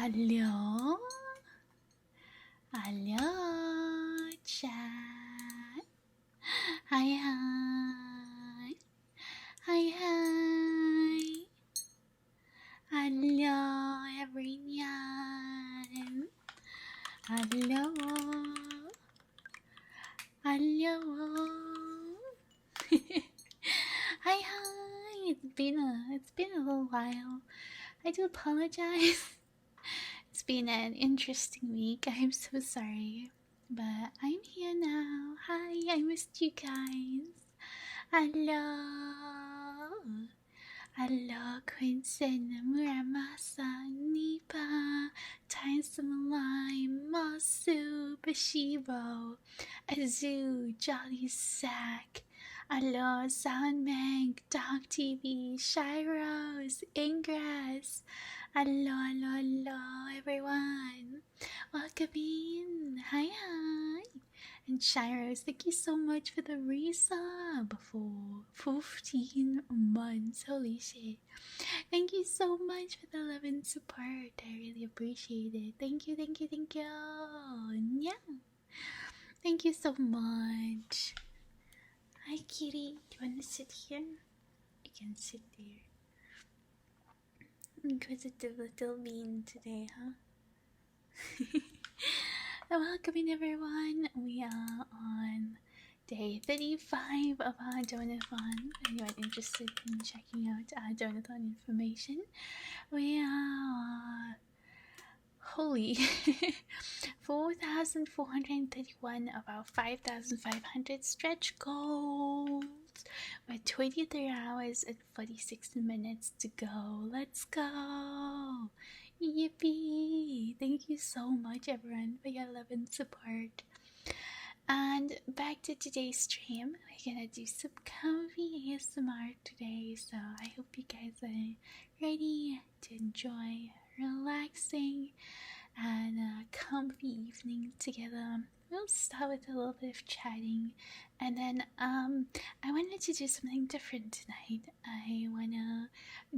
Hello? Hello, chat. Hi, hi. Hi, hi. Hello, everyone. Hello. Hello. Hi, hi. It's been a little while. I do apologize. It's been an interesting week. I'm so sorry. But I'm here now. Hi, I missed you guys. Hello. Hello, Quincy, Muramasa, Nipa, Tainsamalai, Masu, Bashiro, Azu, Jolly Sack. Hello, Soundbank, Dog TV, Shiros, Ingress. Hello, everyone. Welcome in. Hi, hi. And Shiros, thank you so much for the resub for 15 months. Holy shit. Thank you so much for the love and support. I really appreciate it. Thank you. Yeah. Thank you so much. Hi, kitty. Do you want to sit here? You can sit there. Inquisitive little bean today, huh? Welcome in, everyone. We are on day 35 of our donathon. Anyone interested in checking out our donathon information? We are holy 4,431 of our 5,500 stretch goals. We're 23 hours and 46 minutes to go. Let's go! Yippee! Thank you so much, everyone, for your love and support. And back to today's stream. We're gonna do some comfy ASMR today, so I hope you guys are ready to enjoy relaxing and a comfy evening together. We'll start with a little bit of chatting, and then I wanted to do something different tonight. I wanna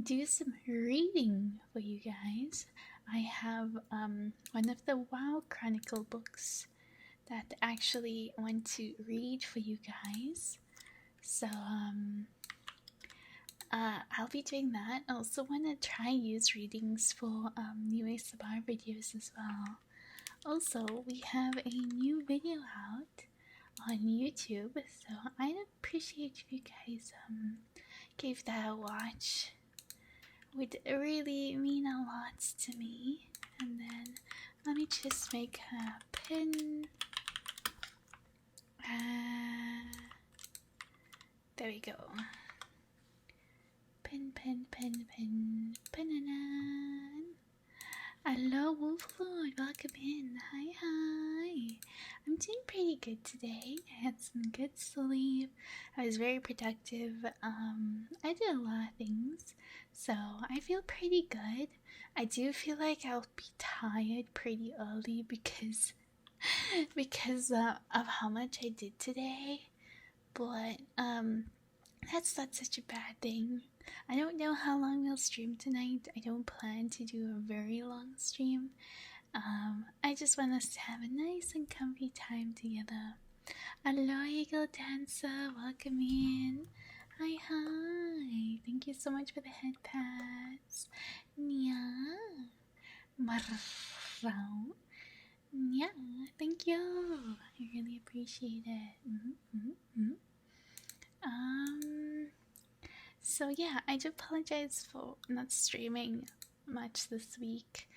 do some reading for you guys. I have one of the WoW Chronicle books that I actually want to read for you guys. So I'll be doing that. I also want to try use readings for new ASMR videos as well. Also, we have a new video out on YouTube, so I'd appreciate if you guys gave that a watch. It would really mean a lot to me. And then let me just make a pin. There we go. Pin. Hello, Wolflord. Welcome in. Hi. I'm doing pretty good today. I had some good sleep. I was very productive. I did a lot of things, so I feel pretty good. I do feel like I'll be tired pretty early because of how much I did today. But that's not such a bad thing. I don't know how long we'll stream tonight. I don't plan to do a very long stream. I just want us to have a nice and comfy time together. Hello, Eagle Dancer. Welcome in. Hi. Thank you so much for the head pats. Nya. Marrao. Yeah, thank you. I really appreciate it. So yeah, I do apologize for not streaming much this week.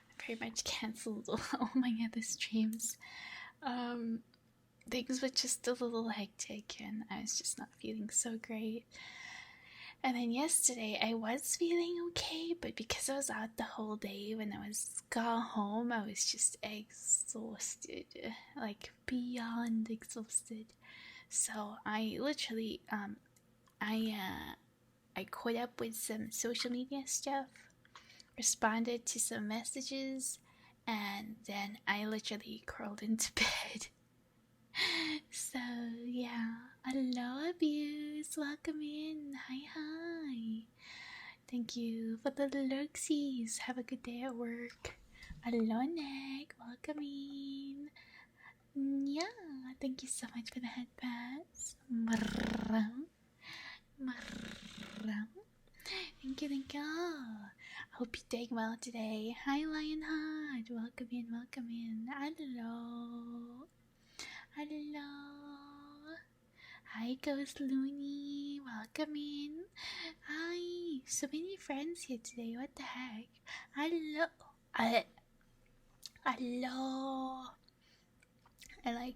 I pretty much cancelled all my other streams. Things were just a little hectic and I was just not feeling so great. And then yesterday I was feeling okay, but because I was out the whole day, when I got home, I was just exhausted, like beyond exhausted. So I literally, I caught up with some social media stuff, responded to some messages, and then I literally crawled into bed. So yeah, hello abuse, welcome in. Hi. Thank you for the lurksies. Have a good day at work. Hello, Nick. Welcome in. Yeah, thank you so much for the headbands. Thank you, thank you. I hope you're doing well today. Hi, Lionheart. Welcome in, welcome in. Hello. Hello. Hi, Ghost Looney. Welcome in. Hi. So many friends here today. What the heck? Hello. Hello. I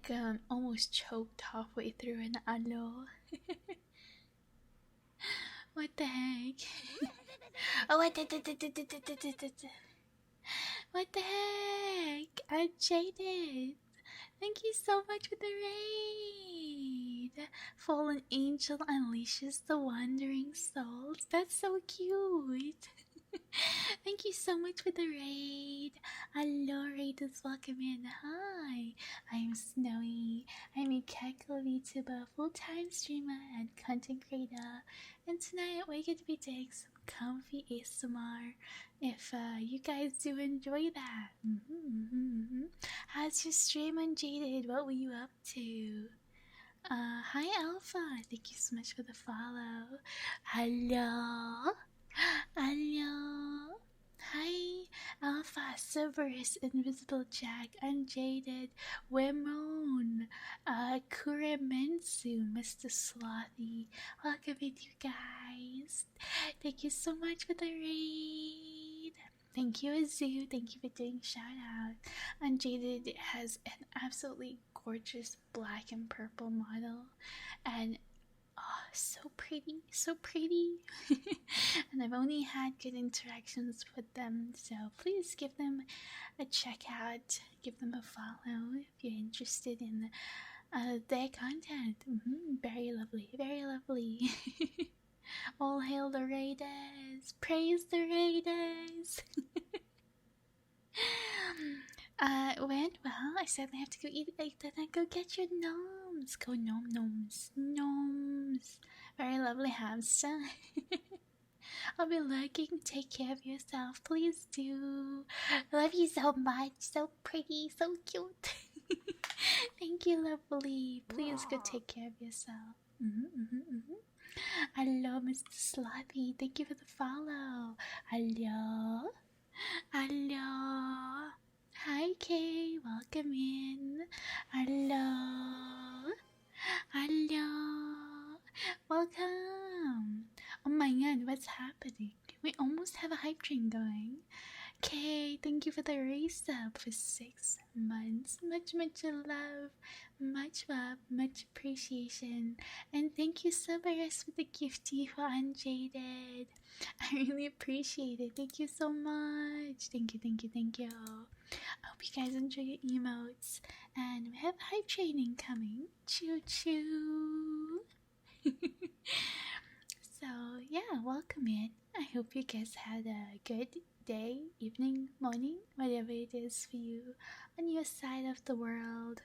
almost choked halfway through an hello. What the heck? Oh, what the heck? I'm jaded. Thank you so much for the raid. Fallen Angel unleashes the wandering souls. That's so cute. Thank you so much for the raid. Hello, raiders, welcome in. Hi, I'm Snowy. I'm a Cackle VTuber, full-time streamer and content creator. And tonight we're going to be doing some comfy ASMR. If you guys do enjoy that. How's your stream, Unjaded? What were you up to? Hi Alpha, thank you so much for the follow. Hello? Hello? Hi Alpha, Cerberus, Invisible Jack, Unjaded, Wemon, Kuremensu, Mr. Slothy. Welcome in, you guys. Thank you so much for the raid. Thank you, Azu. Thank you for doing shout out. Unjaded has an absolutely gorgeous black and purple model, and oh, so pretty, so pretty. And I've only had good interactions with them, so please give them a check out, give them a follow if you're interested in their content. Very lovely, very lovely. All hail the raiders! Praise the raiders! Went well. I said I have to go eat egg, then I go get your gnomes. Go gnomes. Very lovely hamster. I'll be lurking. Take care of yourself. Please do. Love you so much. So pretty. So cute. Thank you, lovely. Please go take care of yourself. Hello, Mr. Sloppy. Thank you for the follow. Hello. Hello. Hi, Kay. Welcome in. Hello. Hello. Welcome. Oh my god, what's happening? We almost have a hype train going. Kay, thank you for the race up for 6 months. Much love, much appreciation. And thank you, Cerberus, for the gifty for Unjaded. I really appreciate it. Thank you so much. Thank you. I hope you guys enjoy your emotes. And we have hype training coming. Choo choo. So, yeah, welcome in. I hope you guys had a good day, evening, morning, whatever it is for you on your side of the world.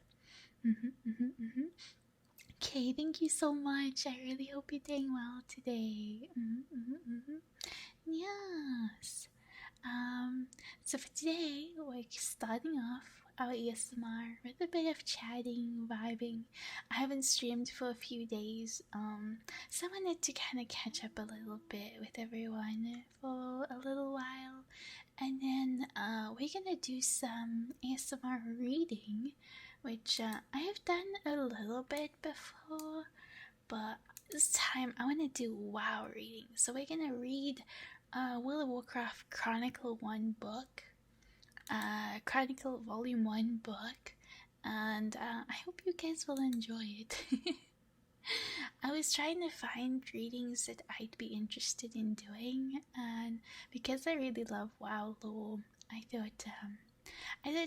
Okay, thank you so much. I really hope you're doing well today. Yes. So for today, we're starting off our ASMR with a bit of chatting, vibing. I haven't streamed for a few days, so I wanted to kind of catch up a little bit with everyone for a little while. And then we're gonna do some ASMR reading, which I have done a little bit before, but this time I want to do WoW reading. So we're gonna read World of Warcraft Chronicle 1 book, Chronicle Volume 1 book, and I hope you guys will enjoy it. I was trying to find readings that I'd be interested in doing, and because I really love WoW lore, I thought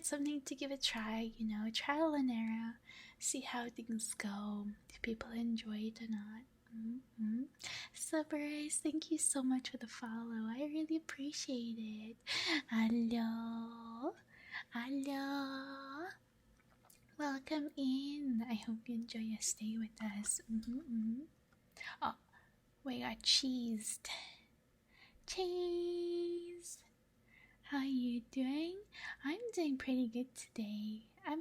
something to give a try, trial and error, see how things go, if people enjoy it or not. So, Bryce, thank you so much for the follow. I really appreciate it. Hello. Welcome in. I hope you enjoy your stay with us. Oh, we got cheesed. Cheese. How are you doing? I'm doing pretty good today. I'm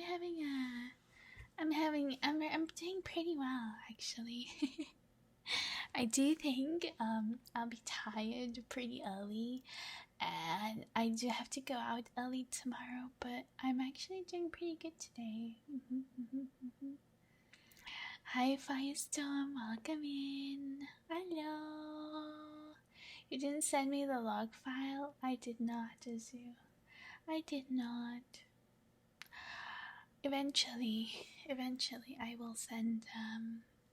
doing pretty well actually. I do think I'll be tired pretty early, and I do have to go out early tomorrow, but I'm actually doing pretty good today. Hi Firestorm, welcome in. Hello. You didn't send me the log file? I did not, Azu. I did not. Eventually, I will send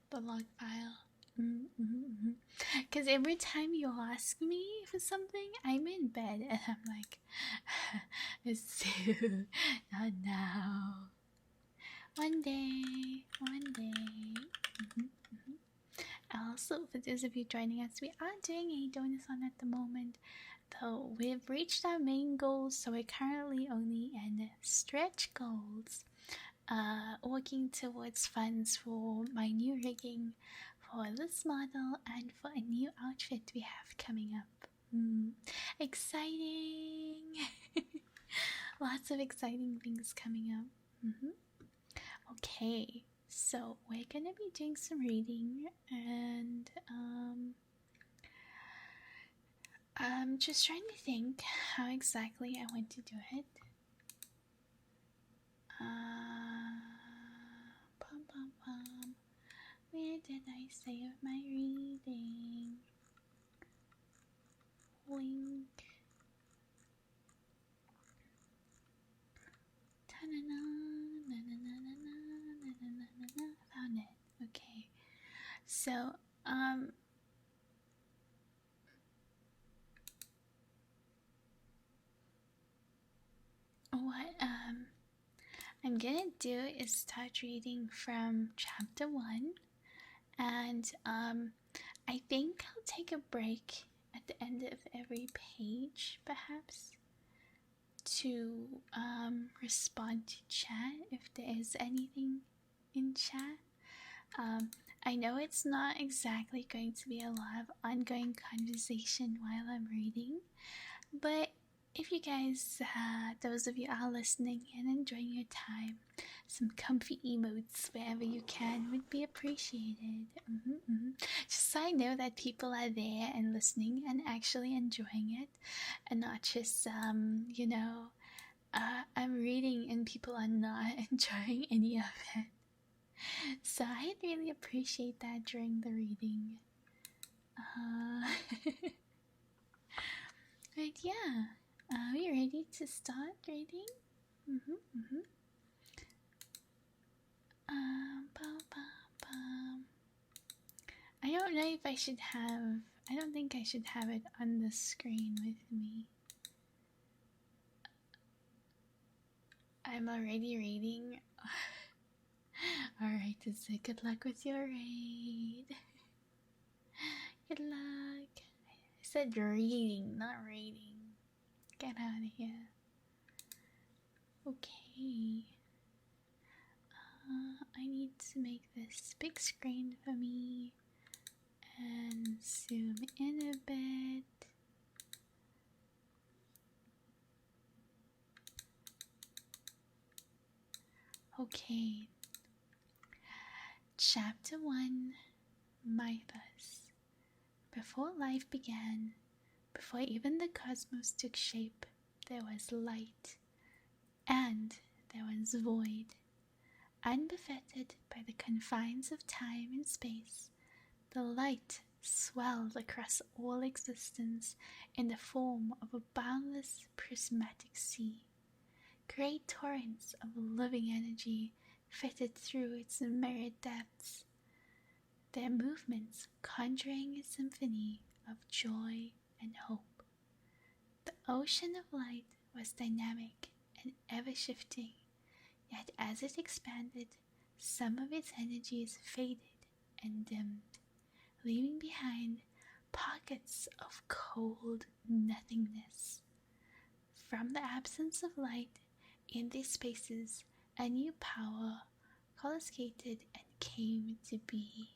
the log file. Because every time you ask me for something, I'm in bed and I'm like, it's too, not now. One day. Also, for those of you joining us, we are doing a donathon at the moment, though we've reached our main goals, so we're currently only in stretch goals. Working towards funds for my new rigging, for this model, and for a new outfit we have coming up. Exciting! Lots of exciting things coming up. Okay, so we're gonna be doing some reading, and I'm just trying to think how exactly I want to do it. Where did I save my reading? Link. Found it. Okay. So, what I'm gonna do is start reading from chapter 1, and I think I'll take a break at the end of every page, perhaps, to respond to chat if there is anything in chat. I know it's not exactly going to be a lot of ongoing conversation while I'm reading, but if you guys, those of you are listening and enjoying your time, some comfy emotes wherever you can would be appreciated. Just so I know that people are there and listening and actually enjoying it, and not just, I'm reading and people are not enjoying any of it. So I'd really appreciate that during the reading. But yeah, are we ready to start reading? I don't know if I should have, I don't think I should have it on the screen with me. I'm already reading. Alright, so good luck with your raid. Good luck. I said reading, not reading. Get out of here. Okay. I need to make this big screen for me and zoom in a bit. Okay. Chapter 1, Mythos. Before life began, before even the cosmos took shape, there was light, and there was void. Unbefettered by the confines of time and space, the light swelled across all existence in the form of a boundless prismatic sea. Great torrents of living energy fitted through its myriad depths, their movements conjuring a symphony of joy and hope. The ocean of light was dynamic and ever-shifting, yet as it expanded, some of its energies faded and dimmed, leaving behind pockets of cold nothingness. From the absence of light in these spaces, a new power coruscated and came to be.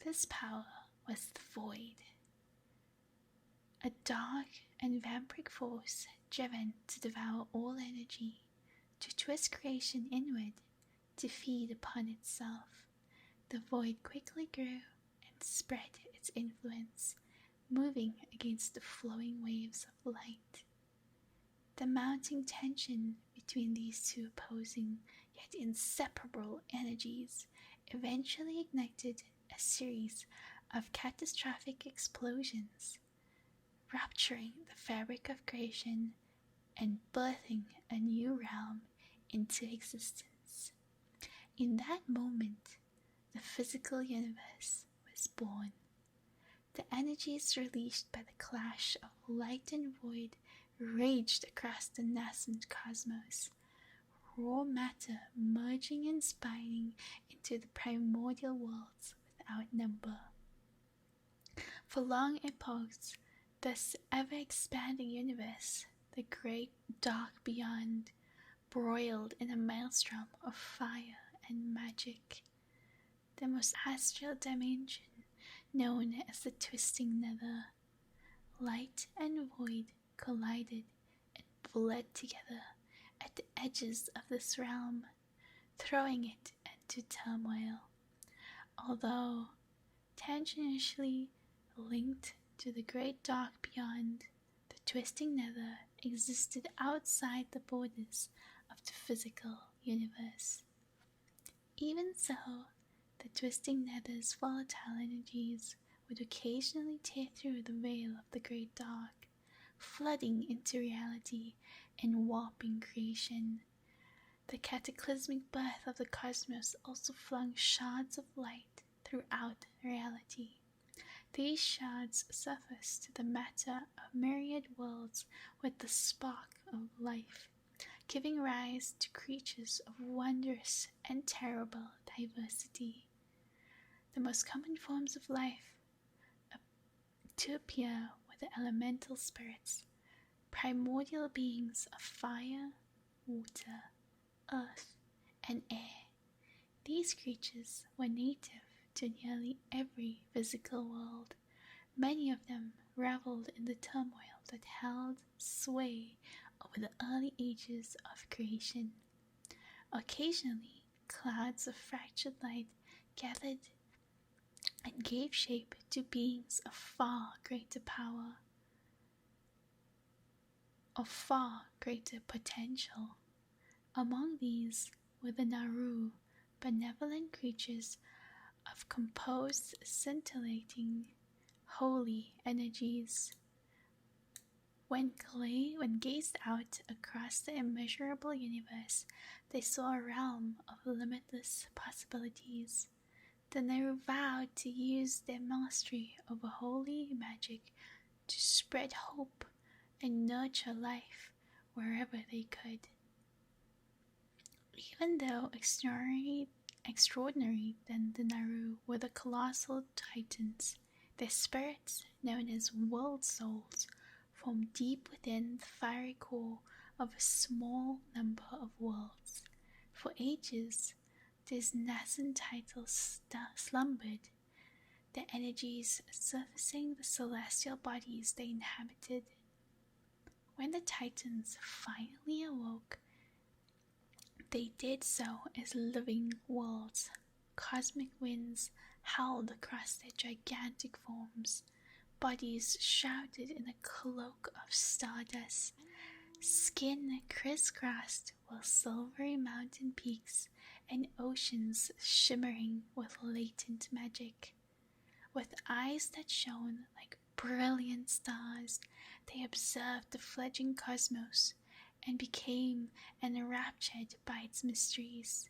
This power was the void. a dark and vampiric force driven to devour all energy, to twist creation inward, to feed upon itself. The void quickly grew and spread its influence, moving against the flowing waves of light. The mounting tension between these two opposing yet inseparable energies eventually ignited a series of catastrophic explosions, rupturing the fabric of creation and birthing a new realm into existence. In that moment, the physical universe was born. The energies released by the clash of light and void raged across the nascent cosmos, raw matter merging and spinning into the primordial worlds without number. For long epochs, this ever-expanding universe, the great dark beyond, broiled in a maelstrom of fire and magic. The most astral dimension, known as the twisting nether, light and void collided and bled together at the edges of this realm, throwing it into turmoil. Although tangentially linked to the great dark beyond, the twisting nether existed outside the borders of the physical universe. Even so, the twisting nether's volatile energies would occasionally tear through the veil of the great dark, flooding into reality and warping creation. The cataclysmic birth of the cosmos also flung shards of light throughout reality. These shards surfaced the matter of myriad worlds with the spark of life, giving rise to creatures of wondrous and terrible diversity. The most common forms of life to appear were the elemental spirits, primordial beings of fire, water, earth, and air. These creatures were native to nearly every physical world. Many of them reveled in the turmoil that held sway over the early ages of creation. Occasionally, clouds of fractured light gathered and gave shape to beings of far greater power, of far greater potential. Among these were the Naru, benevolent creatures of composed, scintillating, holy energies. When gazed out across the immeasurable universe, they saw a realm of limitless possibilities. Then they vowed to use their mastery over holy magic to spread hope and nurture life wherever they could. Even though extraordinary than the Naru were the colossal titans, their spirits, known as world souls, formed deep within the fiery core of a small number of worlds. For ages, these nascent titans slumbered, their energies surfacing the celestial bodies they inhabited. When the titans finally awoke, they did so as living worlds. Cosmic winds howled across their gigantic forms, bodies shrouded in a cloak of stardust, skin crisscrossed while silvery mountain peaks and oceans shimmering with latent magic. With eyes that shone like brilliant stars, they observed the fledgling cosmos and became enraptured by its mysteries.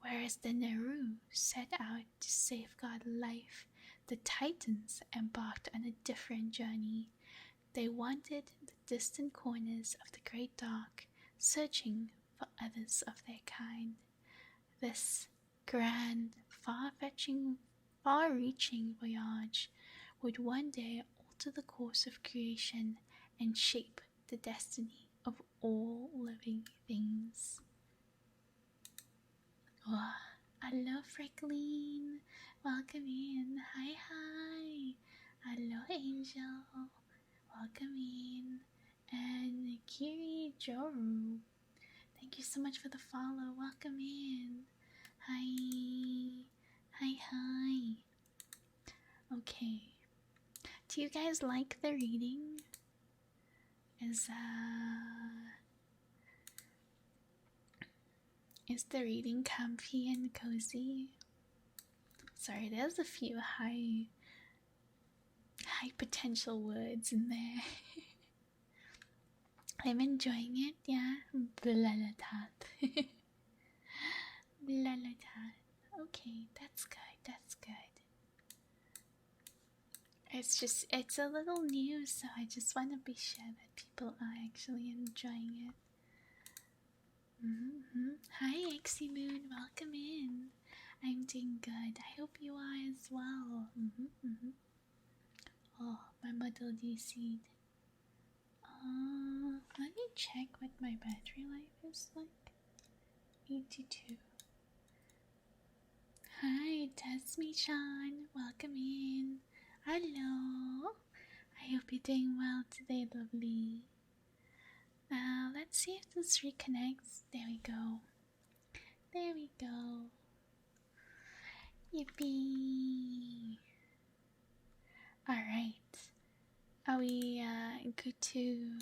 Whereas the Naru set out to safeguard life, the Titans embarked on a different journey. They wandered the distant corners of the great dark, searching for others of their kind. This grand, far-reaching voyage would one day alter the course of creation and shape the destiny of all living things. Oh, hello, Franklin. Welcome in. Hi. Hello, Angel. welcome in. And Kiri Joru, thank you so much for the follow. Welcome in. Hi. Hi, hi. Okay. Do you guys like the reading? Is the reading comfy and cozy? Sorry, there's a few high potential words in there. I'm enjoying it, yeah. Blalatat. Blalatat. Okay, that's good, that's good. It's a little new, so I just want to be sure that people are actually enjoying it. Hi, Exy Moon, welcome in. I'm doing good. I hope you are as well. Oh, my muddle seed. Let me check what my battery life is like. 82. Hi, Tasmi-chan. Welcome in. Hello. I hope you're doing well today, lovely. Let's see if this reconnects. There we go. There we go. Yippee. Alright. Are we good to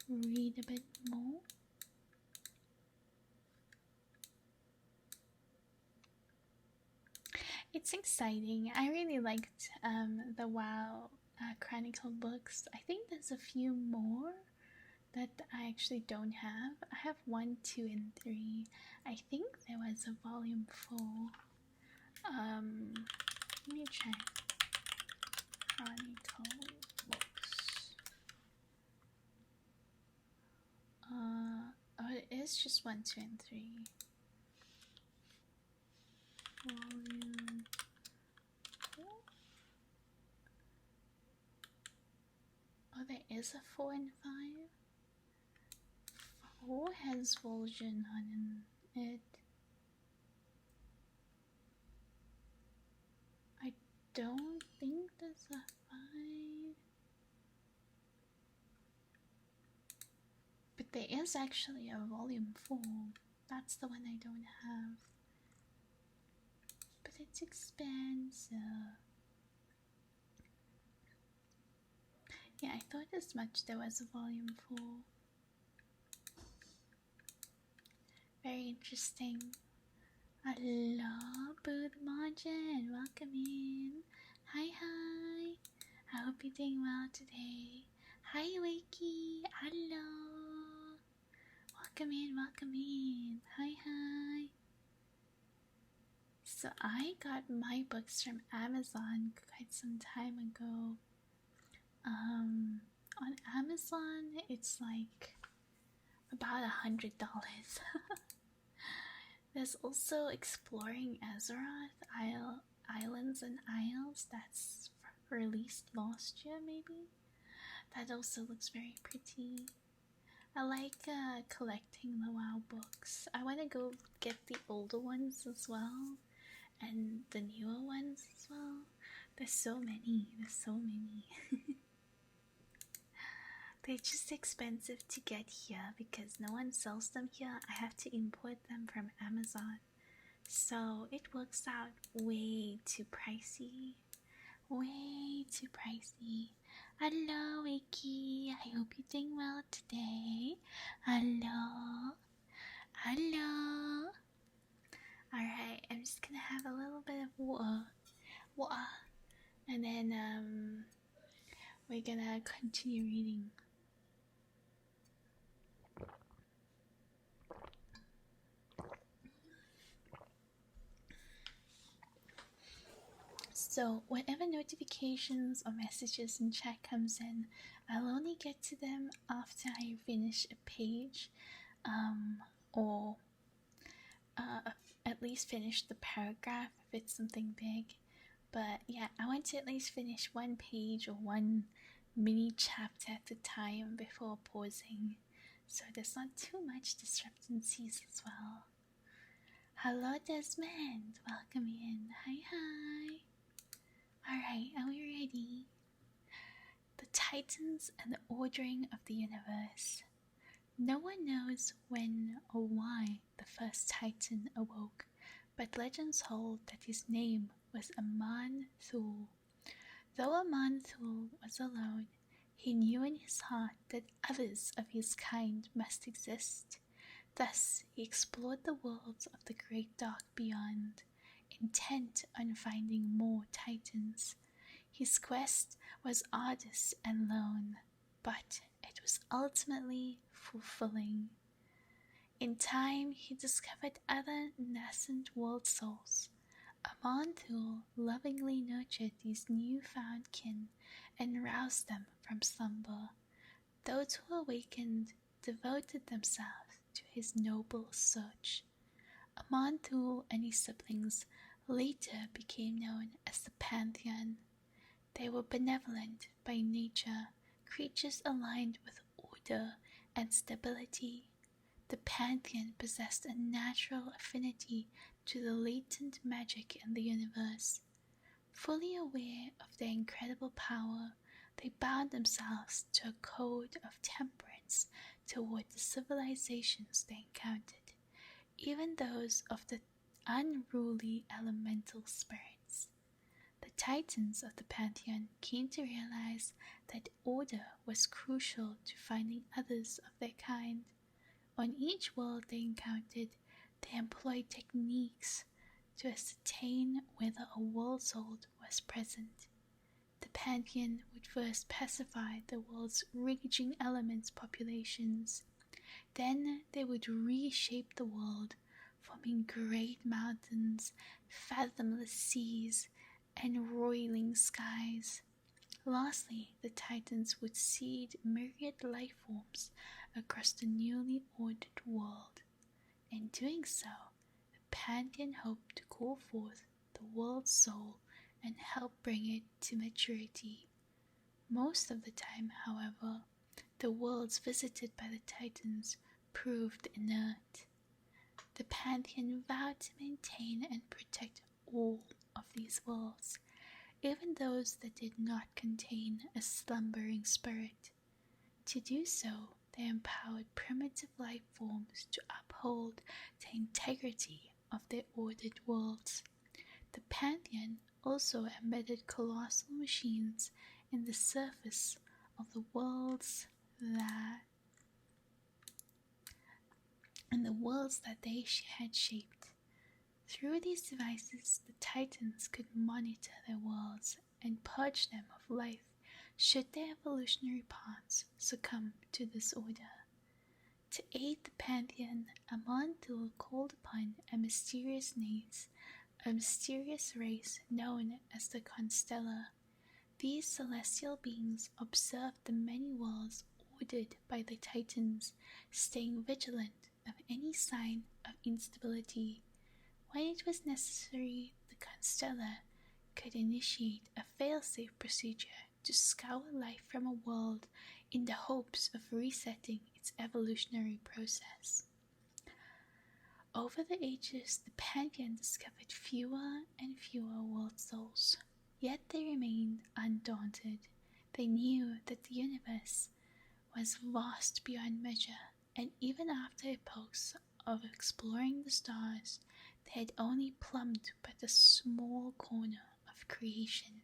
read a bit more? It's exciting. I really liked the WoW Chronicle books. I think there's a few more that I actually don't have. I have 1, 2, and 3. I think there was a volume 4. Let me check. Chronicle books. Oh, it is just 1, 2, and 3. Volume 4. Oh, there is a 4 and 5. 4 has Vol'jin on it. I don't think there's a 5. But there is actually a volume 4. That's the one I don't have. But it's expensive. Yeah, I thought as much. There was a volume 4. Very interesting. Hello, Booth Margin. Welcome in. Hi, hi. I hope you're doing well today. Hi, Wakey. Hello. Welcome in, welcome in. Hi, hi. So I got my books from Amazon quite some time ago. On Amazon, it's like about $100. There's also Exploring Azeroth, Islands and Isles. That's released last year, maybe. That also looks very pretty. I like collecting the WoW books. I want to go get the older ones as well, and the newer ones as well. There's so many. They're just expensive to get here because no one sells them here. I have to import them from Amazon. So it works out way too pricey. Way too pricey. Hello, Iki. I hope you're doing well today. Hello. Hello. Alright, I'm just gonna have a little bit of water. And then we're gonna continue reading. So whatever notifications or messages in chat comes in, I'll only get to them after I finish a page, or at least finish the paragraph if it's something big. But yeah, I want to at least finish one page or one mini chapter at a time before pausing, so there's not too much discrepancies as well. Hello, Desmond. Welcome in. Hi, hi. Alright, are we ready? the Titans and the ordering of the universe. No one knows when or why the first Titan awoke, but legends hold that his name was Aman-Thul. Though Aman-Thul was alone, he knew in his heart that others of his kind must exist. Thus he explored the worlds of the great dark beyond, intent on finding more Titans. His quest was arduous and lone, but it was ultimately fulfilling. In time, he discovered other nascent world souls. Amanthul lovingly nurtured these newfound kin and roused them from slumber. Those who awakened devoted themselves to his noble search. Amanthul and his siblings later became known as the Pantheon. They were benevolent by nature, creatures aligned with order and stability. The Pantheon possessed a natural affinity to the latent magic in the universe. Fully aware of their incredible power, they bound themselves to a code of temperance toward the civilizations they encountered, even those of the unruly elemental spirits. The Titans of the Pantheon came to realize that order was crucial to finding others of their kind. On each world they encountered, they employed techniques to ascertain whether a world soul was present. The Pantheon would first pacify the world's raging elements populations. Then they would reshape the world, forming great mountains, fathomless seas, and roiling skies. Lastly, the Titans would seed myriad life forms across the newly ordered world. In doing so, the Pantheon hoped to call forth the world's soul and help bring it to maturity. Most of the time, however, the worlds visited by the Titans proved inert. The Pantheon vowed to maintain and protect all of these worlds, even those that did not contain a slumbering spirit. To do so, they empowered primitive life forms to uphold the integrity of their ordered worlds. The Pantheon also embedded colossal machines in the surface of the worlds that they had shaped. Through these devices, the Titans could monitor their worlds and purge them of life should their evolutionary paths succumb to disorder. To aid the Pantheon, Amanthul called upon a mysterious race known as the Constellar. These celestial beings observed the many worlds ordered by the Titans, staying vigilant of any sign of instability. When it was necessary, the Constellar could initiate a fail-safe procedure to scour life from a world in the hopes of resetting its evolutionary process. Over the ages, the Pantheon discovered fewer and fewer world souls, yet they remained undaunted. They knew that the universe was vast beyond measure, and even after epochs of exploring the stars, they had only plumbed but a small corner of creation.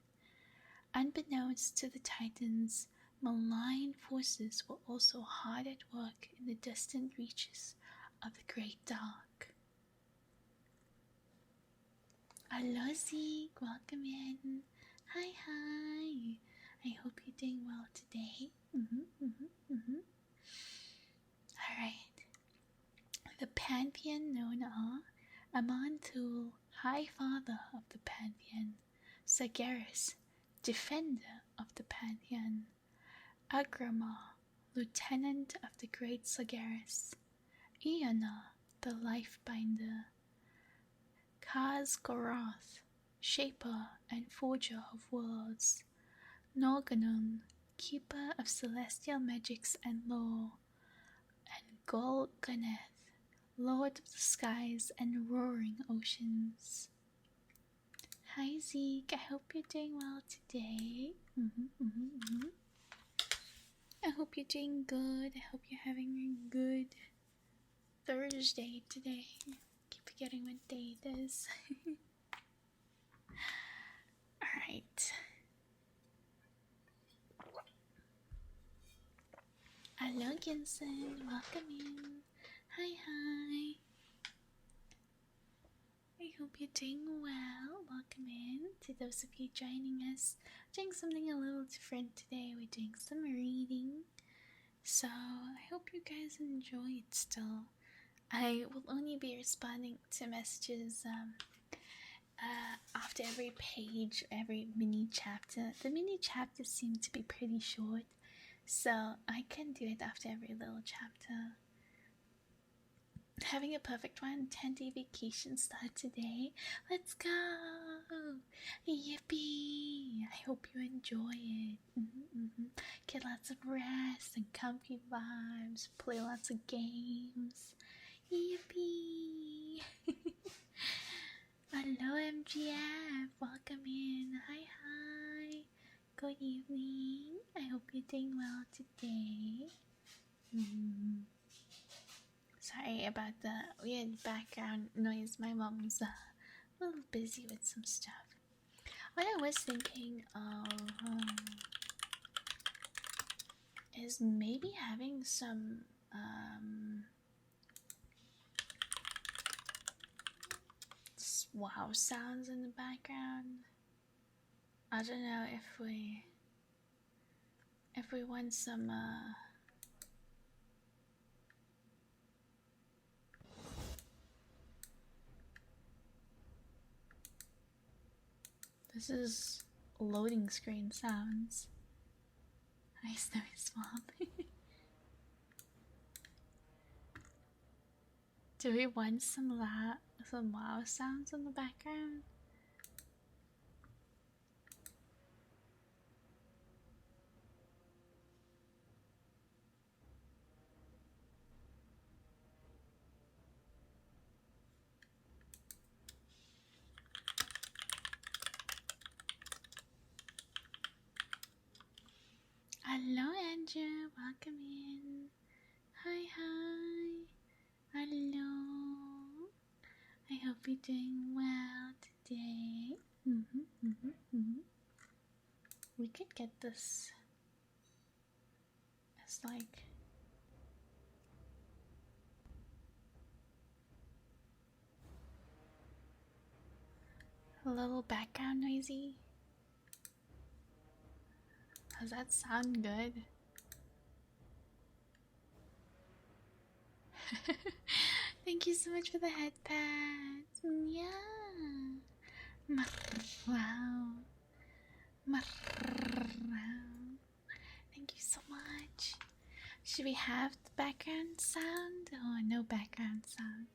Unbeknownst to the Titans, malign forces were also hard at work in the distant reaches of the Great Dark. Alozi, welcome in. Hi. I hope you're doing well today. Alright. The Pantheon known are Amanthul, High Father of the Pantheon, Sagaris, Defender of the Pantheon, Agrama, Lieutenant of the Great Sagaris, Iona, the Lifebinder, Kaz-Goroth, Shaper and Forger of Worlds, Norganun, Keeper of Celestial Magics and Lore, and Golganeth, Lord of the Skies and Roaring Oceans. Hi Zeke, I hope you're doing well today. I hope you're doing good. I hope you're having a good Thursday today. Keep forgetting what day it is. Alright. Hello, Ginson. Welcome in. Hi. I hope you're doing well. Welcome in to those of you joining us. Doing something a little different today. We're doing some reading. So I hope you guys enjoy it still. I will only be responding to messages after every page, every mini chapter. The mini chapters seem to be pretty short, so I can do it after every little chapter. Having a perfect 10-day vacation start today. Let's go! Yippee! I hope you enjoy it. Get lots of rest and comfy vibes. Play lots of games. Yippee! Hello, MGF. Welcome in. Hi. Good evening. I hope you're doing well today. Sorry about the weird background noise. My mom's a little busy with some stuff. What I was thinking of is maybe having some wow sounds in the background. I don't know if we want some this is loading screen sounds. Nice, Mom. Do we want some wow sounds in the background? Hello, Andrew. Welcome in. Hi. Hello. I hope you're doing well today. We could get this as like a little background noisy. Does that sound good? Thank you so much for the head pats. Yeah. Wow. Thank you so much. Should we have the background sound or no background sound?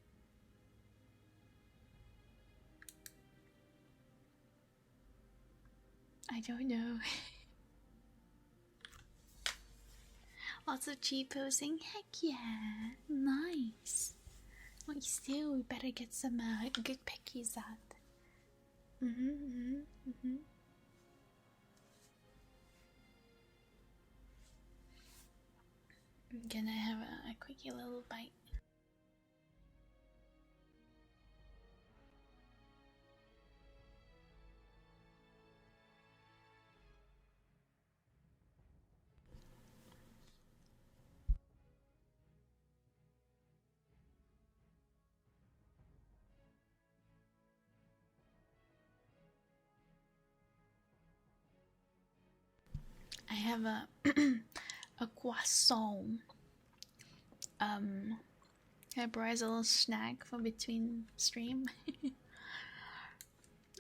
I don't know. Lots of cheap posing. Heck yeah. Nice. Well, still, we better get some good pickies out. I'm gonna have a quickie little bite. I have a a croissant. I brought as a little snack for between stream.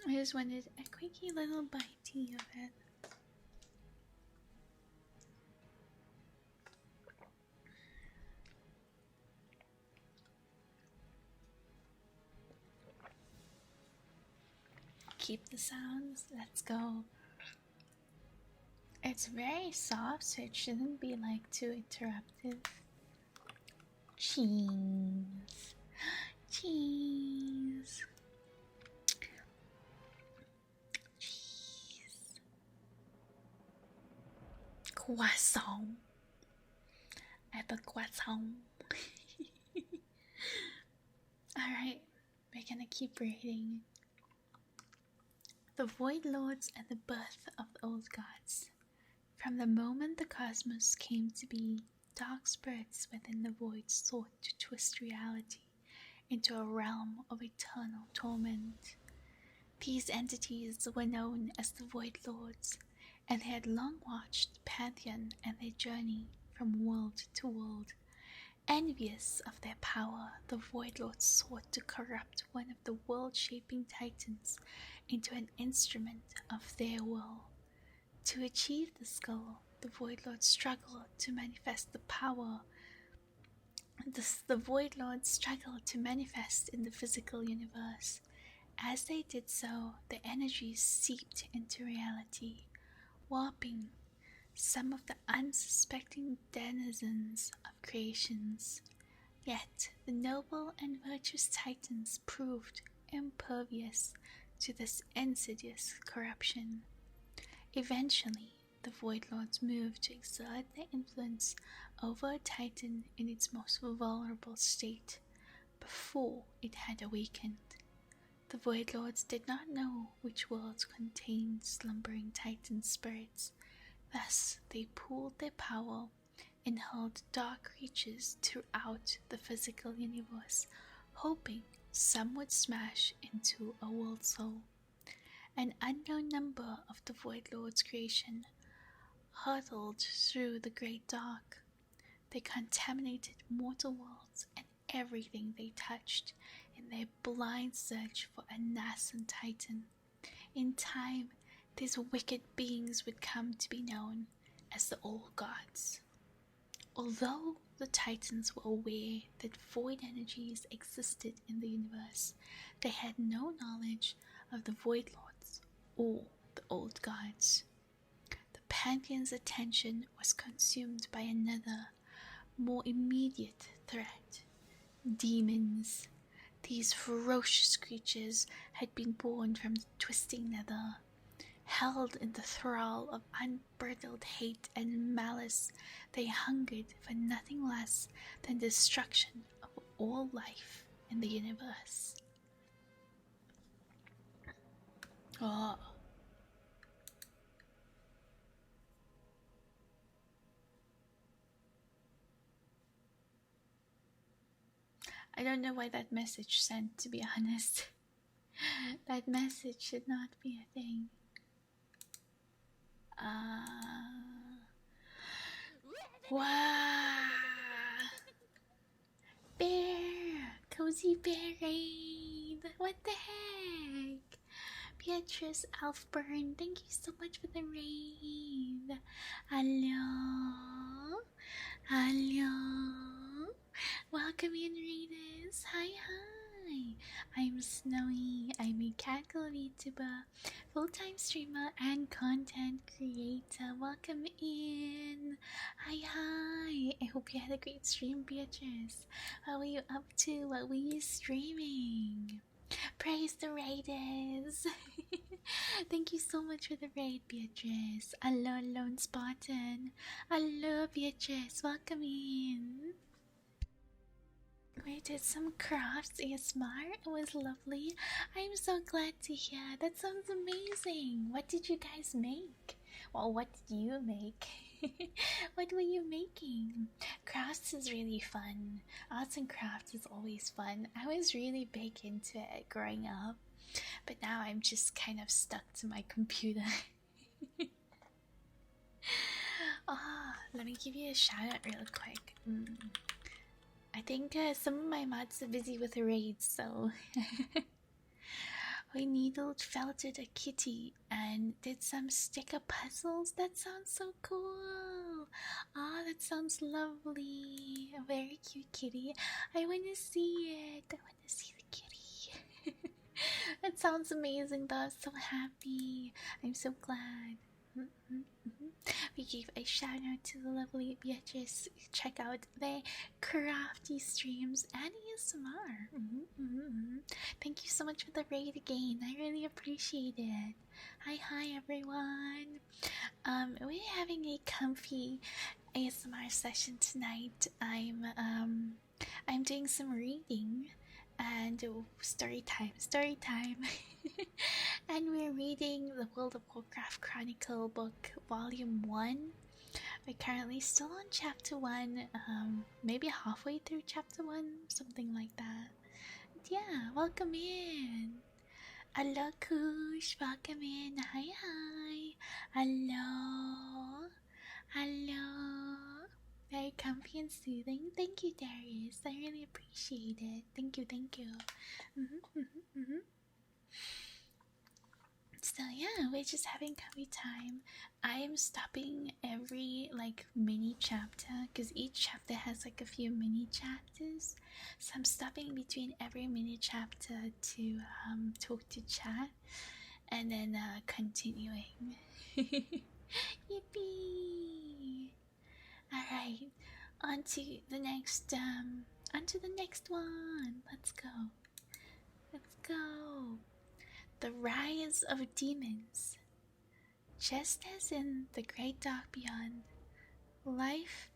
I just wanted a quickie little bitey of it. Keep the sounds. Let's go. It's very soft, so it shouldn't be like too interruptive. Cheese. Cheese. Cheese. Croissant. at the croissant. Alright, we're gonna keep reading. The Void Lords and the birth of the old gods. From the moment the cosmos came to be, dark spirits within the void sought to twist reality into a realm of eternal torment. These entities were known as the Void Lords, and they had long watched the Pantheon and their journey from world to world. Envious of their power, the Void Lords sought to corrupt one of the world-shaping titans into an instrument of their will. To achieve this goal, the Void Lords struggled to manifest the power. The Void Lords struggled to manifest in the physical universe. As they did so, the energies seeped into reality, warping some of the unsuspecting denizens of creations. Yet the noble and virtuous titans proved impervious to this insidious corruption. Eventually, the Void Lords moved to exert their influence over a titan in its most vulnerable state, before it had awakened. The Void Lords did not know which worlds contained slumbering titan spirits. Thus, they pooled their power and hurled dark creatures throughout the physical universe, hoping some would smash into a world soul. An unknown number of the Void Lord's creation hurtled through the great dark. They contaminated mortal worlds and everything they touched in their blind search for a nascent titan. In time, these wicked beings would come to be known as the Old Gods. Although the Titans were aware that void energies existed in the universe, they had no knowledge of the Void Lords or the Old Gods. The Pantheon's attention was consumed by another, more immediate threat: demons. These ferocious creatures had been born from the twisting nether. Held in the thrall of unbridled hate and malice, they hungered for nothing less than destruction of all life in the universe. Oh. I don't know why that message sent, to be honest. That message should not be a thing. Wow! Bear! Cozy bear raid! What the heck? Beatrice Alfburn, thank you so much for the raid. Hello? Hello? Welcome in, raiders. Hi, hi. I'm Snowy. I'm a CATGIRL VTuber, full-time streamer, and content creator. Welcome in. Hi, hi. I hope you had a great stream, Beatrice. What were you up to? What were you streaming? Praise the raiders. Thank you so much for the raid, Beatrice. Hello, Lone Spartan. Hello, Beatrice. Welcome in. We did some crafts ASMR. It was lovely. I'm so glad to hear. That sounds amazing. What did you guys make? Well, what did you make? What were you making? Crafts is really fun. Arts and crafts is always fun. I was really big into it growing up, but now I'm just kind of stuck to my computer. Let me give you a shout out real quick. I think some of my mods are busy with raids, so we needled felted a kitty and did some sticker puzzles. That sounds so cool. That sounds lovely. A very cute kitty. I want to see it. I want to see the kitty. That sounds amazing though. I'm so happy. I'm so glad. We gave a shout out to the lovely Beatrice. Check out their crafty streams and ASMR. Thank you so much for the raid again. I really appreciate it. Hi everyone. We're having a comfy ASMR session tonight. I'm doing some reading and story time. And we're reading the World of Warcraft Chronicle book volume 1. We're currently still on chapter 1, maybe halfway through chapter 1, something like that. But yeah, welcome in. Hello Kush, welcome in. Hi. Hello. Very comfy and soothing. Thank you, Darius. I really appreciate it. Thank you. So yeah, we're just having comfy time. I am stopping every mini chapter because each chapter has a few mini chapters. So I'm stopping between every mini chapter to talk to chat and then continuing. Yippee! Alright, on to the next one. Let's go. The Rise of Demons. Just as in the Great Dark Beyond, life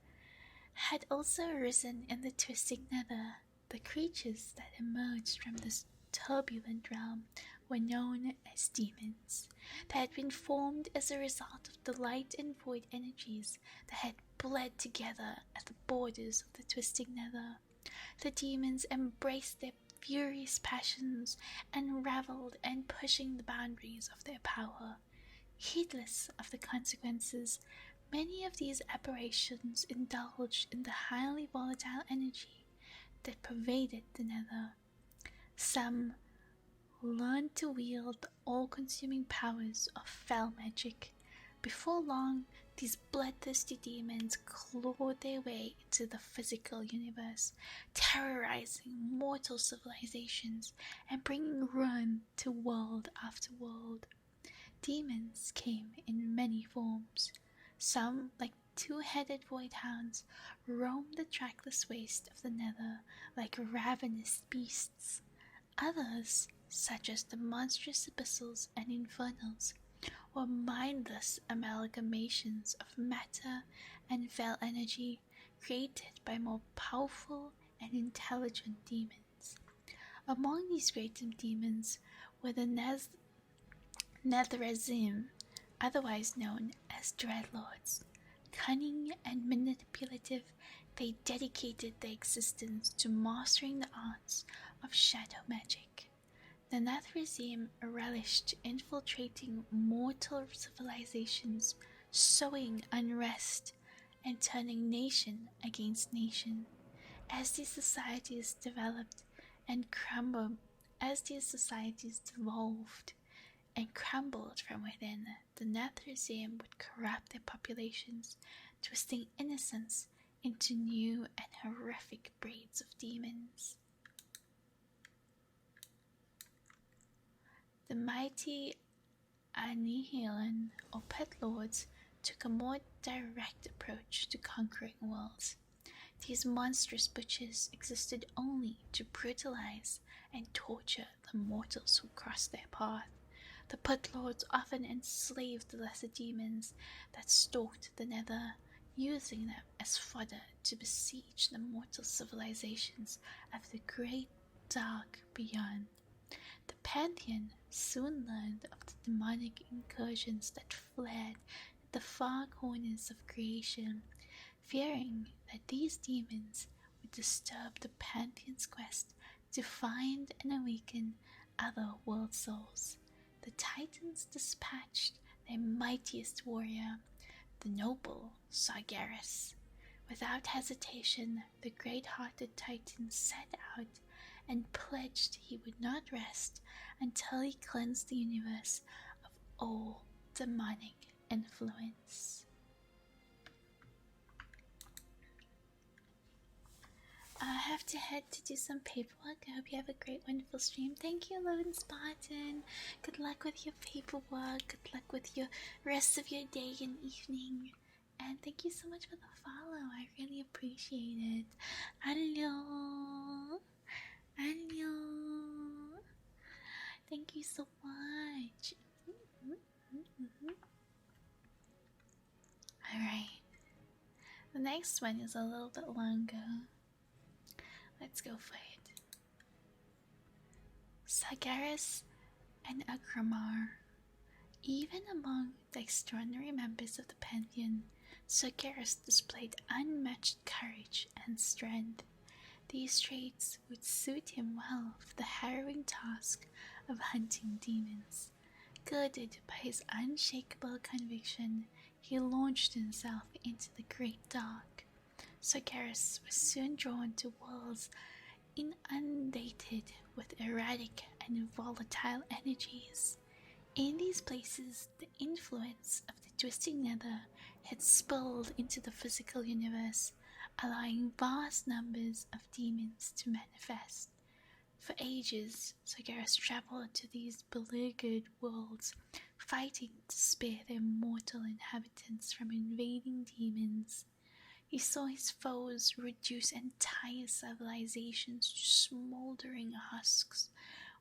had also arisen in the Twisting Nether. The creatures that emerged from this turbulent realm were known as demons. They had been formed as a result of the light and void energies that had bled together at the borders of the Twisting Nether. The demons embraced their furious passions and reveled in pushing the boundaries of their power. Heedless of the consequences, many of these aberrations indulged in the highly volatile energy that pervaded the Nether. Some learned to wield the all-consuming powers of fell magic. Before long, these bloodthirsty demons clawed their way into the physical universe, terrorizing mortal civilizations and bringing ruin to world after world. Demons came in many forms. Some, like two-headed void hounds, roamed the trackless waste of the Nether like ravenous beasts. Others, such as the monstrous abyssals and infernals, were mindless amalgamations of matter and fell energy created by more powerful and intelligent demons. Among these great demons were the Netherrazim, otherwise known as Dreadlords. Cunning and manipulative, they dedicated their existence to mastering the arts of shadow magic. The Netherrazim relished infiltrating mortal civilizations, sowing unrest, and turning nation against nation. As these societies developed and crumbled, and crumbled from within, the Netherrazim would corrupt their populations, twisting innocence into new and horrific breeds of demons. The mighty Anihilan, or Pit Lords, took a more direct approach to conquering worlds. These monstrous butchers existed only to brutalize and torture the mortals who crossed their path. The Pit Lords often enslaved the lesser demons that stalked the Nether, using them as fodder to besiege the mortal civilizations of the Great Dark Beyond. The Pantheon soon learned of the demonic incursions that fled the far corners of creation, fearing that these demons would disturb the Pantheon's quest to find and awaken other world souls. The Titans dispatched their mightiest warrior, the noble Sargeras. Without hesitation, the great-hearted Titan set out and pledged he would not rest until he cleansed the universe of all demonic influence. I have to head to do some paperwork. I hope you have a great, wonderful stream. Thank you, Lone Spartan. Good luck with your paperwork. Good luck with your rest of your day and evening. And thank you so much for the follow. I really appreciate it. Hello. Thank you so much. Alright. The next one is a little bit longer. Let's go for it. CATGIRL and ÄGRMR. Even among the extraordinary members of the pantheon, CATGIRL displayed unmatched courage and strength. These traits would suit him well for the harrowing task of hunting demons. Girded by his unshakable conviction, he launched himself into the great dark. CATGIRL was soon drawn to worlds inundated with erratic and volatile energies. In these places, the influence of the twisting nether had spilled into the physical universe, allowing vast numbers of demons to manifest. For ages, CATGIRL traveled to these beleaguered worlds, fighting to spare their mortal inhabitants from invading demons. He saw his foes reduce entire civilizations to smoldering husks,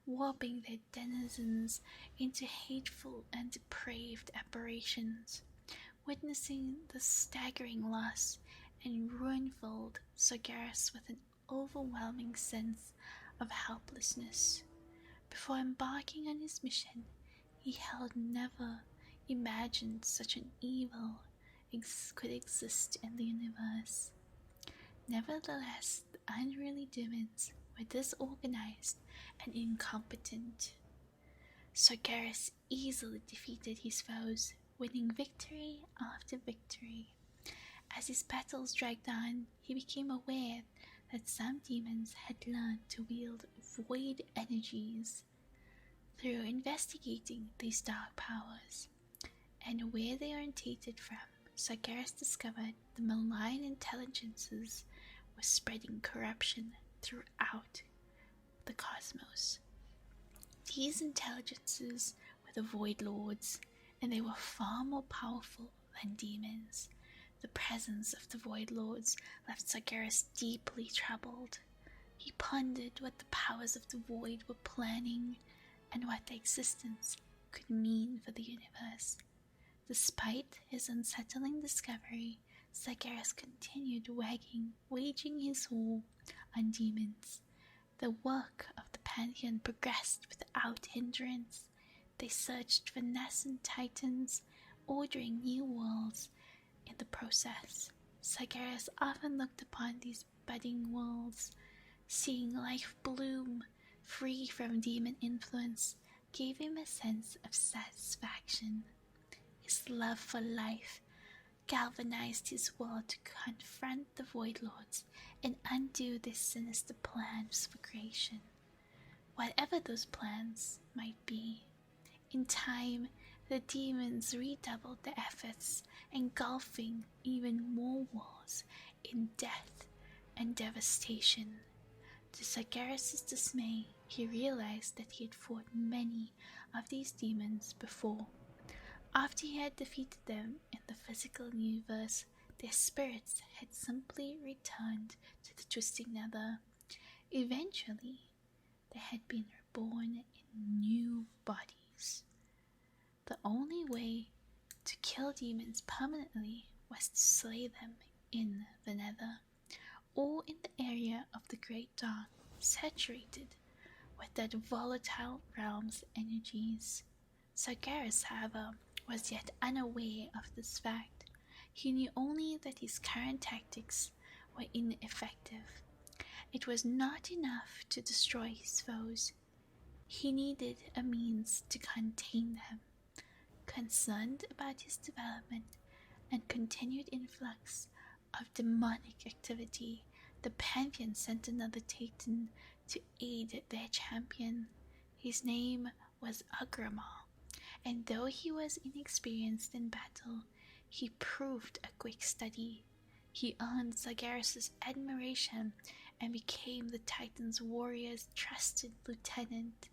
warping their denizens into hateful and depraved aberrations. Witnessing the staggering loss and ruin filled CATGIRL with an overwhelming sense of helplessness. Before embarking on his mission, he had never imagined such an evil could exist in the universe. Nevertheless, the unruly demons were disorganized and incompetent. CATGIRL easily defeated his foes, winning victory after victory. As his battles dragged on, he became aware that some demons had learned to wield void energies. Through investigating these dark powers and where they originated from, CATGIRL discovered the malign intelligences were spreading corruption throughout the cosmos. These intelligences were the Void Lords, and they were far more powerful than demons. The presence of the Void Lords left CATGIRL deeply troubled. He pondered what the powers of the Void were planning and what their existence could mean for the universe. Despite his unsettling discovery, CATGIRL continued waging his war on demons. The work of the pantheon progressed without hindrance. They searched for nascent titans, ordering new worlds in the process. CATGIRL often looked upon these budding worlds. Seeing life bloom, free from demon influence, gave him a sense of satisfaction. His love for life galvanized his will to confront the Void Lords and undo their sinister plans for creation, whatever those plans might be. In time, the demons redoubled their efforts, engulfing even more worlds in death and devastation. To CATGIRL's dismay, he realized that he had fought many of these demons before. After he had defeated them in the physical universe, their spirits had simply returned to the twisting nether. Eventually, they had been reborn in new bodies. The only way to kill demons permanently was to slay them in the nether, or in the area of the great dark, saturated with that volatile realm's energies. CATGIRL, however, was yet unaware of this fact. He knew only that his current tactics were ineffective. It was not enough to destroy his foes. He needed a means to contain them. Concerned about his development and continued influx of demonic activity, the pantheon sent another Titan to aid their champion. His name was ÄGRMR, and though he was inexperienced in battle, he proved a quick study. He earned CATGIRL's admiration and became the Titan's warrior's trusted lieutenant.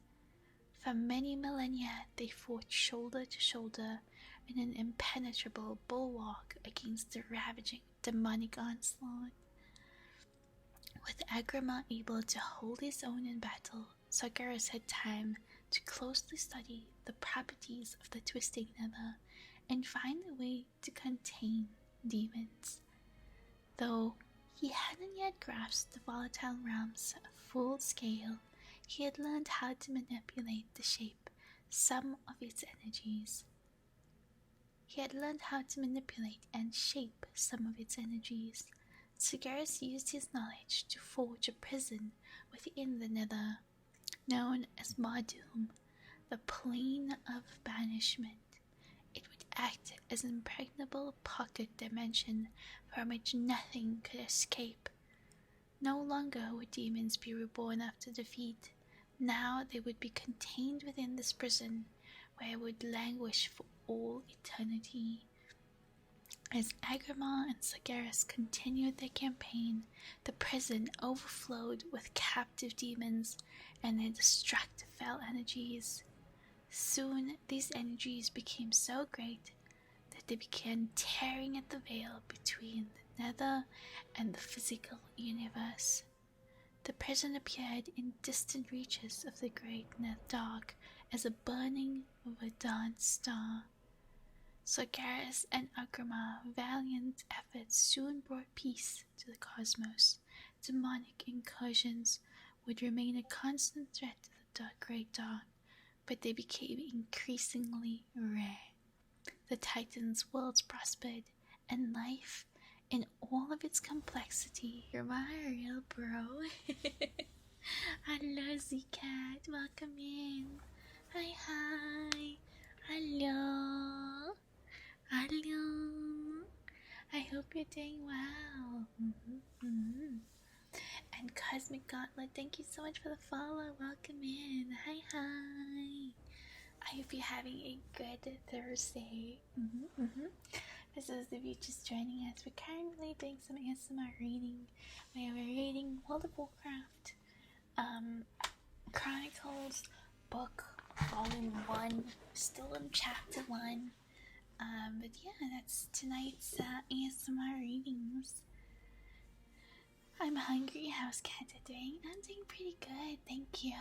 For many millennia, they fought shoulder to shoulder in an impenetrable bulwark against the ravaging demonic onslaught. With ÄGRMR able to hold his own in battle, CATGIRL had time to closely study the properties of the twisting nether and find a way to contain demons. Though he hadn't yet grasped the volatile realm's full scale, he had learned how to manipulate the shape some of its energies. He had learned how to manipulate and shape some of its energies. CATGIRL used his knowledge to forge a prison within the Nether, known as Mardum, the plane of banishment. It would act as an impregnable pocket dimension from which nothing could escape. No longer would demons be reborn after defeat. Now they would be contained within this prison, where it would languish for all eternity. As ว์and CATGIRL continued their campaign, the prison overflowed with captive demons and their destructive fell energies. Soon these energies became so great that they began tearing at the veil between the Nether and the physical universe. The prison appeared in distant reaches of the great dark as a burning verdant star. CATGIRL and ว์valiant efforts soon brought peace to the cosmos. Demonic incursions would remain a constant threat to the great dark, but they became increasingly rare. The Titans' worlds prospered, and life, in all of its complexity. You're my real bro. Hello, Z-Cat. Welcome in. Hi. Hello. I hope you're doing well. And Cosmic Gauntlet, thank you so much for the follow. Welcome in. Hi. I hope you're having a good Thursday. For those of you just joining us, we're currently doing some ASMR reading. We are reading World of Warcraft Chronicles book volume 1. Still in chapter 1. But yeah, that's tonight's ASMR readings. I'm hungry. How's Kata doing? I'm doing pretty good, thank you.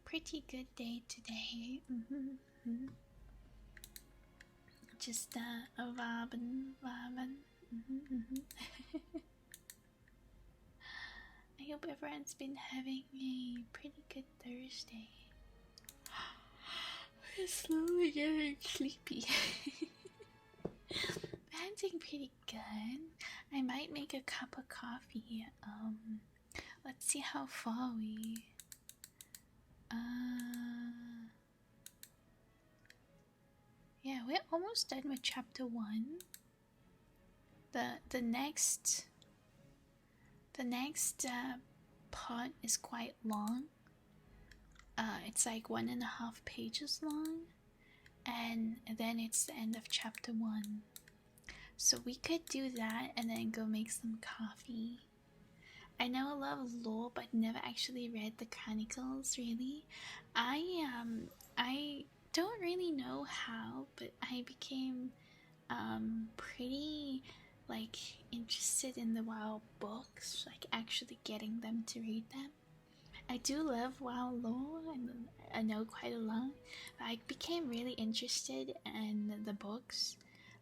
Pretty good day today. Just a vibin'. I hope everyone's been having a pretty good Thursday. I'm slowly getting sleepy. I'm doing pretty good. I might make a cup of coffee. Let's see how far we... yeah, we're almost done with chapter 1. The next part is quite long. It's like 1.5 pages long, and then it's the end of chapter 1. So we could do that and then go make some coffee. I know a lot of lore, but never actually read the Chronicles, really. I don't really know how, but I became pretty interested in the WoW books, like actually getting them to read them. I do love WoW lore, and I know quite a lot. I became really interested in the books.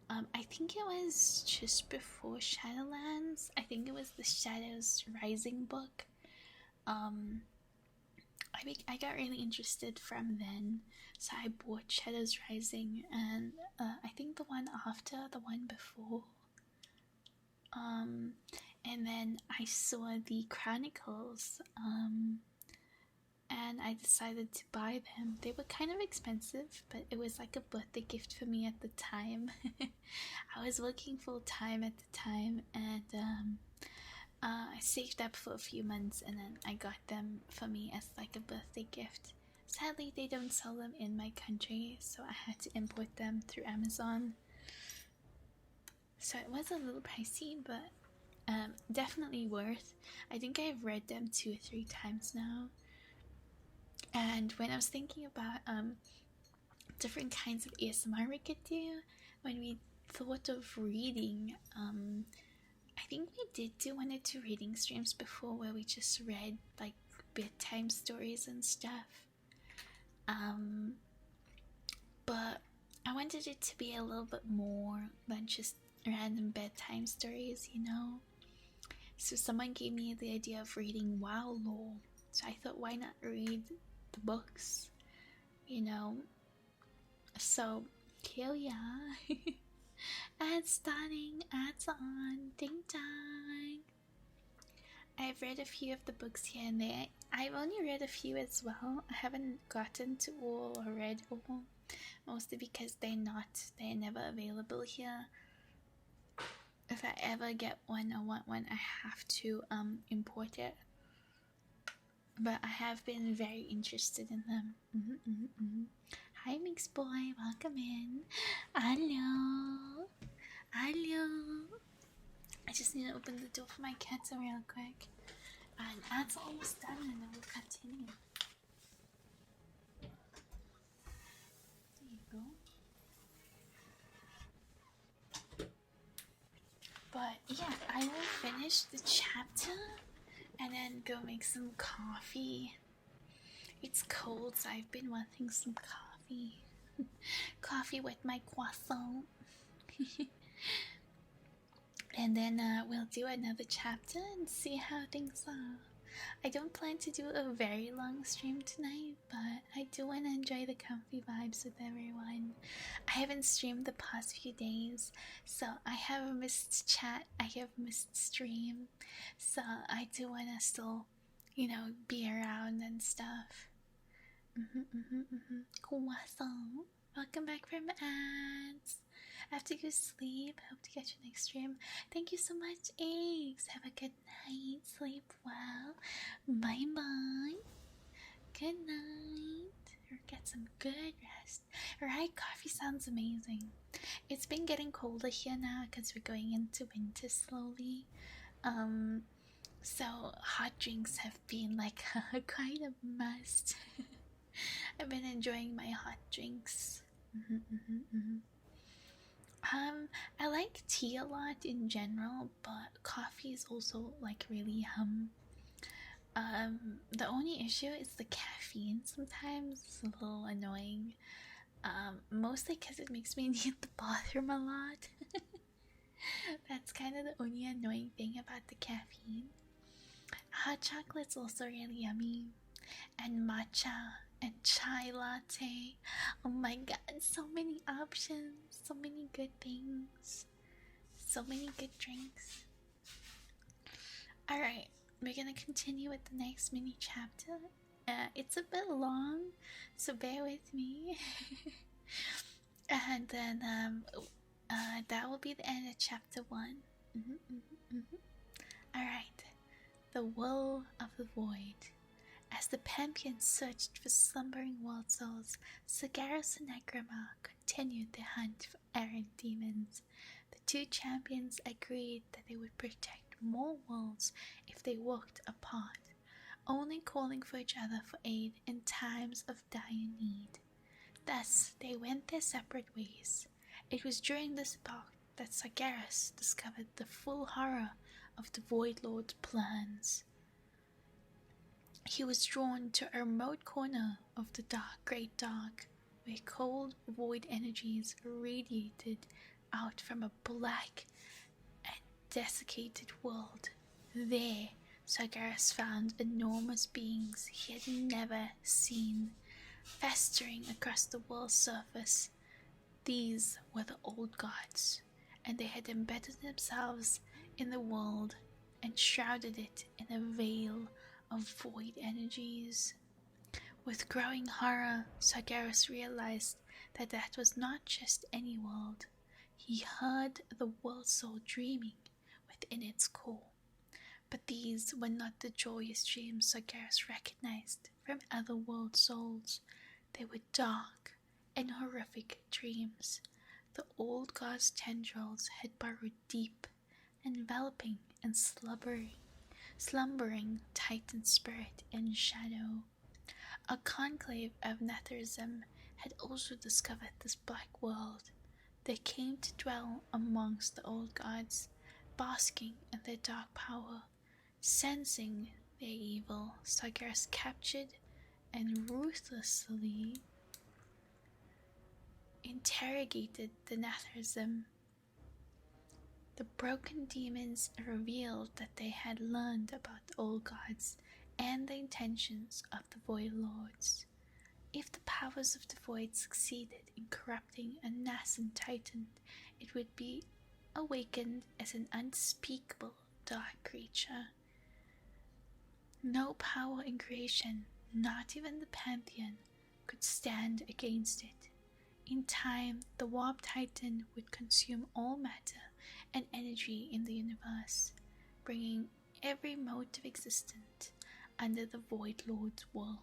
I think it was just before Shadowlands. I think it was the Shadows Rising book. I got really interested from then, so I bought Shadows Rising, and I think the one after, the one before. And then I saw the Chronicles, and I decided to buy them. They were kind of expensive, but it was like a birthday gift for me at the time. I was working full time at the time, and I saved up for a few months, and then I got them for me as like a birthday gift. Sadly, they don't sell them in my country, so I had to import them through Amazon. So it was a little pricey, but definitely worth. I think I've read them 2 or 3 times now. And when I was thinking about different kinds of ASMR we could do, when we thought of reading, I think we did do 1 or 2 reading streams before where we just read like bedtime stories and stuff. But I wanted it to be a little bit more than just random bedtime stories, you know. So someone gave me the idea of reading ዄoωoสิ้. So I thought, why not read the books, you know? So here we are. Ads starting, ads on, ding dong. I've read a few of the books here and there. I've only read a few as well. I haven't gotten to all or read all, mostly because they're never available here. If I ever get one or want one, I have to import it. But I have been very interested in them. Hi, Mix Boy, welcome in. Hello, hello. I just need to open the door for my cats real quick. And that's almost done, and then we'll continue. There you go. But yeah, I will finish the chapter and then go make some coffee. It's cold, so I've been wanting some coffee. Coffee with my croissant. And then we'll do another chapter and see how things are. I don't plan to do a very long stream tonight, but I do want to enjoy the comfy vibes with everyone. I haven't streamed the past few days, so I have missed chat, I have missed stream, so I do want to still, you know, be around and stuff. Croissant. Welcome back from ads. I have to go sleep. Hope to catch you next stream. Thank you so much, Eggs. Have a good night. Sleep well. Bye bye. Good night. Or get some good rest. Right? Coffee sounds amazing. It's been getting colder here now because we're going into winter slowly. So hot drinks have been like quite a must. I've been enjoying my hot drinks. I like tea a lot in general, but coffee is also like really the only issue is the caffeine. Sometimes it's a little annoying. Mostly because it makes me need the bathroom a lot. That's kind of the only annoying thing about the caffeine. Hot chocolate's also really yummy, and matcha and chai latte. Oh my god, so many options, so many good things, so many good drinks. Alright, we're gonna continue with the next mini chapter. It's a bit long, so bear with me. And then that will be the end of chapter 1. Alright, the woe of the void. As the Pampians searched for slumbering world souls, CATGIRL and Agrima continued their hunt for errant demons. The two champions agreed that they would protect more worlds if they worked apart, only calling for each other for aid in times of dire need. Thus, they went their separate ways. It was during this spark that CATGIRL discovered the full horror of the Void Lord's plans. He was drawn to a remote corner of the great dark, where cold void energies radiated out from a black and desiccated world. There, CATGIRL found enormous beings he had never seen, festering across the world's surface. These were the old gods, and they had embedded themselves in the world and shrouded it in a veil of void energies. With growing horror, CATGIRL realized that that was not just any world. He heard the world soul dreaming within its core. But these were not the joyous dreams CATGIRL recognized from other world souls. They were dark and horrific dreams. The old god's tendrils had burrowed deep, enveloping and slumbering Titan spirit in shadow. A conclave of Netherism had also discovered this black world. They came to dwell amongst the old gods, basking in their dark power. Sensing their evil, CATGIRL captured and ruthlessly interrogated the Netherism. The broken demons revealed that they had learned about the old gods and the intentions of the Void Lords. If the powers of the Void succeeded in corrupting a nascent titan, it would be awakened as an unspeakable dark creature. No power in creation, not even the Pantheon, could stand against it. In time, the warp titan would consume all matter and energy in the universe, bringing every mode of existence under the Void Lord's will.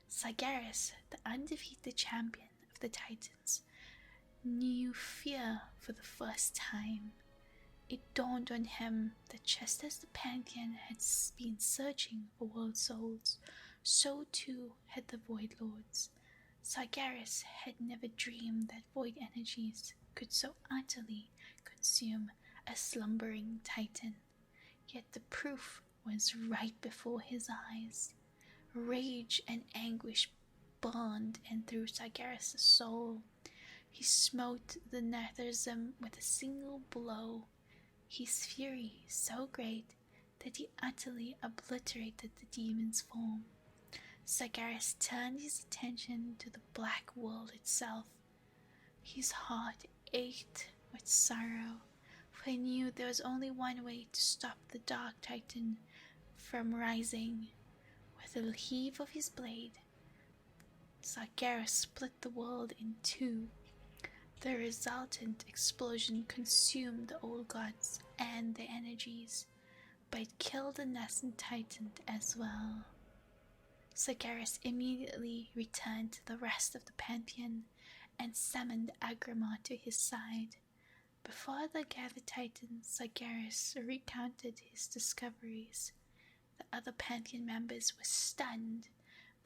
CATGIRL, the undefeated champion of the Titans, knew fear for the first time. It dawned on him that just as the Pantheon had been searching for world souls, so too had the Void Lords. CATGIRL had never dreamed that void energies could so utterly consume a slumbering titan. Yet the proof was right before his eyes. Rage and anguish burned and through CATGIRL's soul. He smote the Nethersm with a single blow, his fury so great that he utterly obliterated the demon's form. CATGIRL turned his attention to the black world itself. His heart ached with sorrow, for he knew there was only one way to stop the Dark Titan from rising. With a heave of his blade, CATGIRL split the world in two. The resultant explosion consumed the old gods and their energies, but it killed the nascent titan as well. CATGIRL immediately returned to the rest of the Pantheon and summoned Agrima to his side. Before the gathered titans, CATGIRL recounted his discoveries. The other Pantheon members were stunned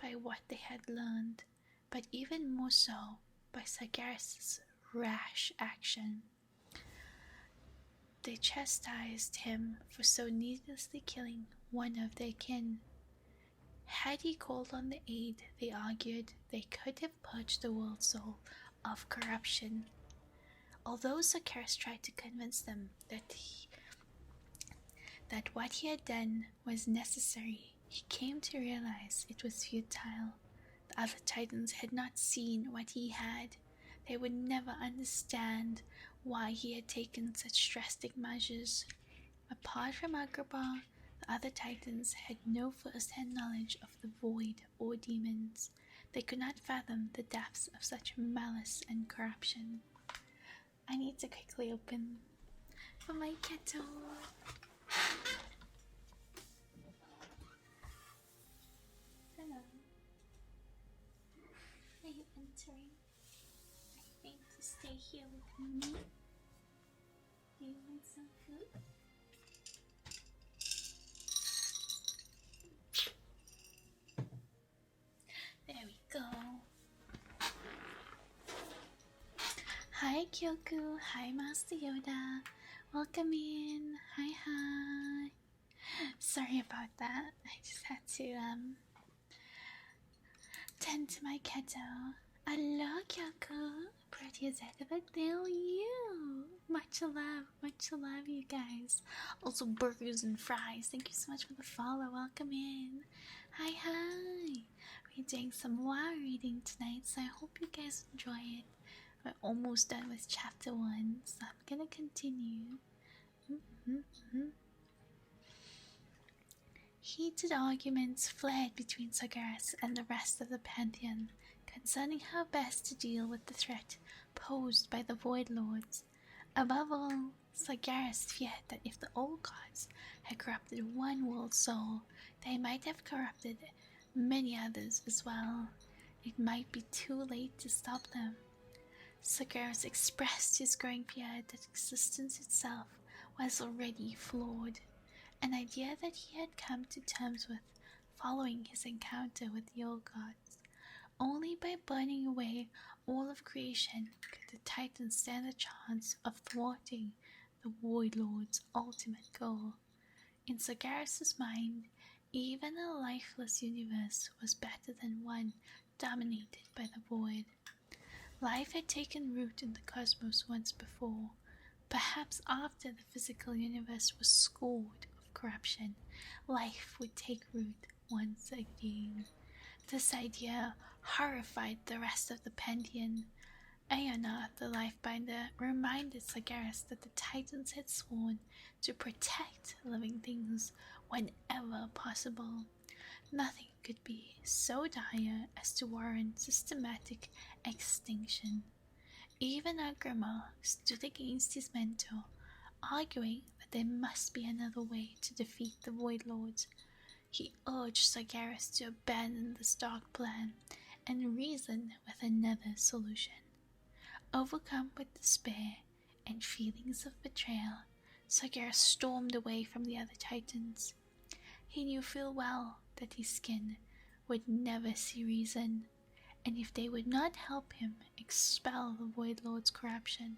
by what they had learned, but even more so by CATGIRL's rash action. They chastised him for so needlessly killing one of their kin. Had he called on the aid, they argued, they could have purged the world soul of corruption. Although CATGIRL tried to convince them that what he had done was necessary, he came to realize it was futile. The other titans had not seen what he had. They would never understand why he had taken such drastic measures. Apart from Agrabah, the other titans had no first-hand knowledge of the void or demons. They could not fathom the depths of such malice and corruption. I need to quickly open for my kettle. Hello. Are you entering? I think to stay here with me. Do you want some food? There we go. Hi Kyoku, hi Master Yoda. Welcome in. Hi. Sorry about that. I just had to tend to my kettle. Hello Kyoku. Prettiest head of a deal, you. Much love you guys. Also burgers and fries. Thank you so much for the follow. Welcome in. Hi. We're doing some WoW reading tonight, so I hope you guys enjoy it. We're almost done with chapter 1, so I'm gonna continue. Heated arguments flared between CATGIRL and the rest of the Pantheon concerning how best to deal with the threat posed by the Void Lords. Above all, CATGIRL feared that if the old gods had corrupted one world soul, they might have corrupted many others as well. It might be too late to stop them. CATGIRL expressed his growing fear that existence itself was already flawed, an idea that he had come to terms with following his encounter with the old gods. Only by burning away all of creation could the Titans stand a chance of thwarting the Void Lord's ultimate goal. In CATGIRL's mind, even a lifeless universe was better than one dominated by the void. Life had taken root in the cosmos once before, Perhaps after the physical universe was scored of corruption, life would take root once again. This idea horrified the rest of the Pantheon. Aeona, the Lifebinder, reminded Sargeras that the Titans had sworn to protect living things whenever possible. Nothing could be so dire as to warrant systematic extinction. Even Agrima stood against his mentor, arguing that there must be another way to defeat the Void Lords. He urged Sargeras to abandon the dark plan and reason with another solution. Overcome with despair and feelings of betrayal, Sargeras stormed away from the other Titans. He knew full well that his skin would never see reason, and if they would not help him expel the Void Lord's corruption,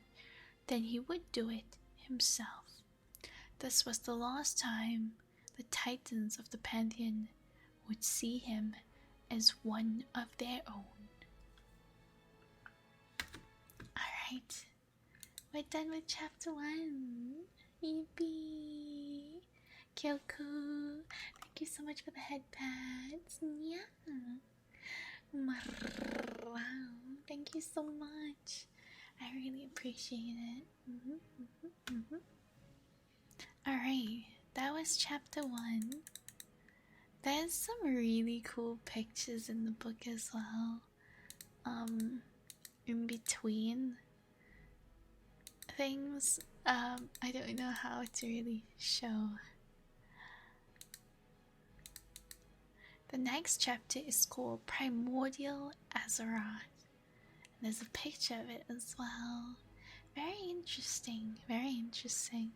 then he would do it himself. This was the last time the Titans of the Pantheon would see him as one of their own. Alright, we're done with chapter 1. Yippee! Kyoku, thank you so much for the head pats. Yeah. Wow, thank you so much. I really appreciate it. Alright, that was chapter 1. There's some really cool pictures in the book as well. In between things. I don't know how to really show. The next chapter is called Primordial Azeroth. And there's a picture of it as well. Very interesting, very interesting.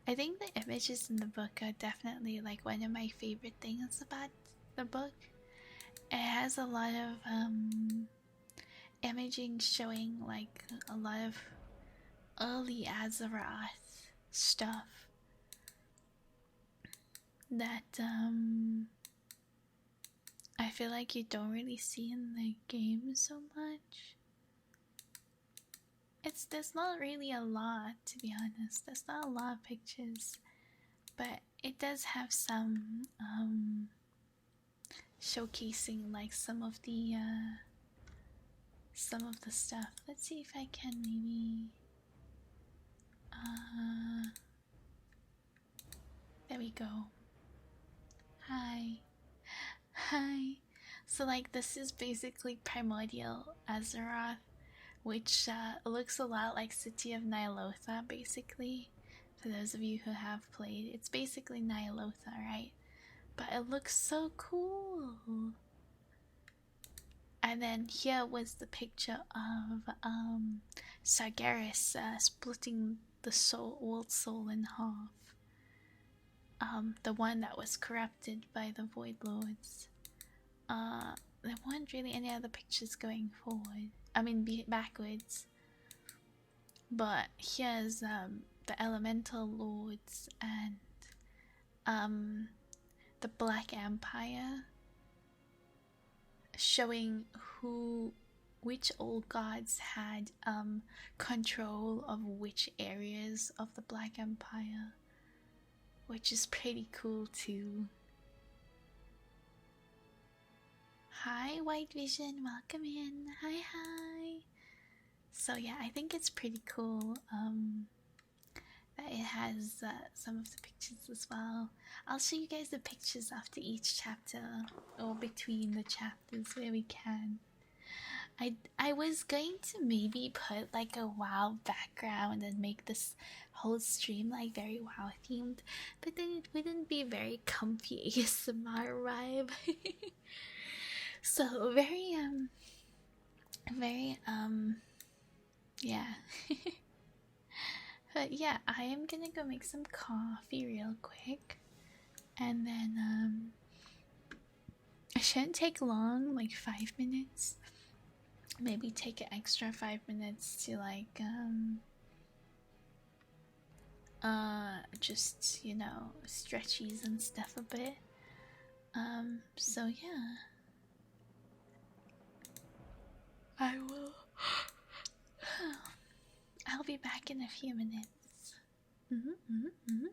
I think the images in the book are definitely like one of my favorite things about the book. It has a lot of imaging showing like a lot of early Azeroth stuff that I feel like you don't really see in the game so much. There's not really a lot, to be honest. There's not a lot of pictures, but it does have some showcasing like some of the stuff. Let's see if I can maybe there we go. Hi. So like this is basically Primordial Azeroth, which looks a lot like City of Ny'alotha, basically. For those of you who have played, it's basically Ny'alotha, right? But it looks so cool. And then here was the picture of Sargeras splitting the world soul in half. The one that was corrupted by the Void Lords. There weren't really any other pictures going forward. I mean, backwards. But here's the Elemental Lords and the Black Empire, showing which old gods had control of which areas of the Black Empire, which is pretty cool too. Hi White Vision, welcome in. Hi. So yeah, I think it's pretty cool that it has some of the pictures as well. I'll show you guys the pictures after each chapter, or between the chapters where we can. I was going to maybe put like a WoW background and make this whole stream like very WoW themed, but then it wouldn't be very comfy ASMR vibe. So very yeah. But yeah, I am gonna go make some coffee real quick, and then it shouldn't take long, like 5 minutes. Maybe take an extra 5 minutes to like just, you know, stretchies and stuff a bit. So yeah, I'll be back in a few minutes. Mm-hmm.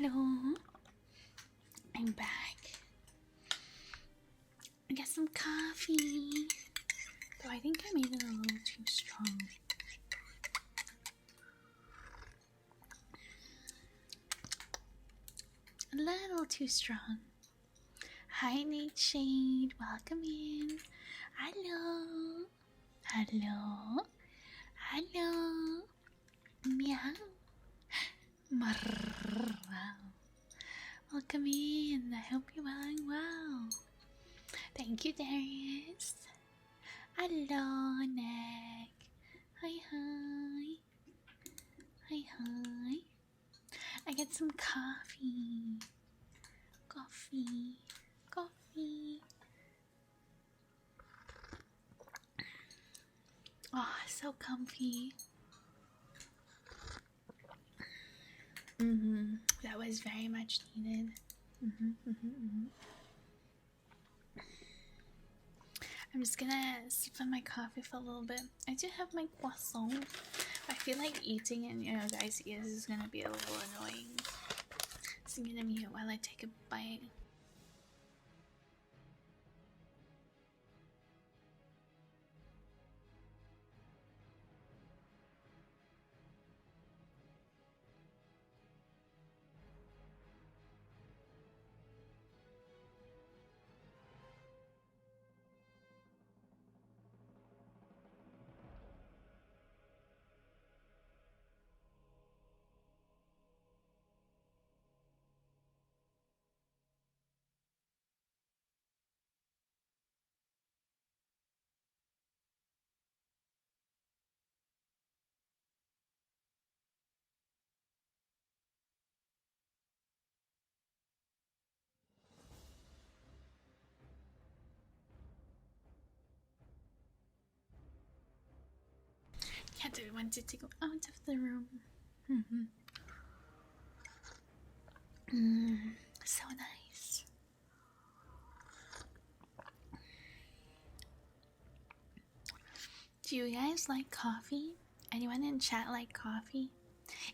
Hello. I'm back. I got some coffee. Though I think I made it a little too strong. A little too strong. Hi, Nightshade. Welcome in. Hello. Hello. Hello. Meow. Marr. Welcome in. I hope you're well. Thank you, Darius. Hello, Nick. Hi, hi. Hi, hi. I get some coffee. Coffee. Coffee. Oh, so comfy. That was very much needed. I'm just gonna sip on my coffee for a little bit. I do have my croissant. I feel like eating in you guys' ears is gonna be a little annoying. So I'm gonna mute while I take a bite. Can't wanted to go out of the room. So nice. Do you guys like coffee? Anyone in chat like coffee?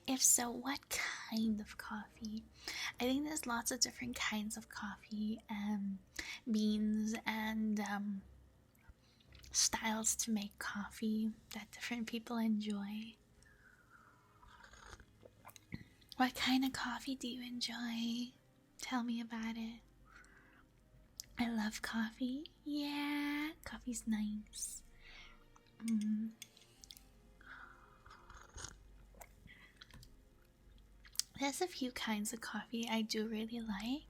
If so, what kind of coffee? I think there's lots of different kinds of coffee and beans and styles to make coffee that different people enjoy. What kind of coffee do you enjoy? Tell me about it. I love coffee. Yeah, coffee's nice. There's a few kinds of coffee I do really like.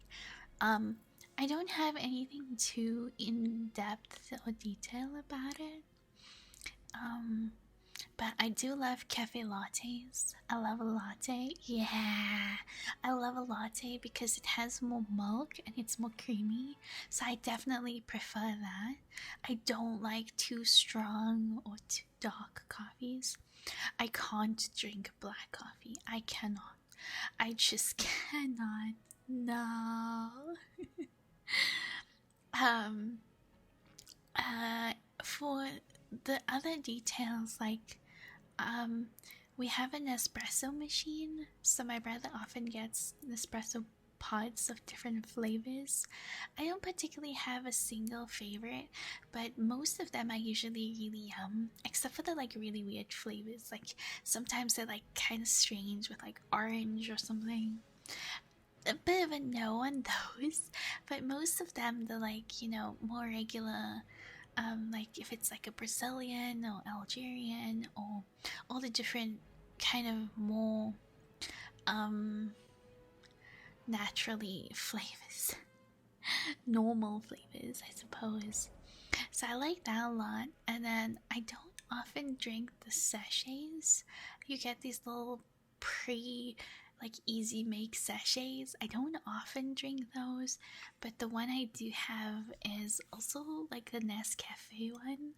I don't have anything too in-depth or detail about it. But I do love cafe lattes. I love a latte. Yeah, I love a latte because it has more milk and it's more creamy. So I definitely prefer that. I don't like too strong or too dark coffees. I can't drink black coffee. I cannot. I just cannot. No. For the other details, like, we have an espresso machine, so my brother often gets espresso pods of different flavors. I don't particularly have a single favorite, but most of them are usually really yum, except for the like really weird flavors. Like sometimes they're like kind of strange with like orange or something. A bit of a no on those, but most of them they're like, you know, more regular. Like if it's like a Brazilian or Algerian or all the different kind of more naturally flavors, normal flavors, I suppose. So I like that a lot. And then I don't often drink the sachets. You get these little like easy make sachets. I don't often drink those, but the one I do have is also like a Nescafe one,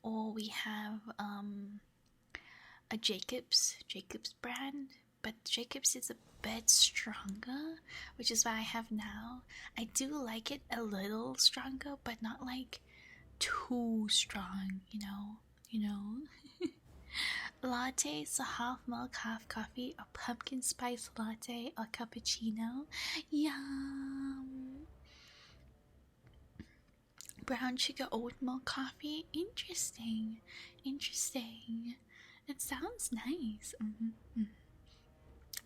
or we have a Jacob's brand, but Jacob's is a bit stronger, which is what I have now. I do like it a little stronger, but not like too strong, you know. latte, so half milk, half coffee, a pumpkin spice latte, a cappuccino. Yum. Brown sugar oat milk coffee. Interesting. Interesting. It sounds nice.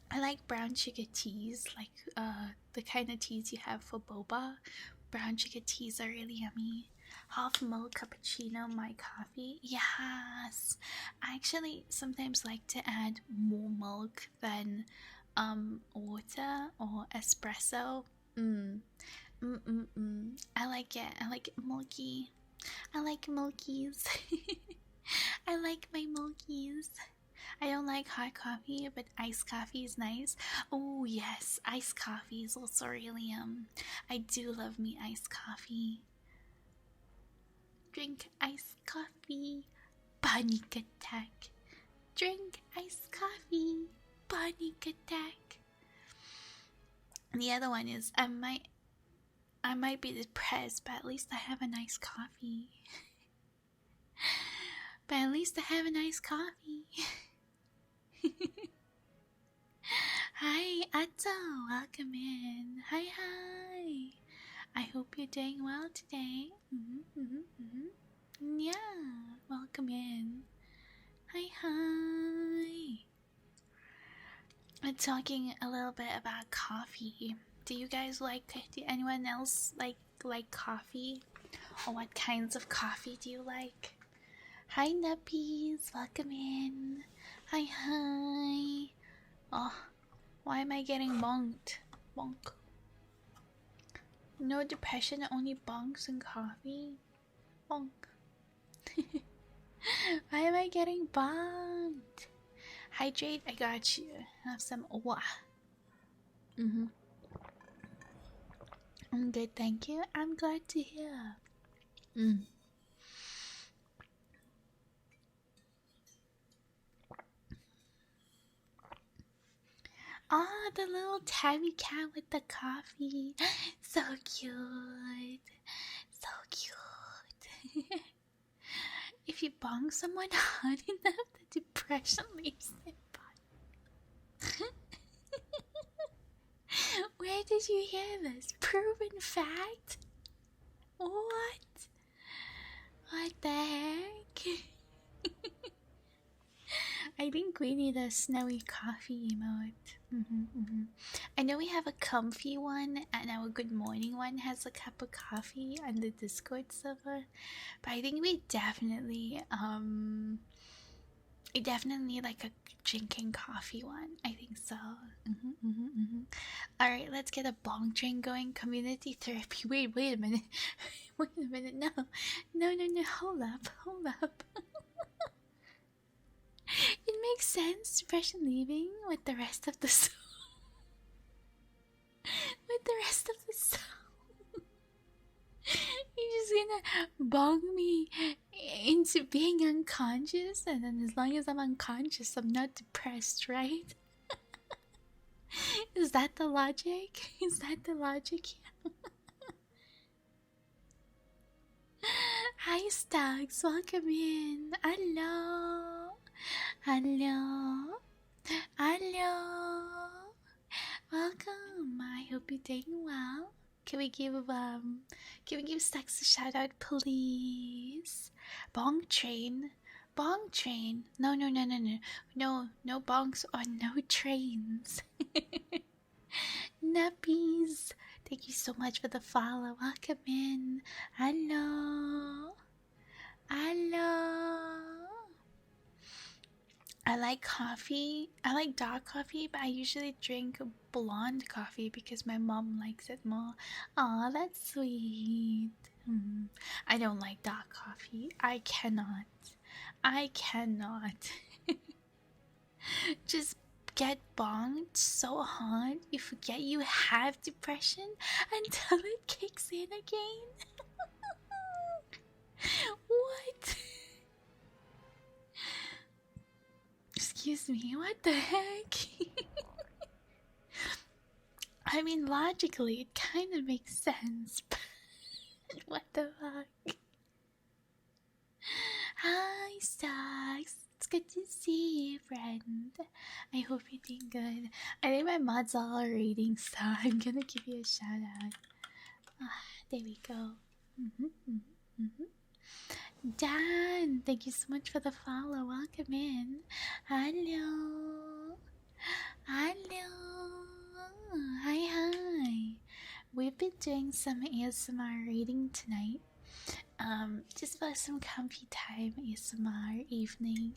I like brown sugar teas, like the kind of teas you have for boba. Brown sugar teas are really yummy. Half milk cappuccino, my coffee. Yes, I actually sometimes like to add more milk than water or espresso. I like it. I like it milky. I like milkies. I like my milkies. I don't like hot coffee, but iced coffee is nice. Oh yes, iced coffee is also really I do love me iced coffee. Drink iced coffee, panic attack. Drink iced coffee, panic attack. And the other one is I might be depressed, but at least I have a nice coffee. But at least I have a nice coffee. Hi, Atto, welcome in. Hi. I hope you're doing well today. Yeah, welcome in. Hi. I'm talking a little bit about coffee. Do anyone else like coffee? Or what kinds of coffee do you like? Hi, Nuppies, welcome in. Hi. Oh, why am I getting bonked? Bonk. No depression, only bonks and coffee. Bonk. Why am I getting bonked? Hydrate, I got you. Have some I'm good, thank you. I'm glad to hear. Oh, the little tabby cat with the coffee. So cute. So cute. If you bong someone hard enough, the depression leaves their body. Where did you hear this? Proven fact? What? What the heck? I think we need a snowy coffee emote. I know we have a comfy one, and our good morning one has a cup of coffee on the Discord server. But I think we definitely need like a drinking coffee one. I think so. All right, let's get a bong train going. Community therapy. Wait a minute. Wait a minute. No. Hold up. It makes sense. Depression leaving with the rest of the song. With the rest of the song. You're just gonna bong me into being unconscious, and then as long as I'm unconscious, I'm not depressed, right? Is that the logic? Is that the logic here? Hi, Stags. Welcome in. Hello. Welcome. I hope you're doing well. Can we give Stags a shout out, please? Bong train. No bongs or no trains. Nappies, thank you so much for the follow. Welcome in. Hello. I like coffee. I like dark coffee, but I usually drink blonde coffee because my mom likes it more. Aw, that's sweet. I don't like dark coffee. I cannot. Just get bonged so hard you forget you have depression until it kicks in again. What? Excuse me, what the heck? I mean, logically, it kind of makes sense, but what the fuck? Hi, Stacks. It's It's good to see you, friend. I hope you're doing good. I think my mods all are reading, so I'm gonna give you a shout out. There we go. Dan, thank you so much for the follow. Welcome in. Hello. Hello. Hi. We've been doing some ASMR reading tonight. Just for some comfy time ASMR evening.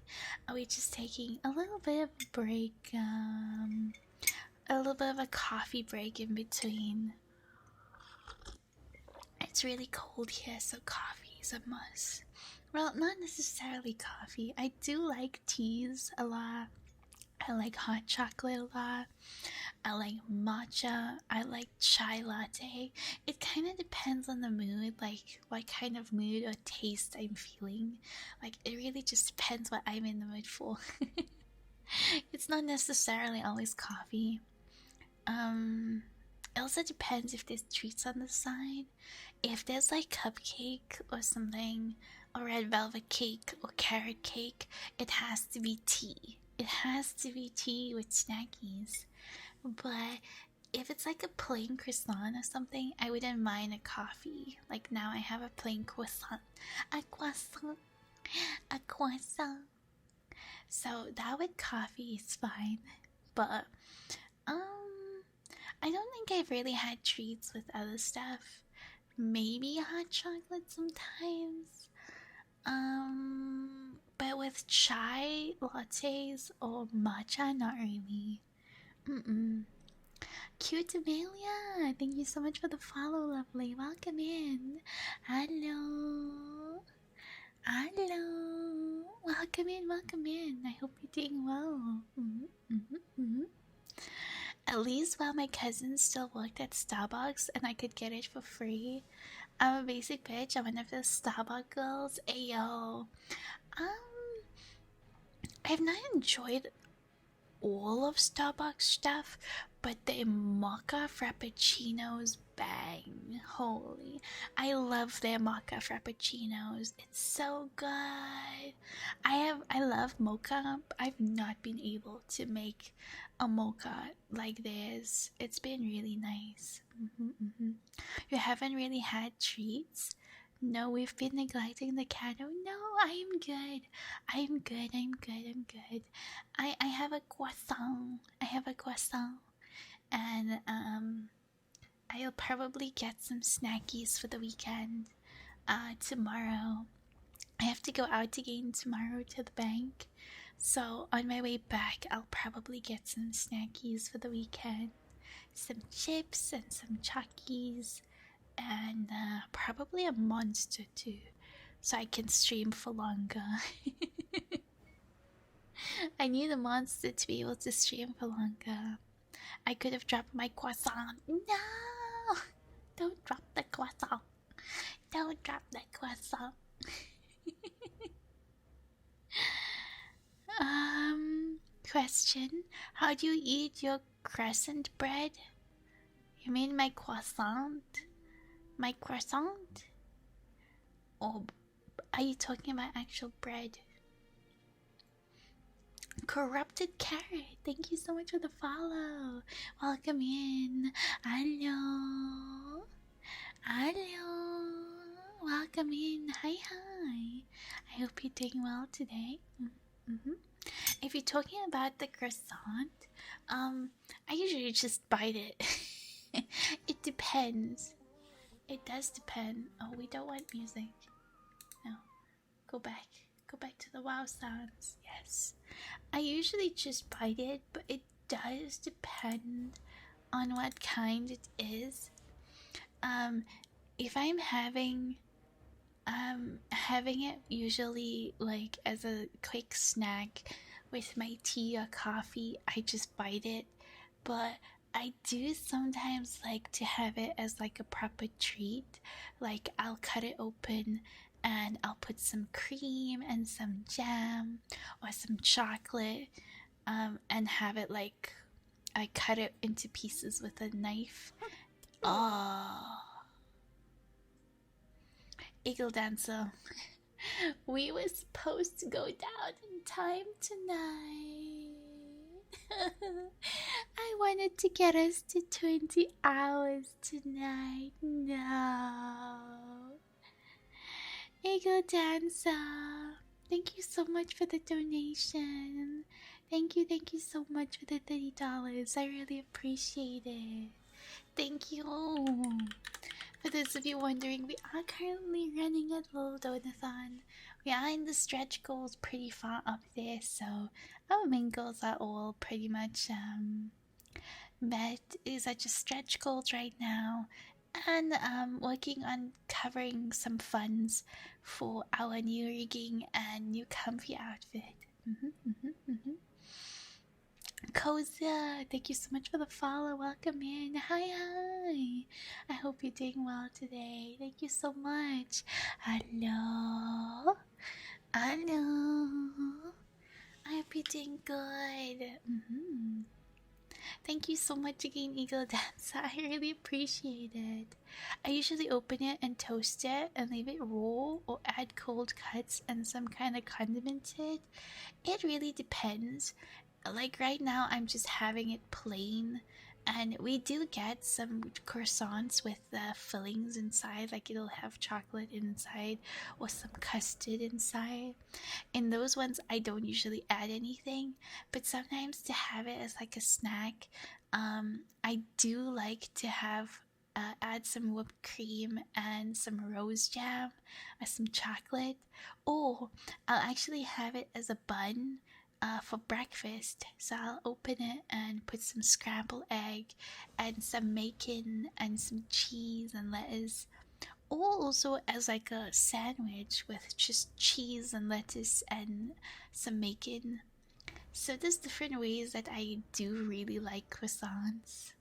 We're just taking a little bit of a break, a little bit of a coffee break in between. It's really cold here, so coffee is a must. Well, not necessarily coffee. I do like teas a lot. I like hot chocolate a lot. I like matcha. I like chai latte. It kind of depends on the mood, like what kind of mood or taste I'm feeling. Like, it really just depends what I'm in the mood for. It's not necessarily always coffee. It also depends if there's treats on the side. If there's like cupcake or something, or red velvet cake or carrot cake, it has to be tea. It has to be tea with snackies. But if it's like a plain croissant or something, I wouldn't mind a coffee. Like now I have a plain croissant. A croissant. A croissant. So that with coffee is fine. But I don't think I've really had treats with other stuff. Maybe hot chocolate sometimes. But with chai lattes or matcha, not really. Cute Amelia, thank you so much for the follow, lovely. Welcome in. Hello. Hello. Welcome in. I hope you're doing well. At least while my cousin still worked at Starbucks and I could get it for free. I'm a basic bitch. I'm one of those Starbucks girls. Ayo. I've not enjoyed all of Starbucks stuff, but the mocha frappuccinos bang. Holy, I love their mocha frappuccinos. It's so good. I love mocha. I've not been able to make a mocha like theirs. It's been really nice. You haven't really had treats? No, we've been neglecting the cat. Oh no, I'm good. I'm good. I have a croissant. And I'll probably get some snackies for the weekend. Tomorrow. I have to go out again tomorrow to the bank. So on my way back, I'll probably get some snackies for the weekend. Some chips and some chockies. And probably a monster too, so I can stream for longer. I need a monster to be able to stream for longer. I could have dropped my croissant. No! Don't drop the croissant. Don't drop the croissant. Question. How do you eat your crescent bread? You mean my croissant? My croissant? Or are you talking about actual bread? Corrupted Carrot, thank you so much for the follow. Welcome in. Hello. Welcome in. Hi. I hope you're doing well today. If you're talking about the croissant, I usually just bite it. It depends. It does depend. Oh, we don't want music. No. Go back to the wow sounds. Yes. I usually just bite it, but it does depend on what kind it is. If I'm having it usually like as a quick snack with my tea or coffee, I just bite it. But I do sometimes like to have it as like a proper treat. Like I'll cut it open and I'll put some cream and some jam or some chocolate, and have it like I cut it into pieces with a knife. Oh, Eagle Dancer. We were supposed to go down in time tonight. I wanted to get us to 20 hours tonight. No. Eagle Dancer, thank you so much for the donation. Thank you so much for the $30. I really appreciate it. Thank you. For those of you wondering, we are currently running a little donathon. We are in the stretch goals pretty far up there, so our main goals are all pretty much met. Is at just stretch goals right now, and working on covering some funds for our new rigging and new comfy outfit. Kozia, thank you so much for the follow. Welcome in. Hi. I hope you're doing well today. Thank you so much. Hello. I hope you're doing good. Thank you so much again, Eagle Dancer. I really appreciate it. I usually open it and toast it and leave it raw or add cold cuts and some kind of condiment to it. It really depends. Like right now, I'm just having it plain. And we do get some croissants with fillings inside, like it'll have chocolate inside or some custard inside. In those ones, I don't usually add anything, but sometimes to have it as like a snack, I do like to have add some whipped cream and some rose jam, some chocolate, or I'll actually have it as a bun for breakfast. So I'll open it and put some scrambled egg and some bacon and some cheese and lettuce, or also as like a sandwich with just cheese and lettuce and some bacon. So there's different ways that I do really like croissants.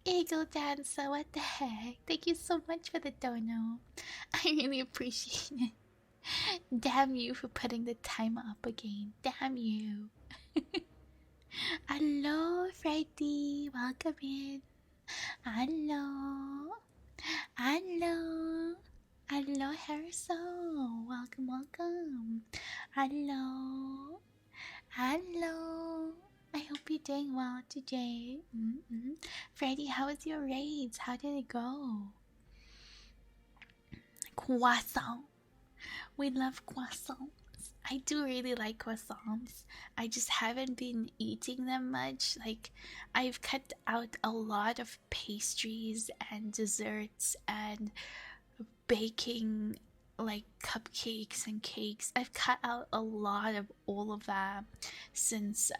Eagle Dancer, what the heck? Thank you so much for the dono. I really appreciate it. Damn you for putting the timer up again. Damn you. Hello, Freddy. Welcome in. Hello. Hello, Harrison. Welcome. Hello. I hope you're doing well today. Freddy, how was your raids? How did it go? Croissant. We love croissants. I do really like croissants. I just haven't been eating them much. Like, I've cut out a lot of pastries and desserts and baking, like cupcakes and cakes. I've cut out a lot of all of that since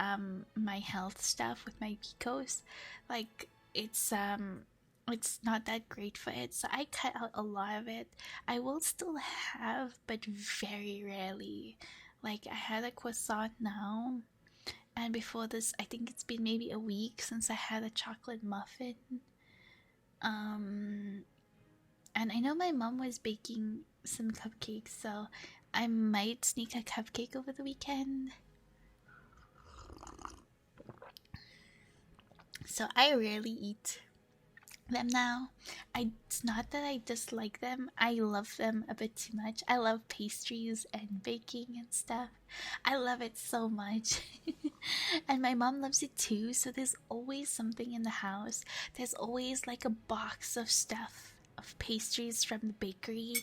my health stuff with my PCOS. Like, it's not that great for it, so I cut out a lot of it. I will still have, but very rarely. Like, I had a croissant now, and before this, I think it's been maybe a week since I had a chocolate muffin. And I know my mom was baking some cupcakes, so I might sneak a cupcake over the weekend. So I rarely eat them now. It's not that I dislike them, I love them a bit too much. I love pastries and baking and stuff. I love it so much. And my mom loves it too, so there's always something in the house. There's always like a box of stuff, of pastries from the bakery,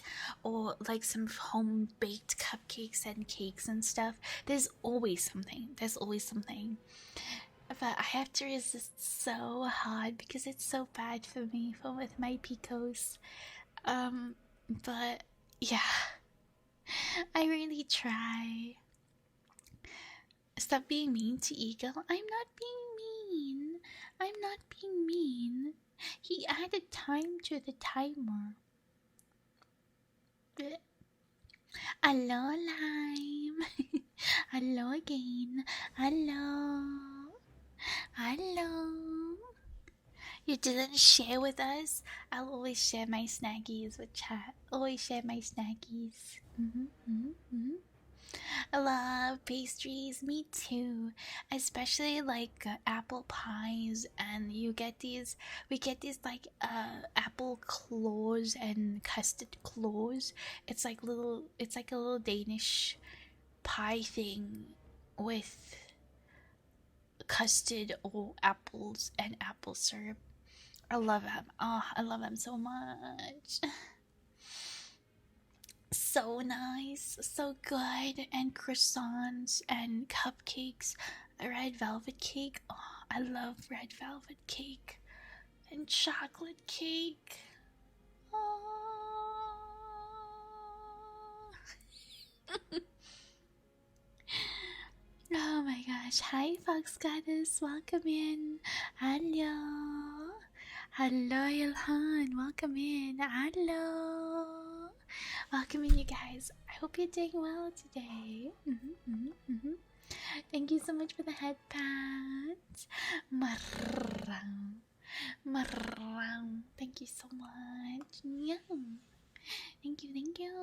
or like some home baked cupcakes and cakes and stuff. There's always something. But I have to resist so hard because it's so bad for me with my PCOS. But yeah, I really try. Stop being mean to Eagle. I'm not being mean. He added time to the timer. Hello, Lime. Hello again. Hello. You didn't share with us? I'll always share my snackies with chat. Always share my snackies. I love pastries. Me too. Especially like apple pies, and you get these. We get these like apple claws and custard claws. It's like little. It's like a little Danish pie thing with custard or apples and apple syrup. I love them. Oh, I love them so much. So nice, so good, and croissants and cupcakes, red velvet cake. Oh, I love red velvet cake and chocolate cake. Oh, oh my gosh. Hi, Fox Goddess. Welcome in. Hello. Hello, Ilhan. Welcome in. Hello. Welcome in, you guys. I hope you're doing well today. Thank you so much for the headpats. Marram. Marram. Thank you so much. Yeah. Thank you, thank you.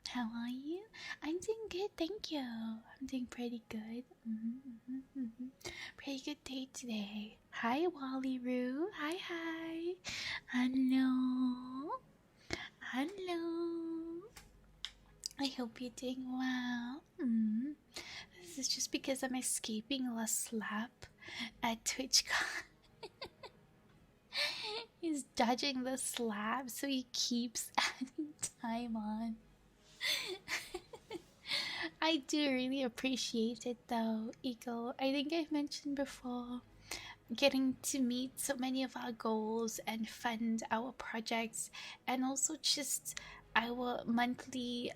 How are you? I'm doing good, thank you. I'm doing pretty good. Pretty good day today. Hi, Wally Roo. Hi, hi. Hello. Hello. I hope you're doing well. This is just because I'm escaping a slap at TwitchCon. He's dodging the slap, so he keeps adding time on. I do really appreciate it though, Eagle. I think I've mentioned before, getting to meet so many of our goals and fund our projects, and also just our monthly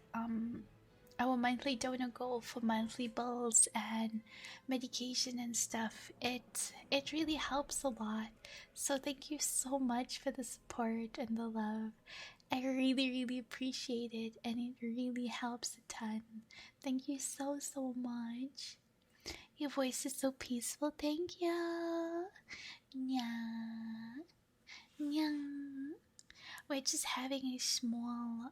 donor goal for monthly bills and medication and stuff. It really helps a lot. So thank you so much for the support and the love. I really appreciate it, and it really helps a ton. Thank you so much. Your voice is so peaceful. Thank you. Yeah. Yeah. We're just having a small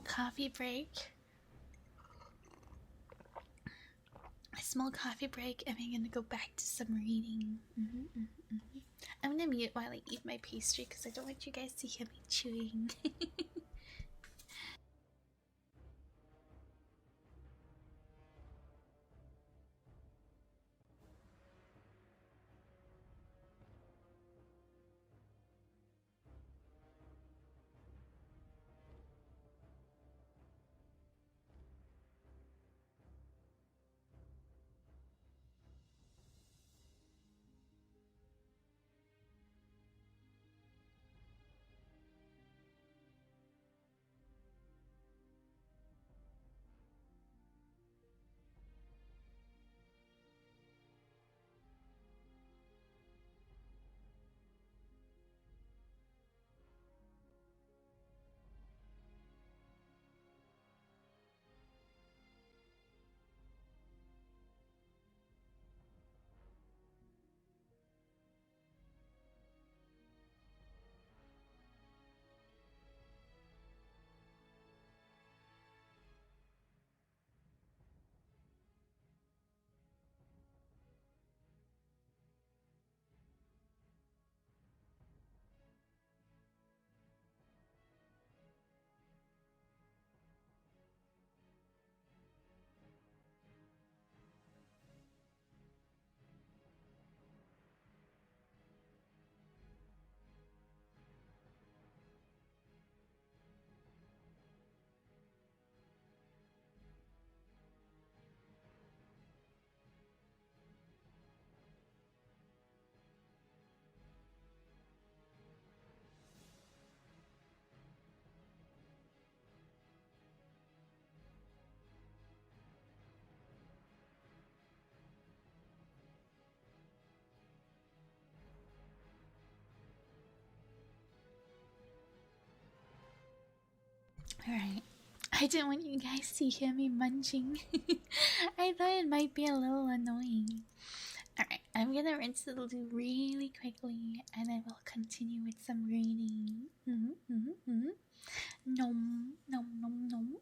coffee break. A small coffee break, and we're gonna go back to some reading. I'm gonna mute while I eat my pastry because I don't want you guys to hear me chewing. Alright. I didn't want you guys to hear me munching. I thought it might be a little annoying. Alright, I'm gonna rinse the loo really quickly, and I will continue with some reading. Nom, nom, nom, nom.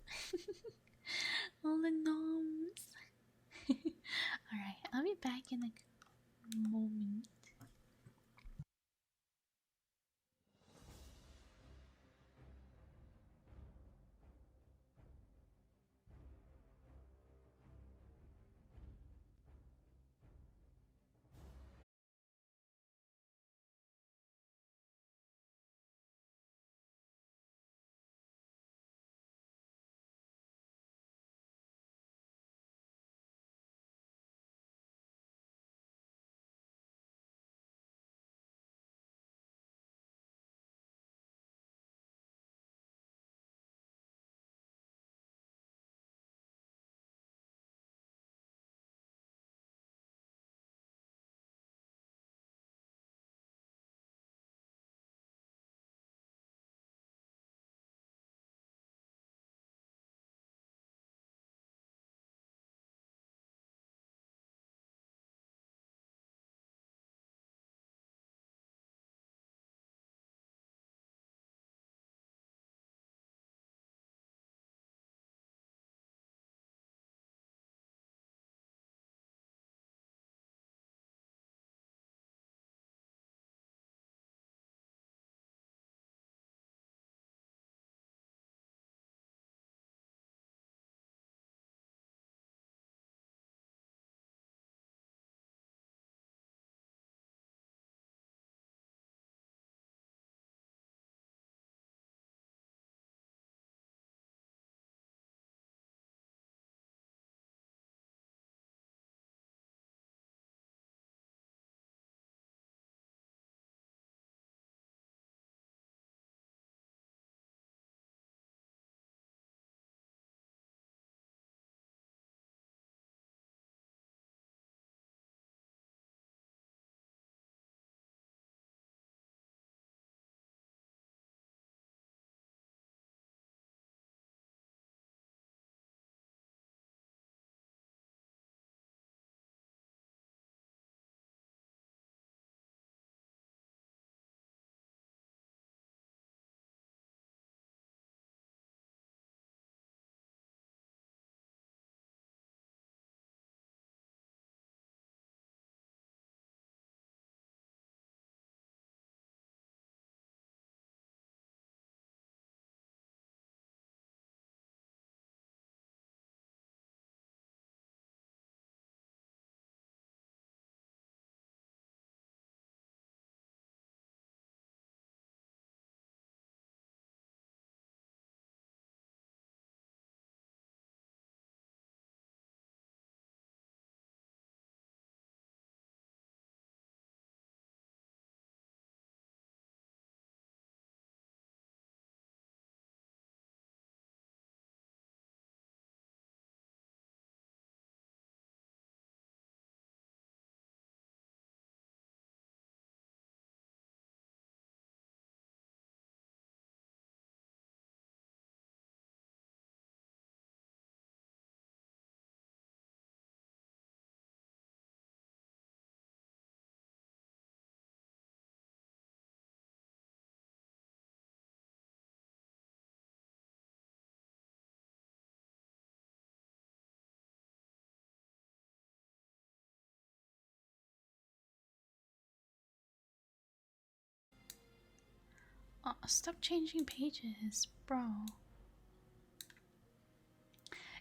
Stop changing pages, bro.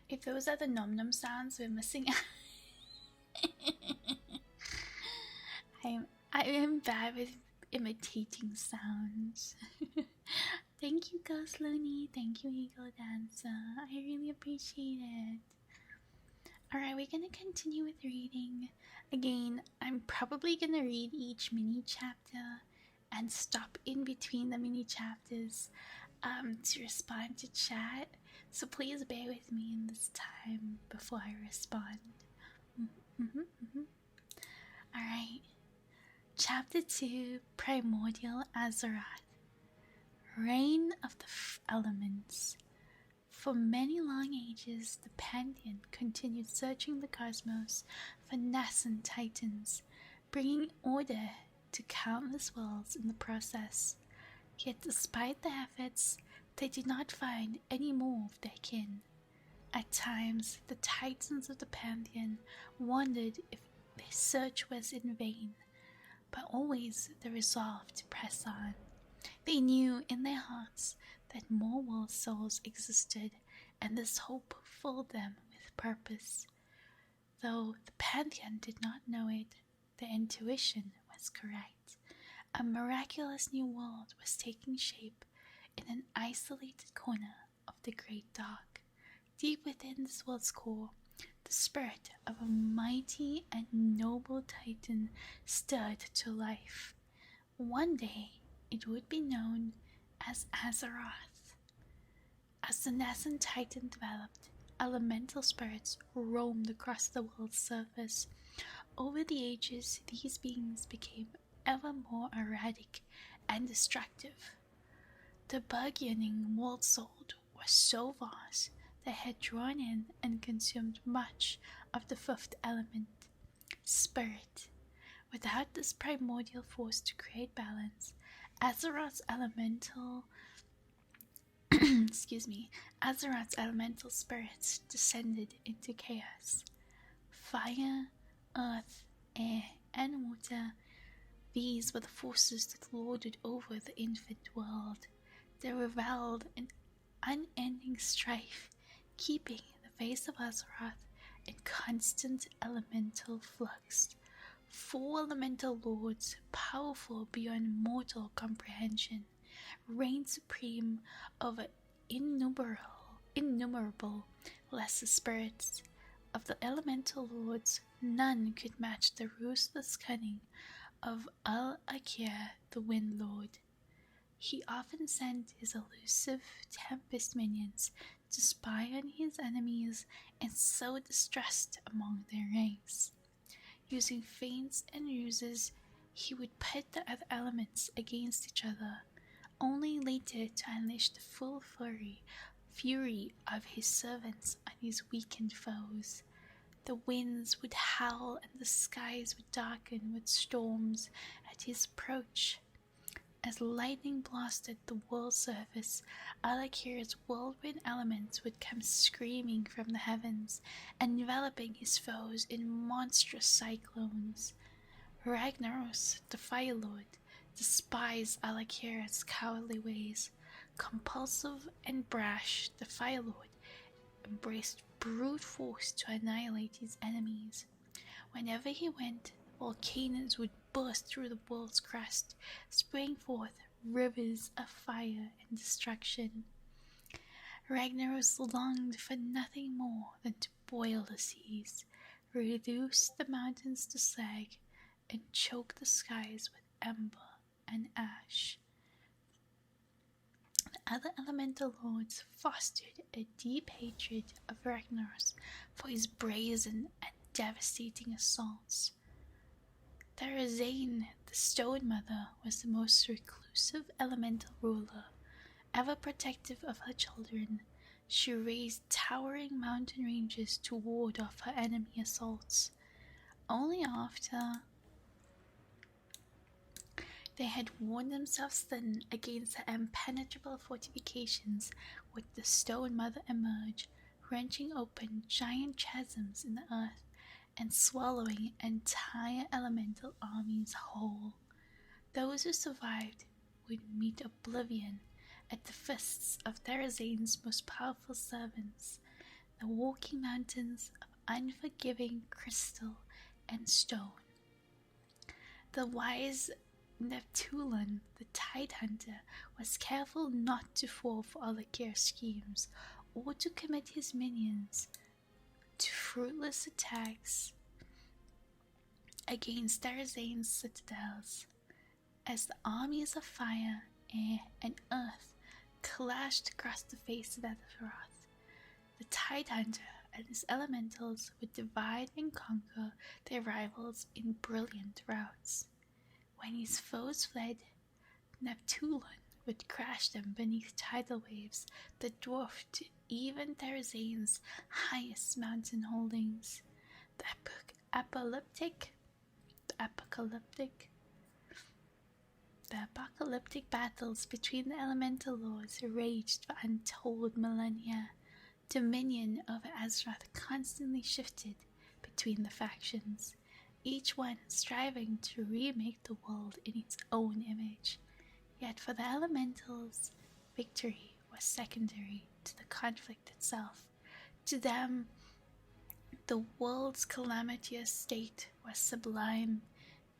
If those are the nom nom sounds, we're missing out. I am bad with imitating sounds. Thank you, Ghost Looney. Thank you, Eagle Dancer. I really appreciate it. Alright, we're gonna continue with reading. Again, I'm probably gonna read each mini chapter and stop in between the mini chapters to respond to chat. So please bear with me in this time before I respond. Alright. Chapter 2, Primordial Azeroth. Reign of the Elements. For many long ages, the Pantheon continued searching the cosmos for nascent titans, bringing order to countless worlds in the process. Yet despite their efforts, they did not find any more of their kin. At times, the titans of the Pantheon wondered if their search was in vain, but always the resolve to press on. They knew in their hearts that more world souls existed, and this hope filled them with purpose. Though the Pantheon did not know it, their intuition was correct. A miraculous new world was taking shape in an isolated corner of the Great Dark. Deep within this world's core, the spirit of a mighty and noble titan stirred to life. One day, it would be known as Azeroth. As the nascent titan developed, elemental spirits roamed across the world's surface. Over the ages, these beings became ever more erratic and destructive. The burgeoning world soul was so vast that had drawn in and consumed much of the fifth element, spirit. Without this primordial force to create balance, Azeroth's elemental Azeroth's elemental spirits descended into chaos. Fire, earth, air, and water, these were the forces that lorded over the infant world. They reveled in unending strife, keeping the face of Azeroth in constant elemental flux. 4 elemental lords, powerful beyond mortal comprehension, reigned supreme over innumerable lesser spirits. Of the elemental lords, none could match the ruthless cunning of Al-Akir, the Wind Lord. He often sent his elusive Tempest minions to spy on his enemies and sow distrust among their ranks. Using feints and ruses, he would pit the other elements against each other, only later to unleash the full fury of his servants on his weakened foes. The winds would howl and the skies would darken with storms at his approach. As lightning blasted the world's surface, Al-Akir's whirlwind elements would come screaming from the heavens, enveloping his foes in monstrous cyclones. Ragnaros, the Fire Lord, despised Al-Akir's cowardly ways. Compulsive and brash, the Fire Lord embraced brute force to annihilate his enemies. Whenever he went, volcanoes would burst through the world's crust, spraying forth rivers of fire and destruction. Ragnaros longed for nothing more than to boil the seas, reduce the mountains to slag, and choke the skies with ember and ash. The other elemental lords fostered a deep hatred of Ragnaros for his brazen and devastating assaults. Therazane, the Stone Mother, was the most reclusive elemental ruler, ever protective of her children. She raised towering mountain ranges to ward off her enemy assaults. Only after they had worn themselves thin against the impenetrable fortifications would the Stone Mother emerge, wrenching open giant chasms in the earth and swallowing entire elemental armies whole. Those who survived would meet oblivion at the fists of Therazane's most powerful servants, the walking mountains of unforgiving crystal and stone. The wise Neptulon, the Tide Hunter, was careful not to fall for Alakir's schemes or to commit his minions to fruitless attacks against Therazane's citadels. As the armies of fire, air, and earth clashed across the face of Azeroth, the Tide Hunter and his elementals would divide and conquer their rivals in brilliant routs. When his foes fled, Neptulon would crash them beneath tidal waves that dwarfed even Therazane's highest mountain holdings. The apocalyptic battles between the elemental lords raged for untold millennia. Dominion over Azeroth constantly shifted between the factions, each one striving to remake the world in its own image. Yet for the elementals, victory was secondary to the conflict itself. To them, the world's calamitous state was sublime,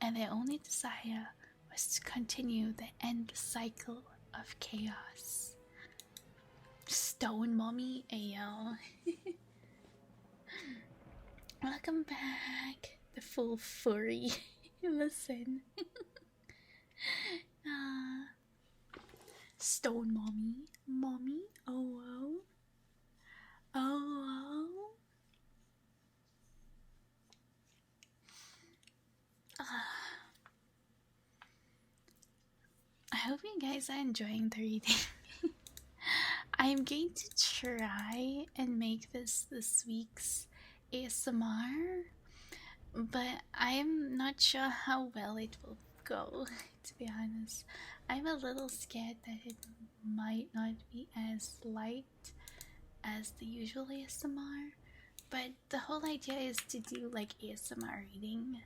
and their only desire was to continue the endless cycle of chaos. Stone Mommy, ayo. Welcome back, the full furry. Listen. Stone Mommy, oh. I hope you guys are enjoying the reading. I'm going to try and make this week's ASMR, but I'm not sure how well it will go, to be honest. I'm a little scared that it might not be as light as the usual ASMR, but the whole idea is to do like ASMR reading.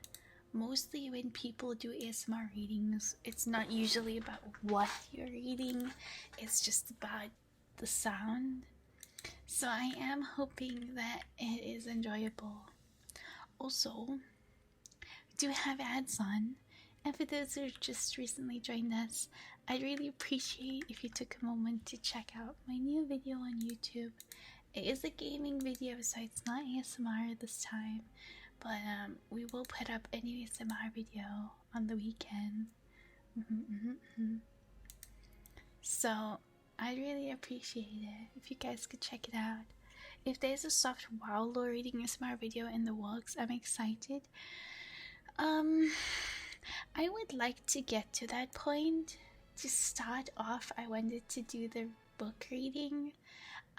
Mostly when people do ASMR readings, it's not usually about what you're reading, it's just about the sound. So I am hoping that it is enjoyable. Also, we do have ads on, and for those who just recently joined us, I'd really appreciate if you took a moment to check out my new video on YouTube. It is a gaming video, so it's not ASMR this time, but we will put up a new ASMR video on the weekend. So I'd really appreciate it if you guys could check it out. If there's a soft WoW lore reading ASMR video in the works, I'm excited. I would like to get to that point. To start off, I wanted to do the book reading.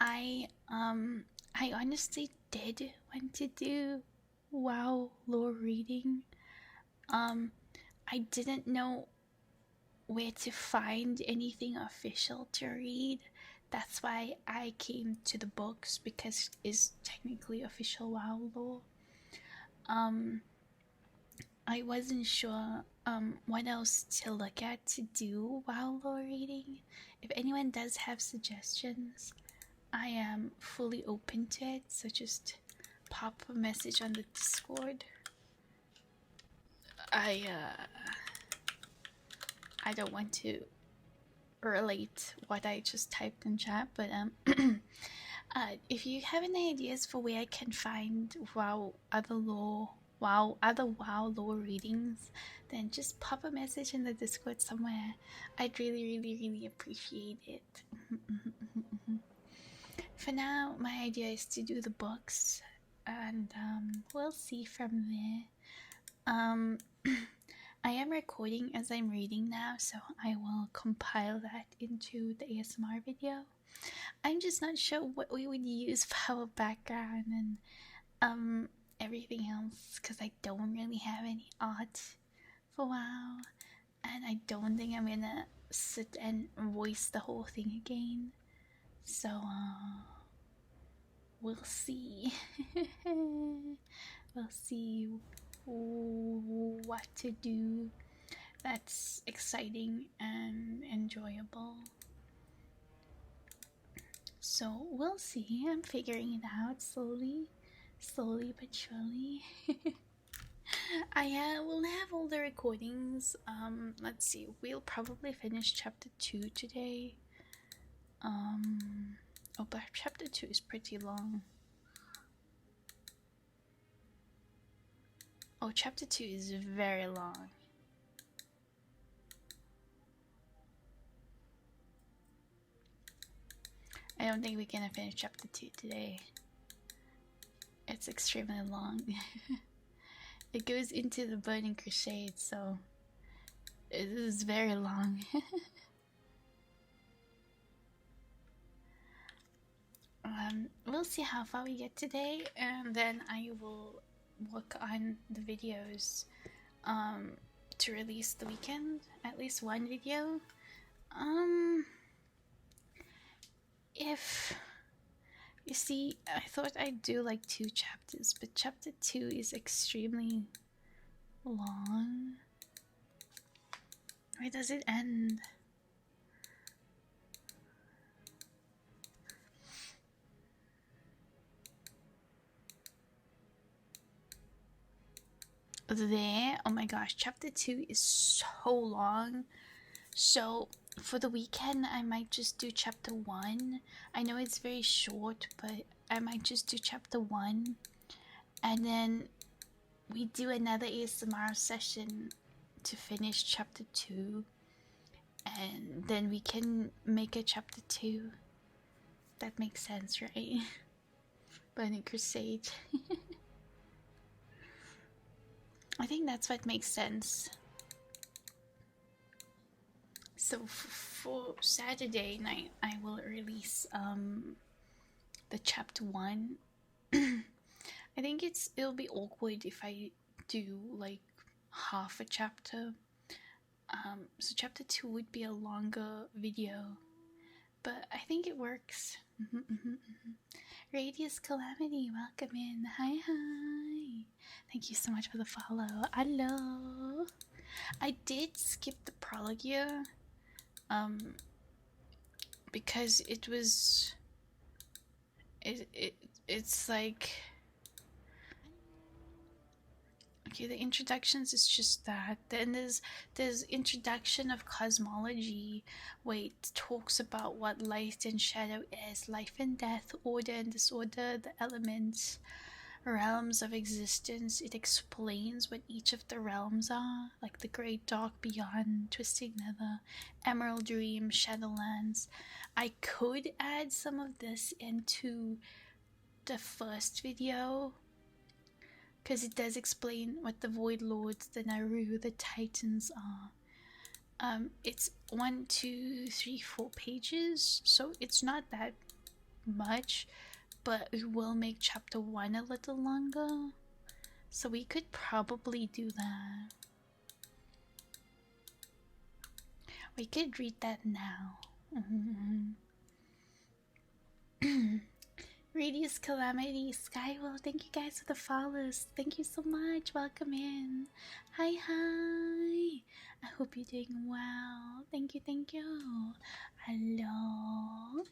I honestly did want to do WoW lore reading. I didn't know where to find anything official to read. That's why I came to the books, because it's technically official WoW lore. I wasn't sure what else to look at to do WoW lore reading. If anyone does have suggestions, I am fully open to it, so just pop a message on the Discord. I don't want to relate what I just typed in chat, but if you have any ideas for where I can find other WoW lore readings, then just pop a message in the Discord somewhere. I'd really appreciate it. For now, my idea is to do the books, and we'll see from there. I am recording as I'm reading now, so I will compile that into the ASMR video. I'm just not sure what we would use for our background and everything else, because I don't really have any art for WoW, and I don't think I'm gonna sit and voice the whole thing again. So we'll see. We'll see what to do. that's exciting and enjoyable. So we'll see. I'm figuring it out slowly, but surely. I will have all the recordings. Let's see. We'll probably finish chapter 2 today. Oh, but chapter 2 is pretty long. Oh, chapter 2 is very long. I don't think we're gonna finish chapter 2 today. It's extremely long. It goes into the Burning Crusade, so it is very long. We'll see how far we get today, and then I will work on the videos to release the weekend. At least one video. If you see, I thought I'd do like 2 chapters, but chapter 2 is extremely long. Where does it end? There. Oh my gosh, chapter 2 is so long. So for the weekend, I might just do chapter 1. I know it's very short, but I might just do chapter 1. And then we do another ASMR session to finish chapter 2. And then we can make a chapter 2. That makes sense, right? Burning Crusade. I think that's what makes sense. So for Saturday night, I will release the chapter 1. I think it'll be awkward if I do like half a chapter. So chapter 2 would be a longer video, but I think it works. Radius Calamity, welcome in. Hi. Thank you so much for the follow. Hello. I did skip the prologue here, because it's like, okay, the introductions is just that. Then there's introduction of cosmology, where it talks about what light and shadow is, life and death, order and disorder, the elements, realms of existence. It explains what each of the realms are, like the great dark beyond, twisting nether, emerald dream, shadowlands. I could add some of this into the first video, because it does explain what the Void Lords, the Naru, the Titans are. It's 1, 2, 3, 4 pages, so it's not that much, but it will make chapter 1 a little longer, so we could probably do that. We could read that now. Radius Calamity, Skywell, thank you guys for the follows. Thank you so much. Welcome in. Hi. I hope you're doing well. Thank you. Hello.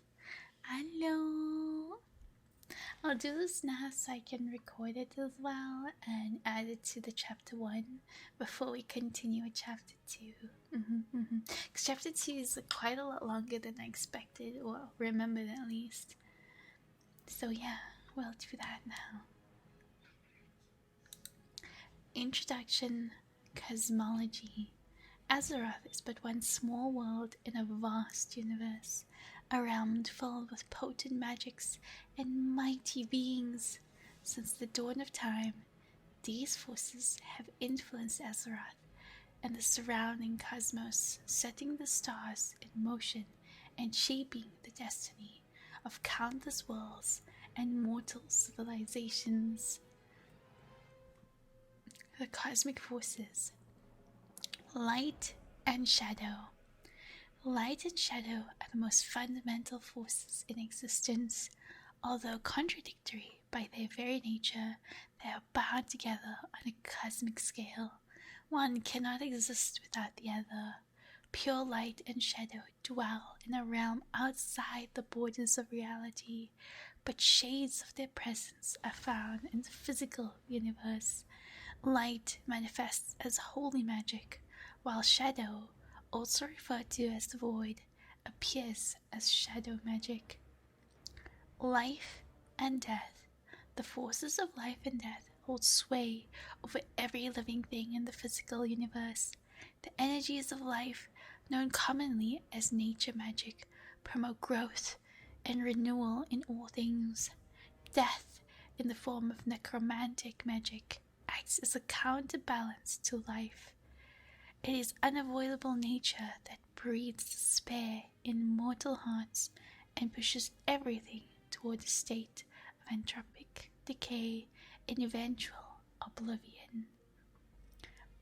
I'll do this now so I can record it as well and add it to the chapter 1 before we continue with chapter 2. Because chapter 2 is quite a lot longer than I expected, or remembered at least. So yeah, we'll do that now. Introduction, Cosmology. Azeroth is but one small world in a vast universe, a realm filled with potent magics and mighty beings. Since the dawn of time, these forces have influenced Azeroth and the surrounding cosmos, setting the stars in motion and shaping the destiny of countless worlds and mortal civilizations. The cosmic forces. Light and shadow. Light and shadow are the most fundamental forces in existence. Although contradictory by their very nature, they are bound together on a cosmic scale, One cannot exist without the other. Pure light and shadow dwell in a realm outside the borders of reality, but shades of their presence are found in the physical universe. Light manifests as holy magic, while shadow, also referred to as the void, appears as shadow magic. Life and death. The forces of life and death hold sway over every living thing in the physical universe. The energies of life, known commonly as nature magic, promote growth and renewal in all things. Death, in the form of necromantic magic, acts as a counterbalance to life. It is unavoidable nature that breeds despair in mortal hearts and pushes everything toward a state of entropic decay and eventual oblivion.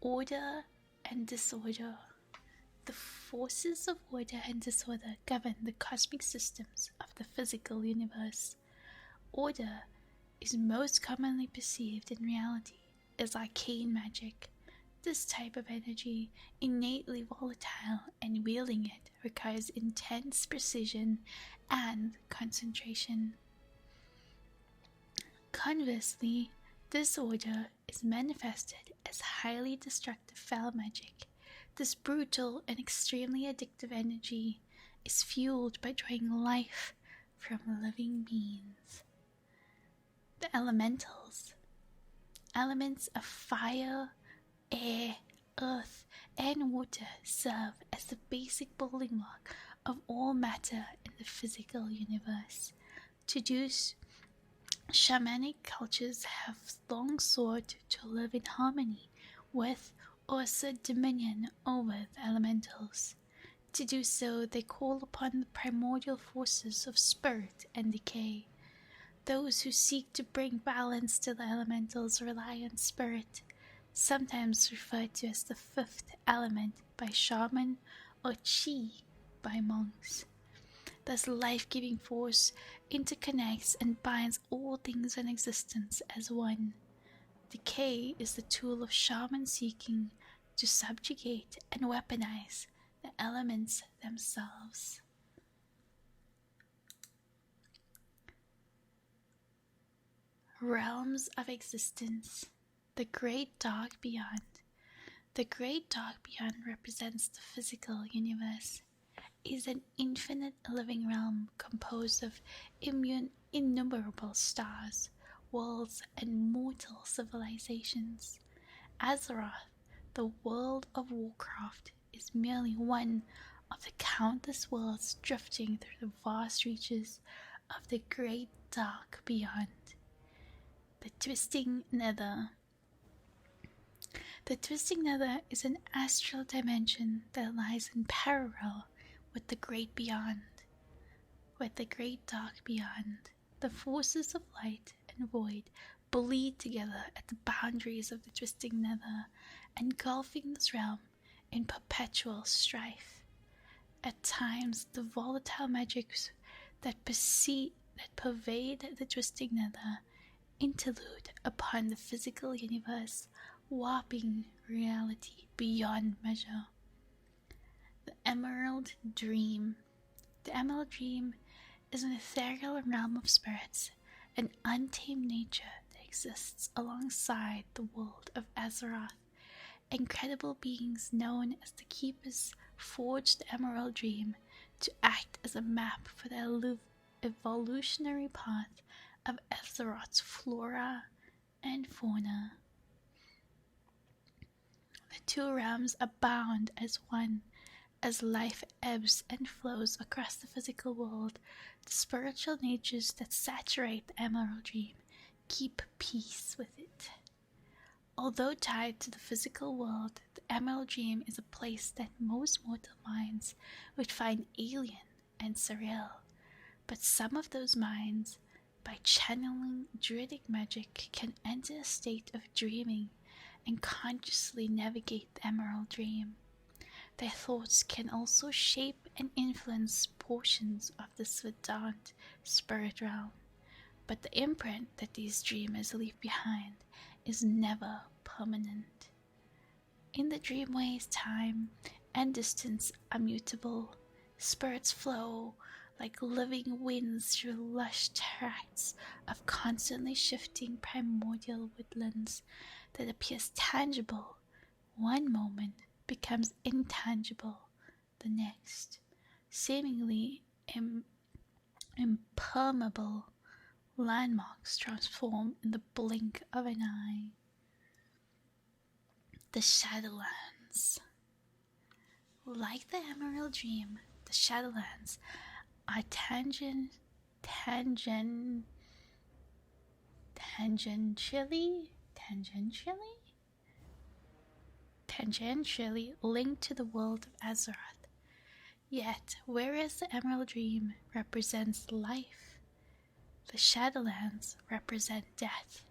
Order and disorder. The forces of order and disorder govern the cosmic systems of the physical universe. Order is most commonly perceived in reality as arcane magic. This type of energy, innately volatile, and wielding it requires intense precision and concentration. Conversely, disorder is manifested as highly destructive foul magic. This brutal and extremely addictive energy is fueled by drawing life from living beings. The elementals. Elements of fire, air, earth, and water serve as the basic building block of all matter in the physical universe. To do so, shamanic cultures have long sought to live in harmony with or assert dominion over the elementals. To do so, they call upon the primordial forces of spirit and decay. Those who seek to bring balance to the elementals rely on spirit, sometimes referred to as the fifth element by shaman or chi by monks. This life-giving force interconnects and binds all things in existence as one. Decay is the tool of shamans seeking to subjugate and weaponize the elements themselves. Realms of existence. The Great Dark Beyond. The Great Dark Beyond represents the physical universe. It is an infinite living realm composed of innumerable stars, worlds, and mortal civilizations. Azeroth, the world of Warcraft, is merely one of the countless worlds drifting through the vast reaches of the Great Dark Beyond. The Twisting Nether. The Twisting Nether is an astral dimension that lies in parallel with the Great Beyond. With the Great Dark Beyond, the forces of light and void bleed together at the boundaries of the Twisting Nether, engulfing this realm in perpetual strife. At times, the volatile magics that pervade the Twisting Nether interlude upon the physical universe, warping reality beyond measure. The Emerald Dream. The Emerald Dream is an ethereal realm of spirits, an untamed nature that exists alongside the world of Azeroth. Incredible beings known as the Keepers forged the Emerald Dream to act as a map for the evolutionary path of Azeroth's flora and fauna. The two realms are bound as one. As life ebbs and flows across the physical world, the spiritual natures that saturate the Emerald Dream keep peace with it. Although tied to the physical world, the Emerald Dream is a place that most mortal minds would find alien and surreal. But some of those minds, by channeling druidic magic, can enter a state of dreaming and consciously navigate the Emerald Dream. Their thoughts can also shape and influence portions of the Svedant spirit realm, but the imprint that these dreamers leave behind is never permanent. In the dreamways, time and distance are mutable. Spirits flow like living winds through lush tracts of constantly shifting primordial woodlands that appears tangible one moment, becomes intangible the next, seemingly impermeable landmarks transform in the blink of an eye. The Shadowlands. Like the Emerald Dream, the Shadowlands are tangentially linked to the world of Azeroth. Yet, whereas the Emerald Dream represents life, the Shadowlands represent death.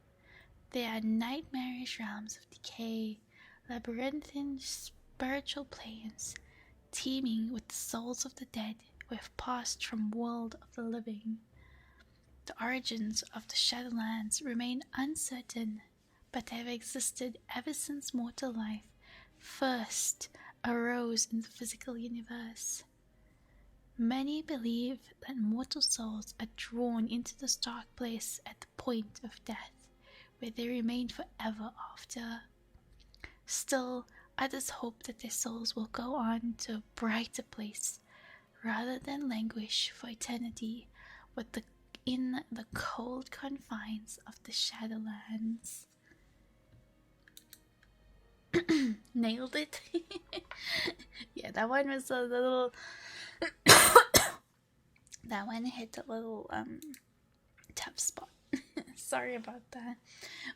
They are nightmarish realms of decay, labyrinthine spiritual planes, teeming with the souls of the dead who have passed from world of the living. The origins of the Shadowlands remain uncertain, but have existed ever since mortal life first arose in the physical universe. Many believe that mortal souls are drawn into this dark place at the point of death, where they remain forever after. Still, others hope that their souls will go on to a brighter place, rather than languish for eternity in the cold confines of the Shadowlands. Nailed it. Yeah, that one was a little that one hit a little tough spot. Sorry about that.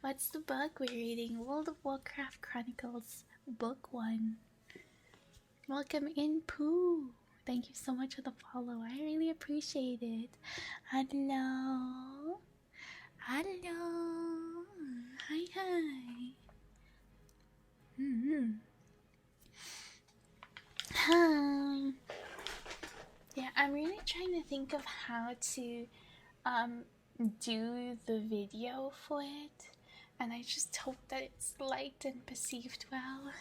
What's the book we're reading? World of Warcraft Chronicles, Book 1. Welcome in, Pooh. Thank you so much for the follow. I really appreciate it. Hello. Hello. Hi, hi. Hi. Yeah, I'm really trying to think of how to do the video for it, and I just hope that it's liked and perceived well.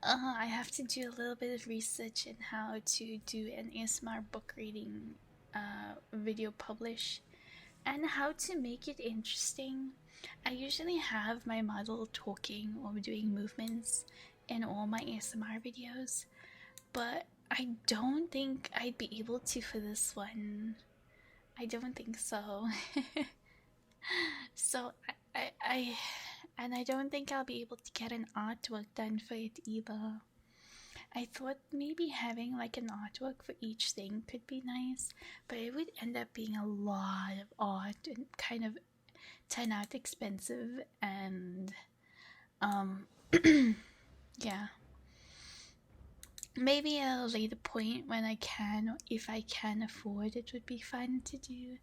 I have to do a little bit of research in how to do an ASMR book reading video publish, and how to make it interesting. I usually have my model talking or doing movements in all my ASMR videos, but I don't think I'd be able to for this one. I don't think so. So I don't think I'll be able to get an artwork done for it either. I thought maybe having like an artwork for each thing could be nice, but it would end up being a lot of art and kind of turn out expensive, and yeah. Maybe at a later point when I can, or if I can afford it, would be fun to do.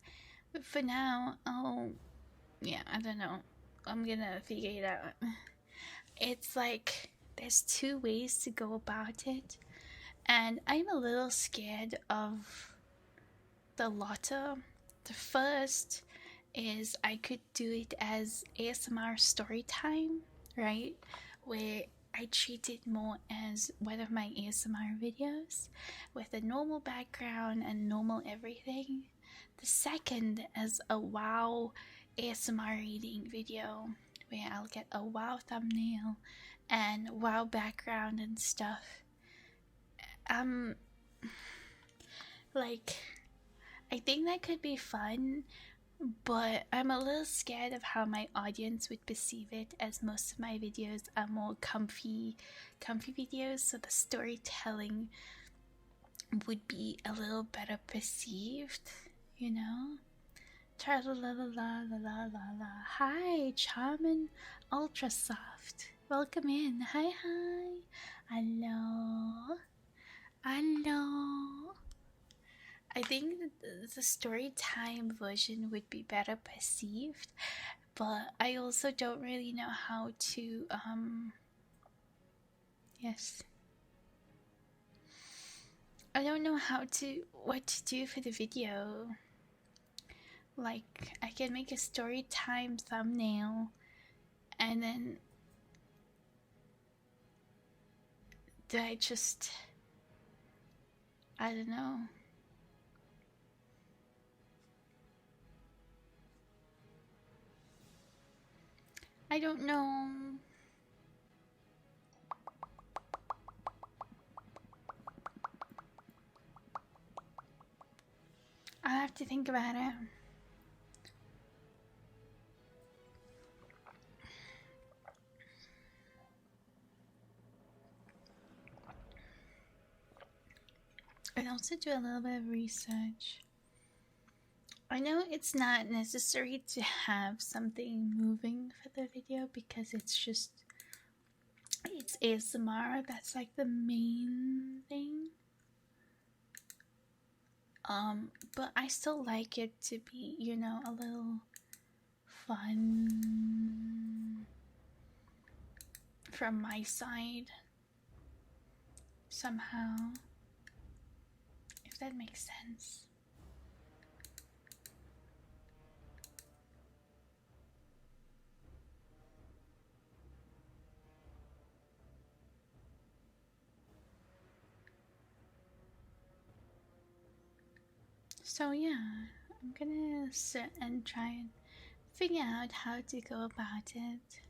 But for now, yeah, I don't know. I'm gonna figure it out. It's like there's two ways to go about it, and I'm a little scared of the latter. The first is I could do it as ASMR story time, right? Where I treat it more as one of my ASMR videos with a normal background and normal everything. The second as a WoW ASMR reading video where I'll get a WoW thumbnail and WoW background and stuff. Like, I think that could be fun, but I'm a little scared of how my audience would perceive it, as most of my videos are more comfy videos, so the storytelling would be a little better perceived, you know? Tra-la-la-la-la-la-la-la. Hi, Charmin Ultra Soft. Welcome in. Hi, hi. Hello. Hello. I think the story time version would be better perceived, but I also don't really know how to, yes. I don't know what to do for the video. Like, I can make a story time thumbnail, and then I just... I don't know. I don't know. I have to think about it. And also do a little bit of research. I know it's not necessary to have something moving for the video because it's ASMR. That's like the main thing. But I still like it to be, you know, a little fun from my side somehow, if that makes sense. So yeah, I'm gonna sit and try and figure out how to go about it.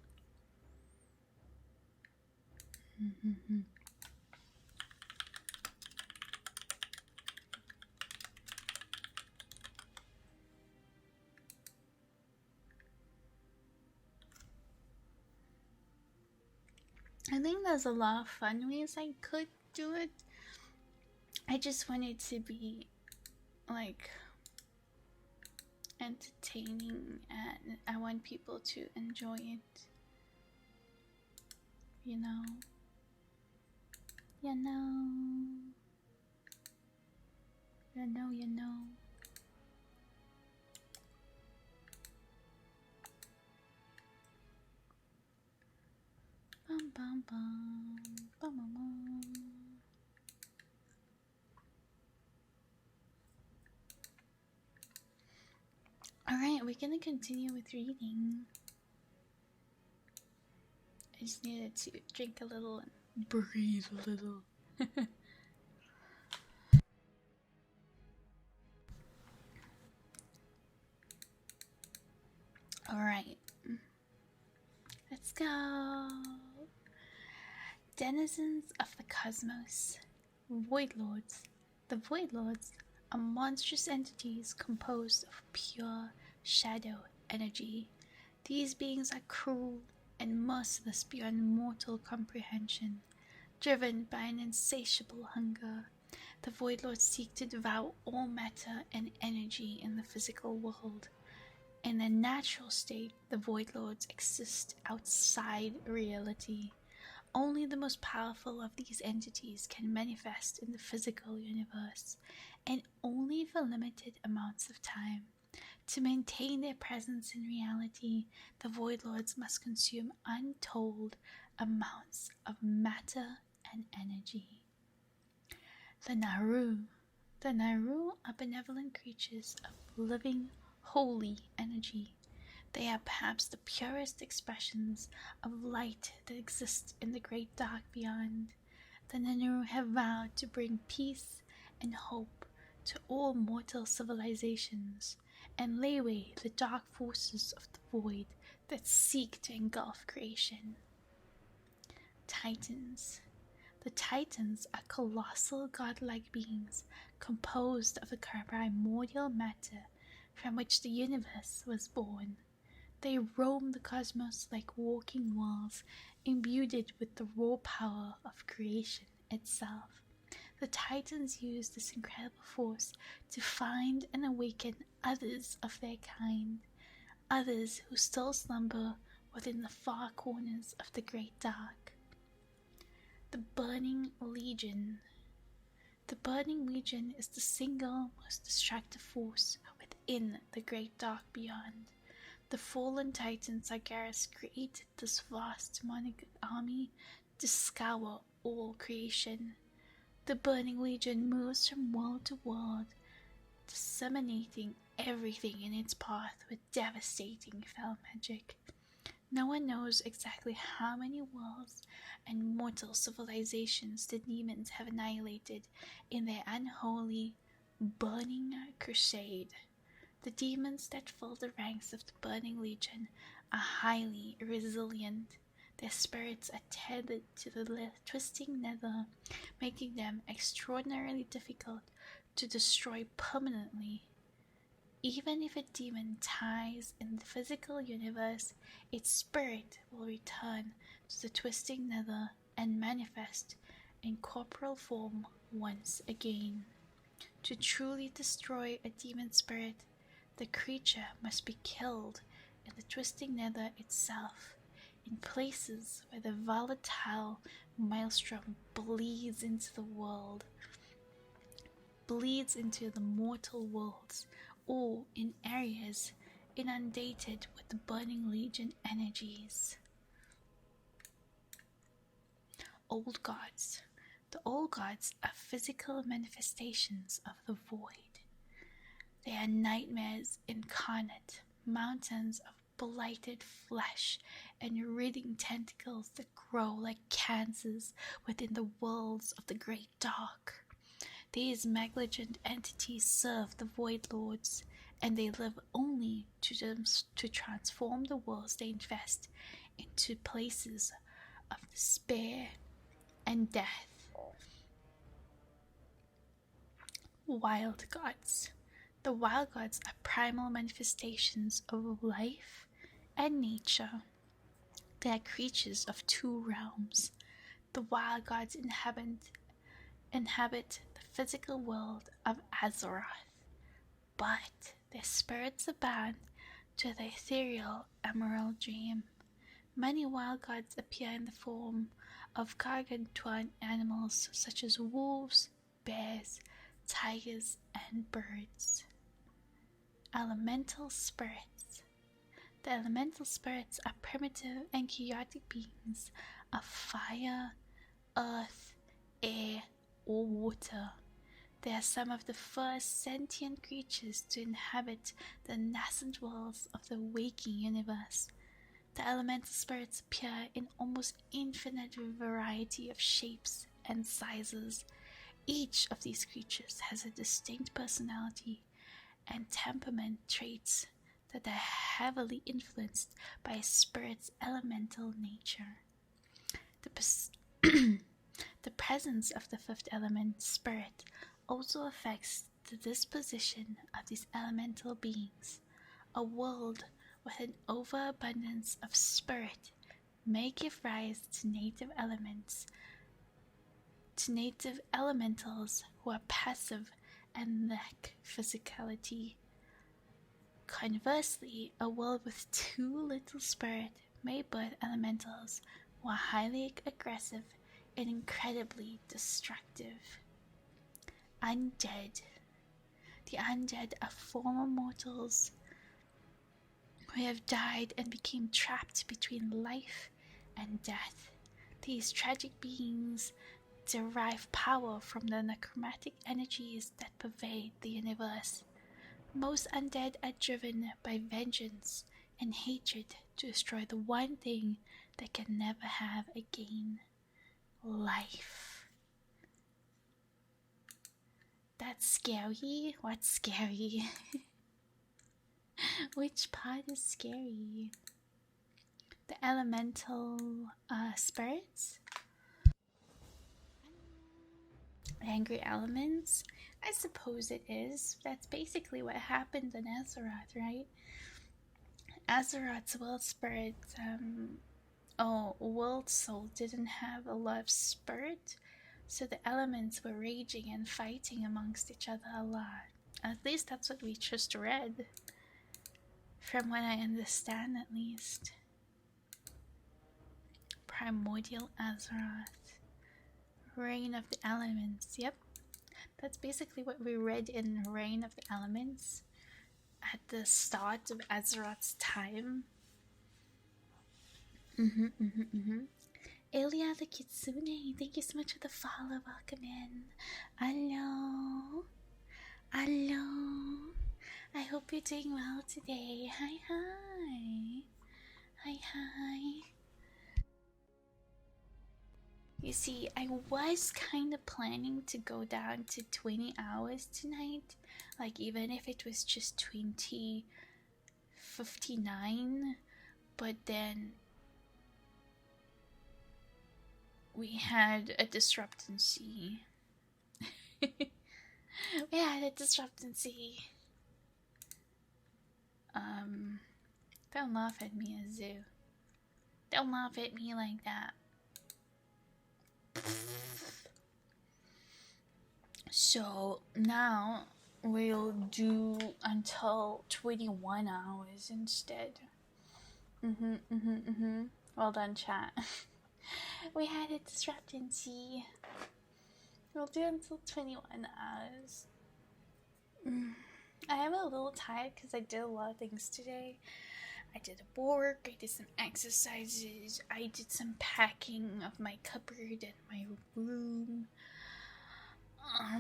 I think there's a lot of fun ways I could do it. I just want it to be like entertaining and I want people to enjoy it. You know? You know. You know, you know. Bum bum bum. Bum bum bum. Alright, we're gonna continue with reading. I just needed to drink a little and breathe a little. Alright, let's go. Denizens of the cosmos, Void Lords. The Void Lords are monstrous entities composed of pure shadow energy. These beings are cruel and merciless beyond mortal comprehension. Driven by an insatiable hunger, the Void Lords seek to devour all matter and energy in the physical world. In their natural state, the Void Lords exist outside reality. Only the most powerful of these entities can manifest in the physical universe, and only for limited amounts of time. To maintain their presence in reality, the Void Lords must consume untold amounts of matter and energy. The Naru. The Naru are benevolent creatures of living, holy energy. They are perhaps the purest expressions of light that exist in the great dark beyond. The Naru have vowed to bring peace and hope to all mortal civilizations and lay away the dark forces of the void that seek to engulf creation. Titans. The Titans are colossal godlike beings composed of the primordial matter from which the universe was born. They roam the cosmos like walking walls, imbued with the raw power of creation itself. The Titans use this incredible force to find and awaken others of their kind, others who still slumber within the far corners of the great dark. The Burning Legion. The Burning Legion is the single most destructive force within the great dark beyond. The fallen Titans Sargeras created this vast demonic army to scour all creation. The Burning Legion moves from world to world, disseminating everything in its path with devastating fell magic. No one knows exactly how many worlds and mortal civilizations the demons have annihilated in their unholy, burning crusade. The demons that fill the ranks of the Burning Legion are highly resilient. Their spirits are tethered to the twisting nether, making them extraordinarily difficult to destroy permanently. Even if a demon dies in the physical universe, its spirit will return to the twisting nether and manifest in corporal form once again. To truly destroy a demon spirit, the creature must be killed in the twisting nether itself, in places where the volatile maelstrom bleeds into the mortal worlds, or in areas inundated with the Burning Legion energies. Old gods. The old gods are physical manifestations of the void. They are nightmares incarnate, mountains of blighted flesh and writhing tentacles that grow like cancers within the worlds of the great dark. These malignant entities serve the Void Lords, and they live only to transform the worlds they infest into places of despair and death. Wild gods. The wild gods are primal manifestations of life and nature. They are creatures of two realms. The wild gods inhabit the physical world of Azeroth, but their spirits are bound to the ethereal Emerald Dream. Many wild gods appear in the form of gargantuan animals such as wolves, bears, tigers, and birds. Elemental spirits. The elemental spirits are primitive and chaotic beings of fire, earth, air, or water. They are some of the first sentient creatures to inhabit the nascent worlds of the waking universe. The elemental spirits appear in almost infinite variety of shapes and sizes. Each of these creatures has a distinct personality and temperament traits that are heavily influenced by a spirit's elemental nature. The presence of the fifth element spirit also affects the disposition of these elemental beings. A world with an overabundance of spirit may give rise to native elementals who are passive and lack physicality. Conversely, a world with too little spirit may birth elementals who are highly aggressive and incredibly destructive. Undead. The undead are former mortals who have died and became trapped between life and death. These tragic beings derive power from the necromantic energies that pervade the universe. Most undead are driven by vengeance and hatred to destroy the one thing they can never have again: life. That's scary. What's scary? Which part is scary? The elemental spirits? Angry elements? I suppose it is. That's basically what happened in Azeroth, right? Azeroth's world spirit, world soul didn't have a lot of spirit, so the elements were raging and fighting amongst each other a lot. At least that's what we just read. From what I understand, at least. Primordial Azeroth. Reign of the Elements. Yep. That's basically what we read in Reign of the Elements at the start of Azeroth's time. Elia the Kitsune, thank you so much for the follow. Welcome in. Hello. Hello. I hope you're doing well today. Hi. You see, I was kind of planning to go down to 20 hours tonight. Like, even if it was just 20:59. But then we had a disruptancy. We had a disruptancy. Don't laugh at me, Azu. Don't laugh at me like that. So now we'll do until 21 hours instead. Well done, chat. We had a disruptancy. We'll do until 21 hours. I am a little tired because I did a lot of things today. I did work, I did some exercises, I did some packing of my cupboard and my room. I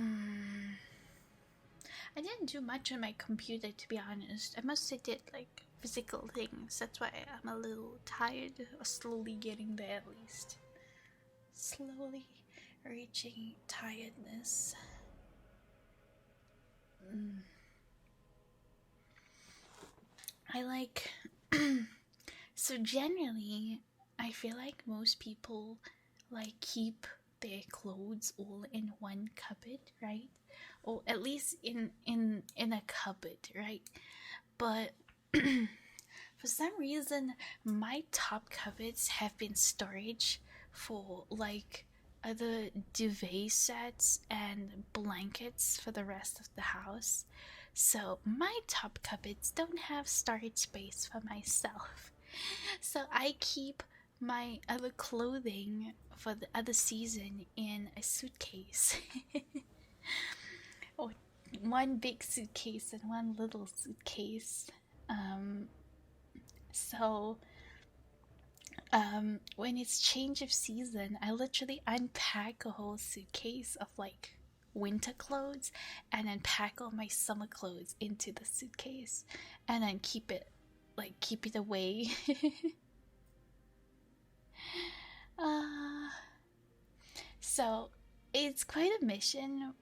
didn't do much on my computer, to be honest. I mostly did like physical things. That's why I'm a little tired, or slowly getting there at least. Slowly reaching tiredness. I like so generally I feel like most people like keep their clothes all in one cupboard, right? Or at least in a cupboard, right? But for some reason my top cupboards have been storage for like other duvet sets and blankets for the rest of the house. So my top cupboards don't have storage space for myself. So I keep my other clothing for the other season in a suitcase. Or one big suitcase and one little suitcase. So when it's change of season, I literally unpack a whole suitcase of like winter clothes and then pack all my summer clothes into the suitcase and then keep it away. So it's quite a mission,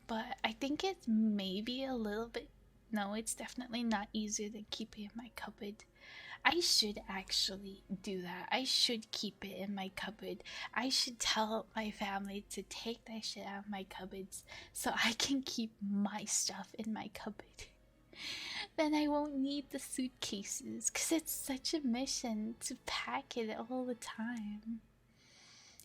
but I think it's maybe a little bit. No, it's definitely not easier than keeping in my cupboard. I should actually do that. I should keep it in my cupboard. I should tell my family to take that shit out of my cupboards so I can keep my stuff in my cupboard. Then I won't need the suitcases because it's such a mission to pack it all the time.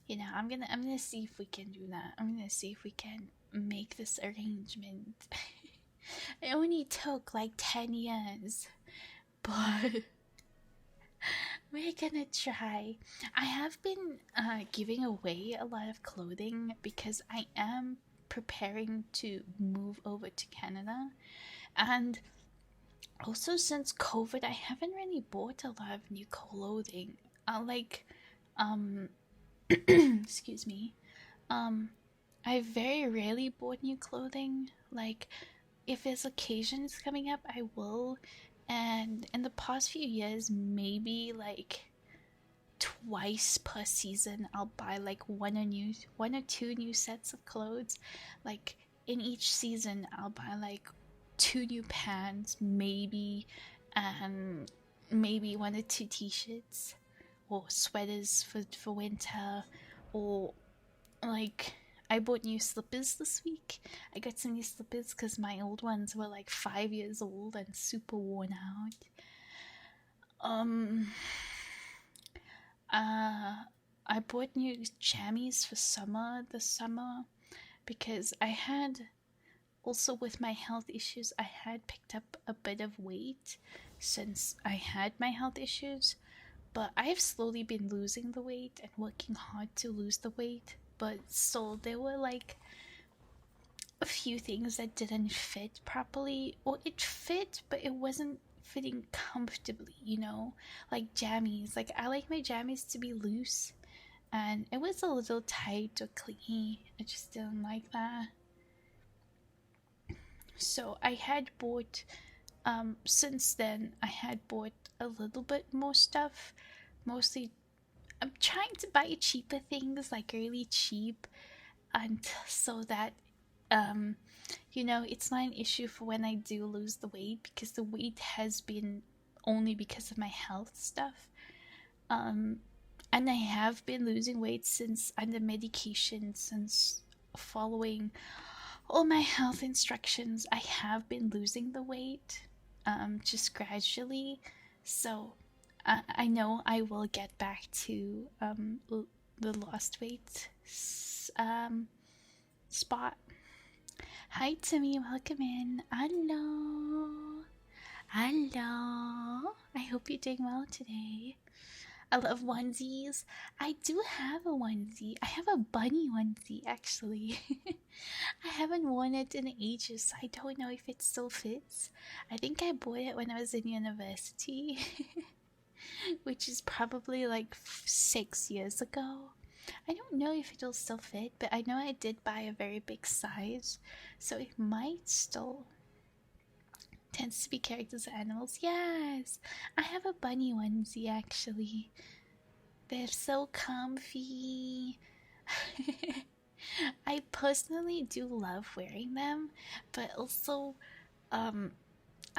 You know, I'm gonna see if we can do that. I'm gonna see if we can make this arrangement. It only took like 10 years, but we're gonna try. I have been giving away a lot of clothing because I am preparing to move over to Canada. And also, since COVID, I haven't really bought a lot of new clothing. Excuse me. I very rarely bought new clothing. Like, if there's occasions coming up, I will. And in the past few years, maybe like twice per season, I'll buy like one or two new sets of clothes. Like in each season, I'll buy like 2 new pants, maybe, and maybe 1 or 2 t-shirts or sweaters for winter, or like I bought new slippers this week. I got some new slippers because my old ones were like 5 years old and super worn out. I bought new jammies for this summer because I had, also with my health issues, I had picked up a bit of weight since I had my health issues, but I've slowly been losing the weight and working hard to lose the weight. But so there were like a few things that didn't fit properly, or it fit but it wasn't fitting comfortably, you know, like jammies. Like I like my jammies to be loose, and it was a little tight or clingy. I just didn't like that. So I had bought since then I had bought a little bit more stuff, mostly I'm trying to buy cheaper things, like really cheap, and so that it's not an issue for when I do lose the weight, because the weight has been only because of my health stuff. Um, and I have been losing weight since under medication, since following all my health instructions. I have been losing the weight, just gradually. So I know I will get back to the lost weight spot. Hi Timmy, welcome in. Hello. Hello. I hope you're doing well today. I love onesies. I do have a onesie. I have a bunny onesie actually. I haven't worn it in ages, so I don't know if it still fits. I think I bought it when I was in university, which is probably like 6 years ago. I don't know if it'll still fit, but I know I did buy a very big size, so it might still. Tends to be characters or animals. Yes, I have a bunny onesie actually. They're so comfy. I personally do love wearing them, but also, I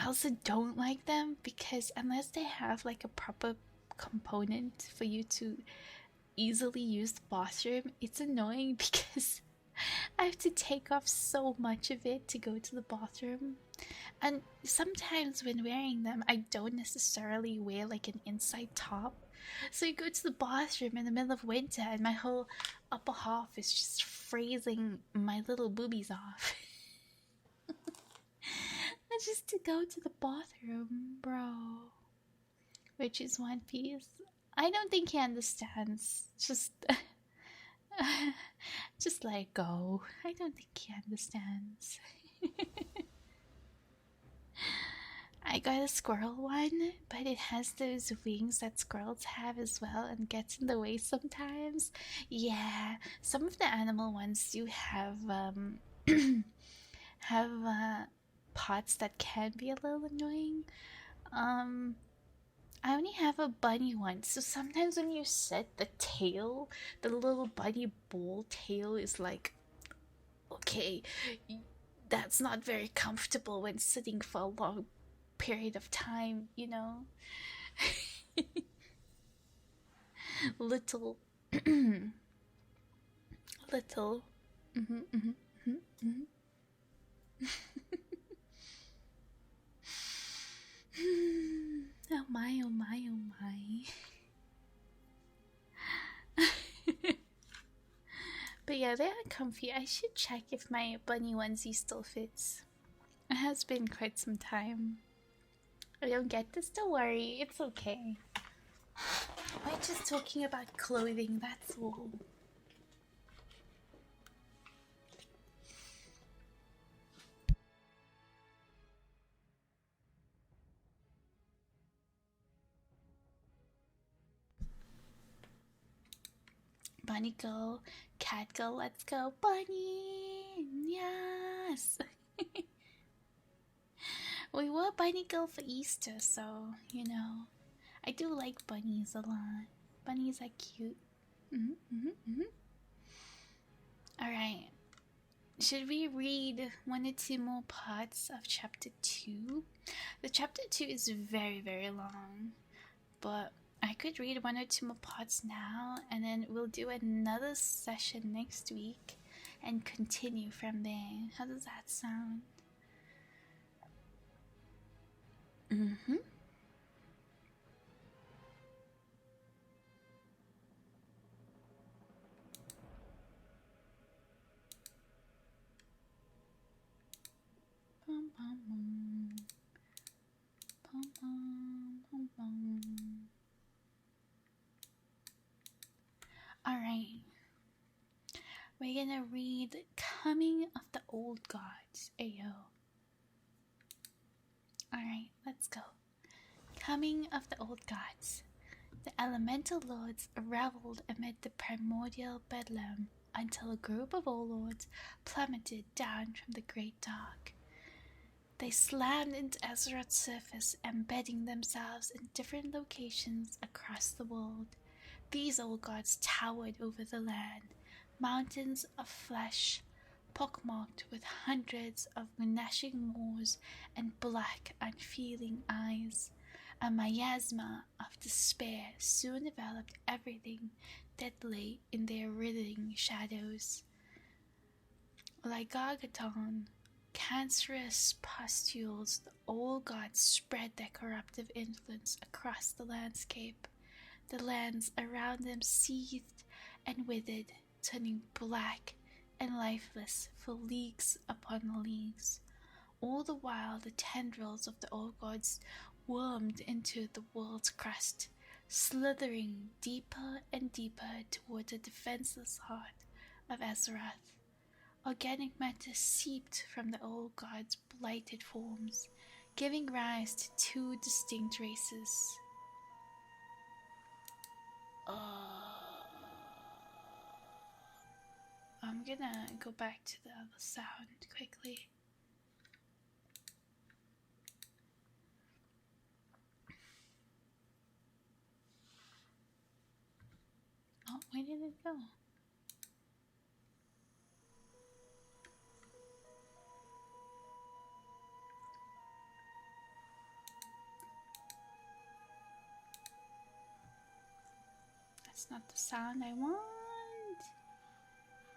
also don't like them because unless they have like a proper component for you to easily use the bathroom, it's annoying because I have to take off so much of it to go to the bathroom. And sometimes when wearing them, I don't necessarily wear like an inside top. So you go to the bathroom in the middle of winter and my whole upper half is just freezing my little boobies off. Just to go to the bathroom, bro. Which is One Piece. I don't think he understands. Just let go. I don't think he understands. I got a squirrel one, but it has those wings that squirrels have as well and gets in the way sometimes. Yeah, some of the animal ones do have have parts that can be a little annoying. I only have a bunny one, so sometimes when you sit, the tail, the little bunny ball tail is like, okay, that's not very comfortable when sitting for a long period of time, you know? Little, little. Mm-hmm, mm-hmm, mm-hmm, mm-hmm. Oh my, oh my, oh my. But yeah, they are comfy. I should check if my bunny onesie still fits. It has been quite some time. I don't get this, don't worry, it's okay. We're just talking about clothing, that's all. Bunny girl, cat girl, let's go. Bunny! Yes! We were bunny girl for Easter, so, I do like bunnies a lot. Bunnies are cute. Alright. Should we read one or two more parts of chapter 2? The chapter 2 is very, very long, but I could read one or two more parts now, and then we'll do another session next week and continue from there. How does that sound? Mm-hmm. Bum, bum, bum. Bum, bum, bum, bum. Alright. We're gonna read Coming of the Old Gods. Ayo. Alright, let's go. Coming of the Old Gods. The elemental lords reveled amid the primordial bedlam until a group of old lords plummeted down from the great dark. They slammed into Azeroth's surface, embedding themselves in different locations across the world, These old gods towered over the land, mountains of flesh, pockmarked with hundreds of gnashing maws and black, unfeeling eyes. A miasma of despair soon enveloped everything that lay in their writhing shadows. Like Gargaton, cancerous pustules, the old gods spread their corruptive influence across the landscape. The lands around them seethed and withered, turning black and lifeless for leagues upon leagues. All the while the tendrils of the old gods wormed into the world's crust, slithering deeper and deeper toward the defenseless heart of Azeroth. Organic matter seeped from the old gods' blighted forms, giving rise to two distinct races. I'm gonna go back to the other sound quickly. Oh, where did it go? That's not the sound I want.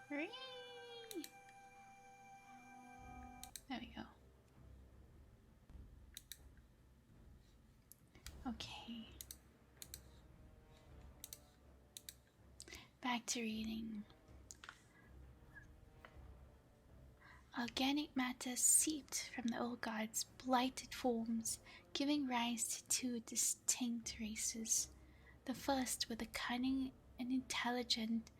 Hooray! There we go. Okay. Back to reading. Organic matter seeped from the old gods' blighted forms, giving rise to two distinct races. The first were the cunning and intelligent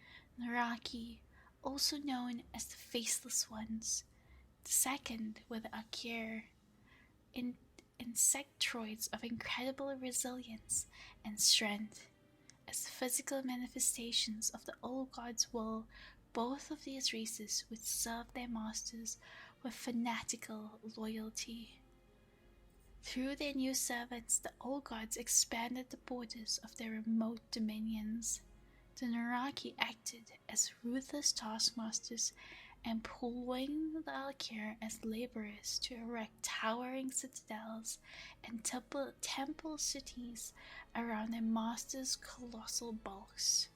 Naraki, also known as the Faceless Ones. The second were the CATGIRL, insectoids of incredible resilience and strength. As physical manifestations of the old god's will, both of these races would serve their masters with fanatical loyalty. Through their new servants, the old gods expanded the borders of their remote dominions. The Naraki acted as ruthless taskmasters, employing the Valkyr as laborers to erect towering citadels and temple cities around their master's colossal bulks.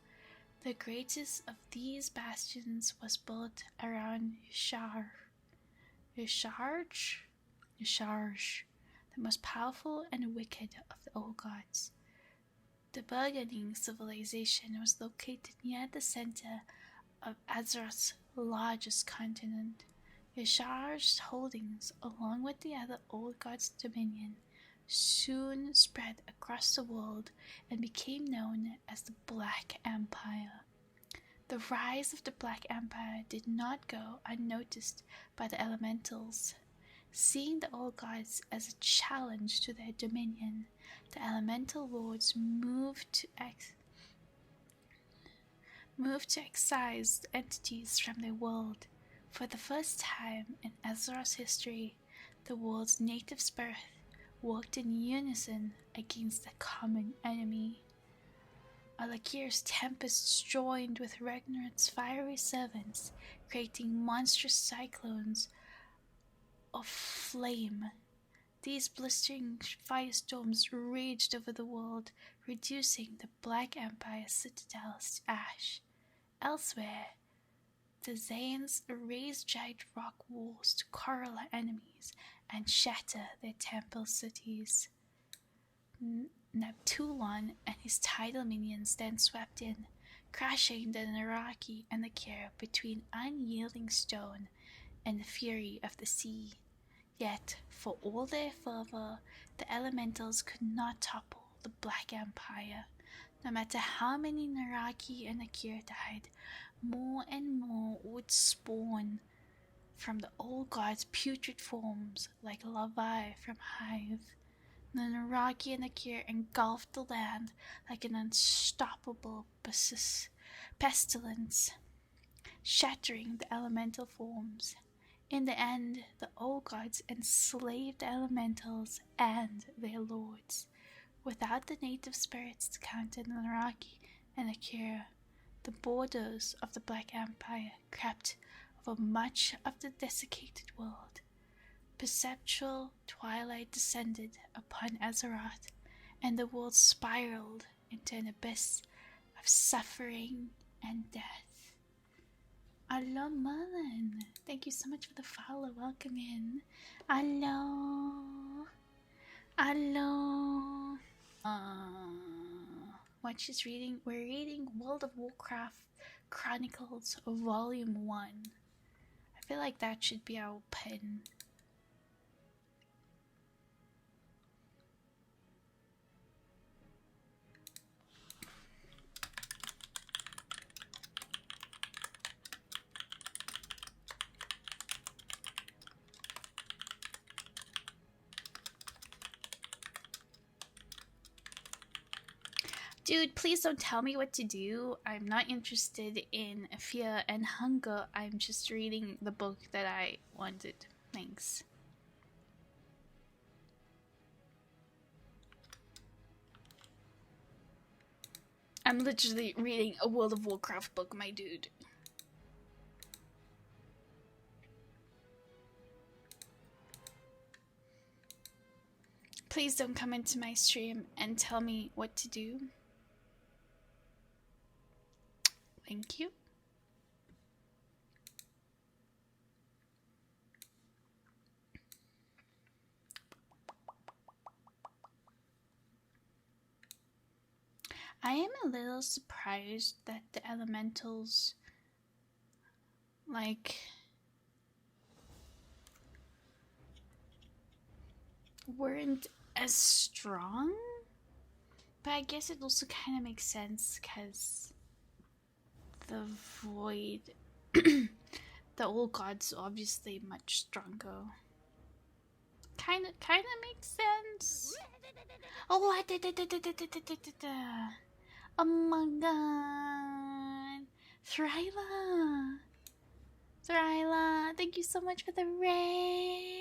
The greatest of these bastions was built around Yusharj, the most powerful and wicked of the old gods. The burgeoning civilization was located near the center of Azeroth's largest continent. Yusharj's holdings, along with the other old gods' dominion, soon spread across the world and became known as the Black Empire. The rise of the Black Empire did not go unnoticed by the elementals. Seeing the old gods as a challenge to their dominion, the elemental lords moved to excise entities from their world. For the first time in Azeroth's history, the world's native spirit worked in unison against a common enemy. Alakir's tempests joined with Ragnarok's fiery servants, creating monstrous cyclones of flame. These blistering firestorms raged over the world, reducing the Black Empire's citadels to ash. Elsewhere, the Zanes raised giant rock walls to corral their enemies and shatter their temple cities. Neptulon and his tidal minions then swept in, crushing the Naraki and the Kir between unyielding stone and the fury of the sea. Yet, for all their fervor, the elementals could not topple the Black Empire. No matter how many Naraki and Akir died, more and more would spawn from the old god's putrid forms like larvae from hive. The Naraki and Akir engulfed the land like an unstoppable pestilence, shattering the elemental forms. In the end, the old gods enslaved the elementals and their lords. Without the native spirits to counter the Naraki and Akira, the borders of the Black Empire crept over much of the desiccated world. Perceptual twilight descended upon Azeroth, and the world spiraled into an abyss of suffering and death. Hello, Merlin. Thank you so much for the follow. Welcome in. Hello. Hello. What she's reading? We're reading World of Warcraft Chronicles Volume 1. I feel like that should be our pen. Dude, please don't tell me what to do. I'm not interested in fear and hunger. I'm just reading the book that I wanted. Thanks. I'm literally reading a World of Warcraft book, my dude. Please don't come into my stream and tell me what to do. Thank you. I am a little surprised that the elementals, like, weren't as strong. But I guess it also kind of makes sense because the void, the old gods obviously much stronger. Kind of makes sense. Oh, oh my god, Thryla, thank you so much for the raid.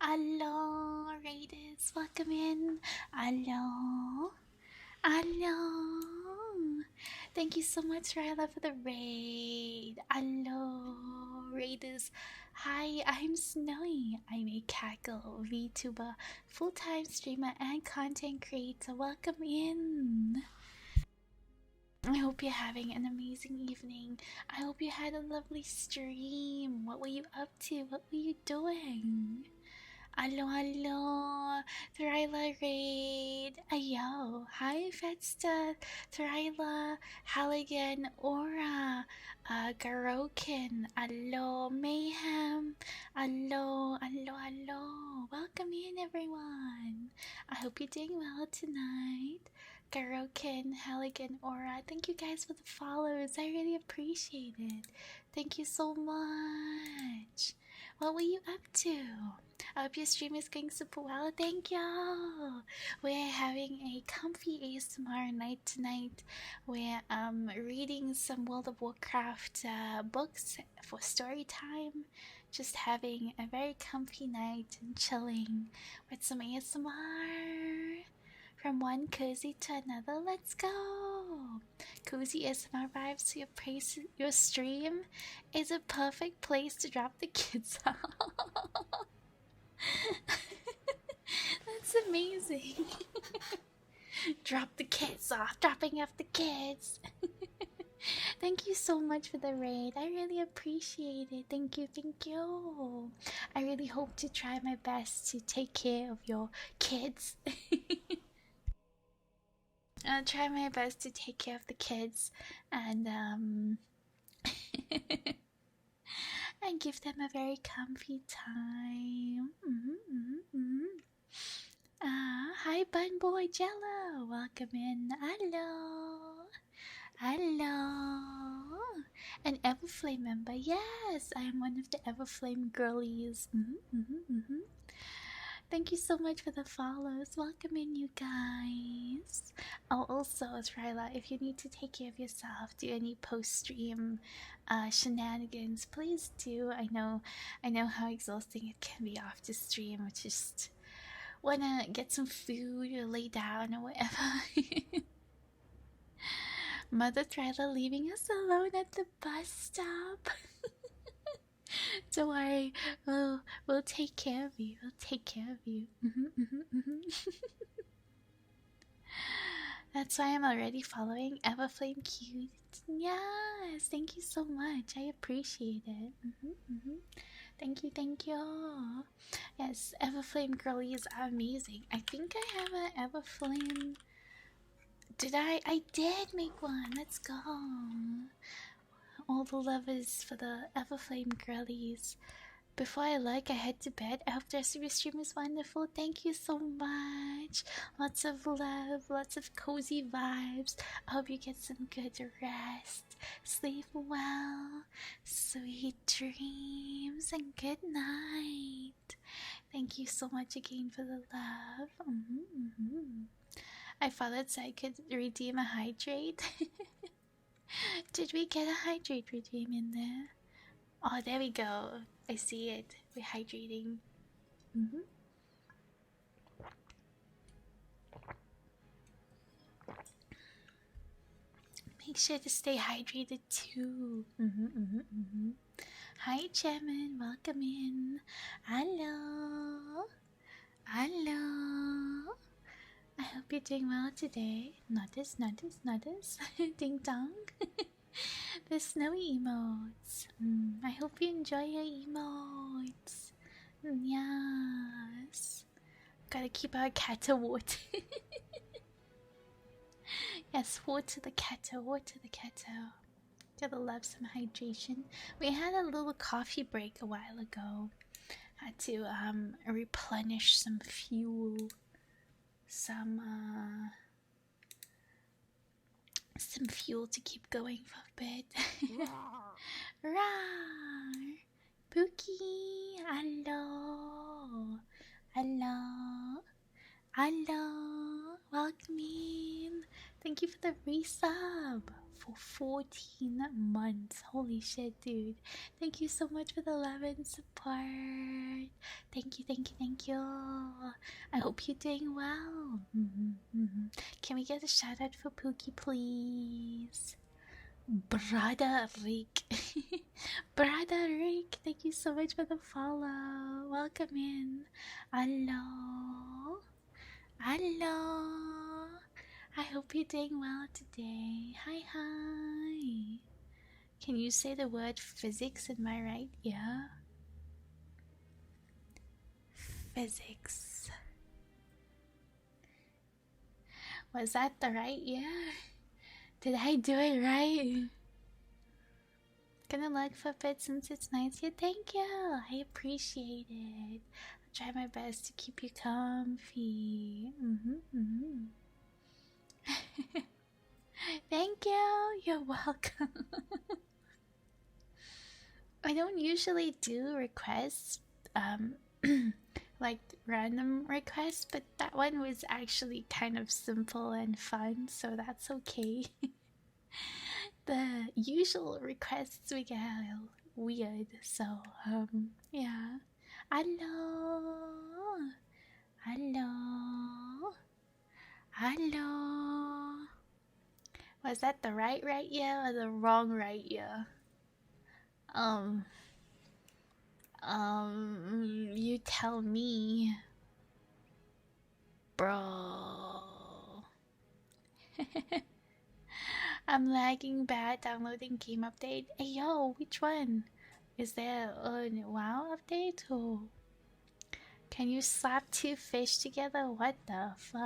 Hello, raiders, welcome in. Hello. Thank you so much, Ryla, for the raid. Hello, raiders. Hi, I'm Snowy. I'm a cackle VTuber, full-time streamer, and content creator. Welcome in. I hope you're having an amazing evening. I hope you had a lovely stream. What were you up to? What were you doing? Hello, Thryla Raid. Ayo, hi Fetsta, Thryla, Halligan, Aura, Garokin, hello, Mayhem, hello. Welcome in, everyone. I hope you're doing well tonight. Garokin, Halligan, Aura, thank you guys for the follows. I really appreciate it. Thank you so much. What were you up to? I hope your stream is going super well. Thank y'all. We're having a comfy ASMR night tonight. We're reading some World of Warcraft books for story time. Just having a very comfy night and chilling with some ASMR. From one cozy to another, let's go! Cozy ASMR vibes to your stream is a perfect place to drop the kids off. That's amazing. Drop the kids off, dropping off the kids. Thank you so much for the raid. I really appreciate it. Thank you. I really hope to try my best to take care of your kids. I'll try my best to take care of the kids and and give them a very comfy time. Hi Bun Boy Jello, welcome in. Hello. An Everflame member. Yes, I am one of the Everflame girlies. Thank you so much for the follows. Welcome in, you guys. Oh, also, Tryla, if you need to take care of yourself, do any post-stream shenanigans, please do. I know how exhausting it can be after stream. I just wanna get some food or lay down or whatever. Mother Thrilla leaving us alone at the bus stop. Don't worry, we'll take care of you. We'll take care of you. That's why I'm already following Everflame Cute. Yes, thank you so much. I appreciate it. Thank you, thank you. Yes, Everflame girlies are amazing. I think I have an Everflame. Did I? I did make one. Let's go. All the lovers for the Everflame girlies. Before I head to bed. I hope the rest of your stream is wonderful. Thank you so much. Lots of love, lots of cozy vibes. I hope you get some good rest. Sleep well. Sweet dreams and good night. Thank you so much again for the love. I followed so I could redeem a hydrate. Did we get a hydrate redeem in there? Oh, there we go. I see it. We're hydrating. Make sure to stay hydrated too. Hi, Chairman. Welcome in. Hello. Hello. I hope you're doing well today. Notice. Ding dong. The snowy emotes. I hope you enjoy your emotes. Yes. Gotta keep our cat water. Yes, water the cat. Gotta love some hydration. We had a little coffee break a while ago. Had to replenish some fuel. Some fuel to keep going for a bit. Rawr! Pookie! Hello! Welcome in! Thank you for the resub for 14 months. Holy shit, dude. Thank you so much for the love and support. Thank you. I hope you're doing well. Can we get a shout out for Pookie, please? Brother Rick. Brother Rick, thank you so much for the follow. Welcome in. Hello. I hope you're doing well today. Hi. Can you say the word physics in my right ear? Physics. Was that the right ear? Did I do it right? Gonna look for a bit since it's nice here. Thank you. I appreciate it. I'll try my best to keep you comfy. Thank you. You're welcome. I don't usually do requests, like random requests, but that one was actually kind of simple and fun, so that's okay. The usual requests we get are weird, so yeah. Hello. Was that the right ear or the wrong right ear? You tell me, bro. I'm lagging bad downloading game update. Hey yo, which one? Is there a WoW update or can you slap two fish together? What the fuck?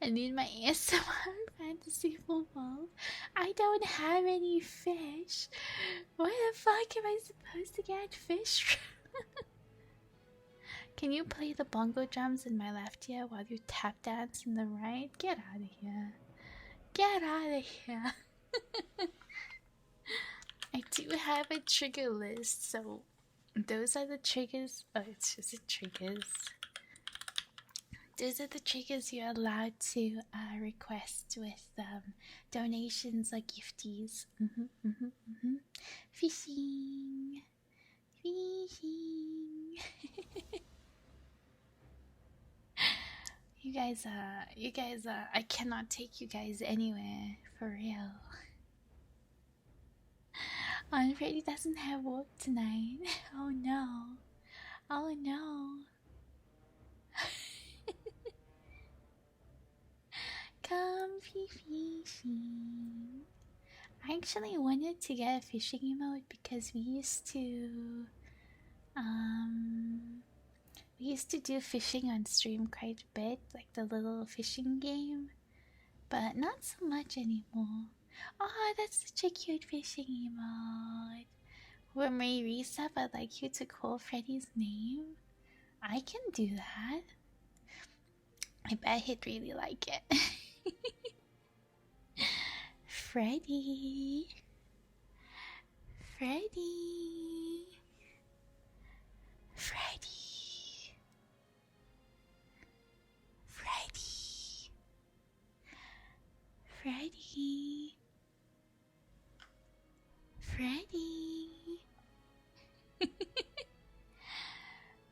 I need my ASMR fantasy football. I don't have any fish. Where the fuck am I supposed to get fish from? Can you play the bongo drums in my left ear while you tap dance in the right? Get out of here. Get out of here. I do have a trigger list, so those are the triggers. Oh, it's just the triggers. Those are the triggers you're allowed to request with donations like gifties. Fishing. I cannot take you guys anywhere, for real. Freddy doesn't have work tonight. Oh no. Oh no. Comfy fishing. I actually wanted to get a fishing emote because we used to do fishing on stream quite a bit, like the little fishing game, but not so much anymore. Oh, that's such a cute fishing emote. When we resub, I'd like you to call Freddy's name. I can do that. I bet he'd really like it. Freddy. Freddy. Freddy. Freddy. Freddy. Freddy.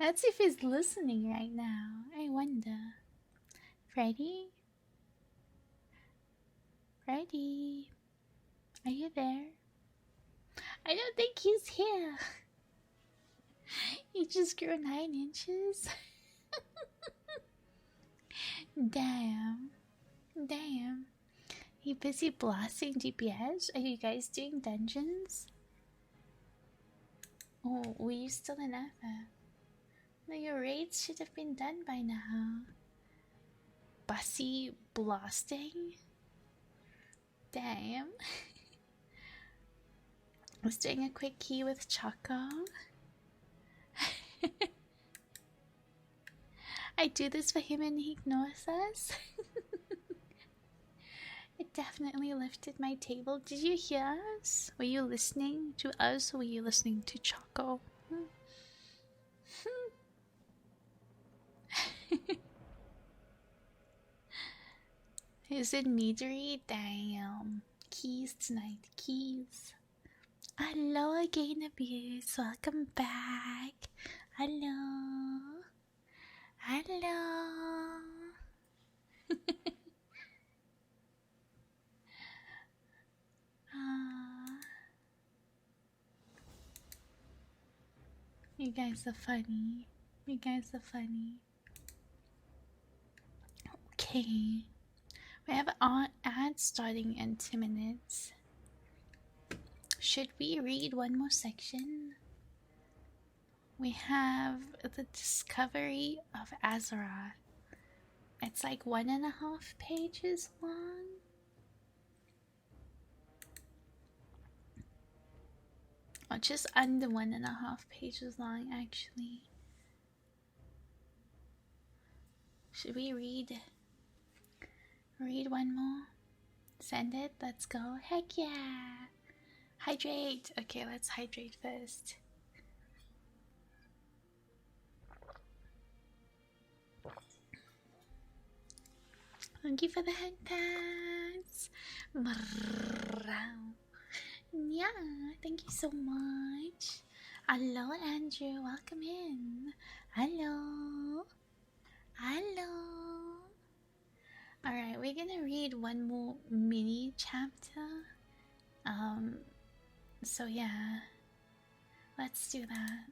Let's see if he's listening right now. I wonder. Freddy? Freddy? Are you there? I don't think he's here. He just grew 9 inches. Damn. Damn. You busy blasting DPS? Are you guys doing dungeons? Oh, were you still in Alpha? No, your raids should have been done by now. Bussy blasting? Damn. I was doing a quick key with Choco. I do this for him and he ignores us. It definitely lifted my table. Did you hear us? Were you listening to us or were you listening to Choco? Is it Midori? Damn. Keys tonight. Keys. Hello again, Abuse. Welcome back. Hello. Hello. You guys are funny. You guys are funny. Okay. We have our ad starting in 2 minutes. Should we read one more section? We have the discovery of Azeroth. It's like 1.5 pages long. Or just under 1.5 pages long, actually. Should we read one more? Send it. Let's go. Heck yeah. Hydrate. Okay, let's hydrate first. Thank you for the head pats. Yeah, thank you so much. Hello, Andrew. Welcome in. Hello. Hello. Alright, we're gonna read one more mini chapter. So yeah. Let's do that.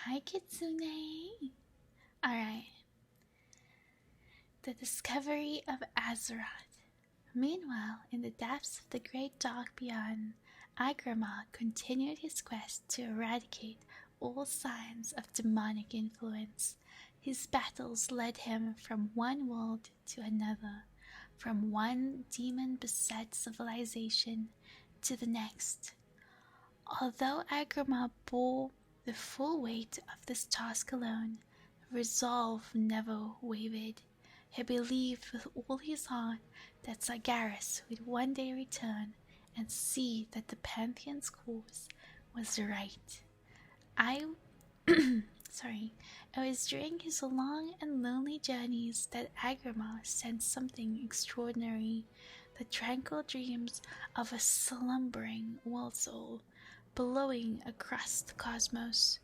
Hi, Kitsune. Alright. The discovery of Azeroth. Meanwhile, in the depths of the great dark beyond, Agrama continued his quest to eradicate all signs of demonic influence. His battles led him from one world to another, from one demon-beset civilization to the next. Although Agrama bore the full weight of this task alone, resolve never wavered. He believed with all his heart that Sargeras would one day return and see that the Pantheon's course was right. It was during his long and lonely journeys that Agrama sensed something extraordinary, the tranquil dreams of a slumbering world soul blowing across the cosmos.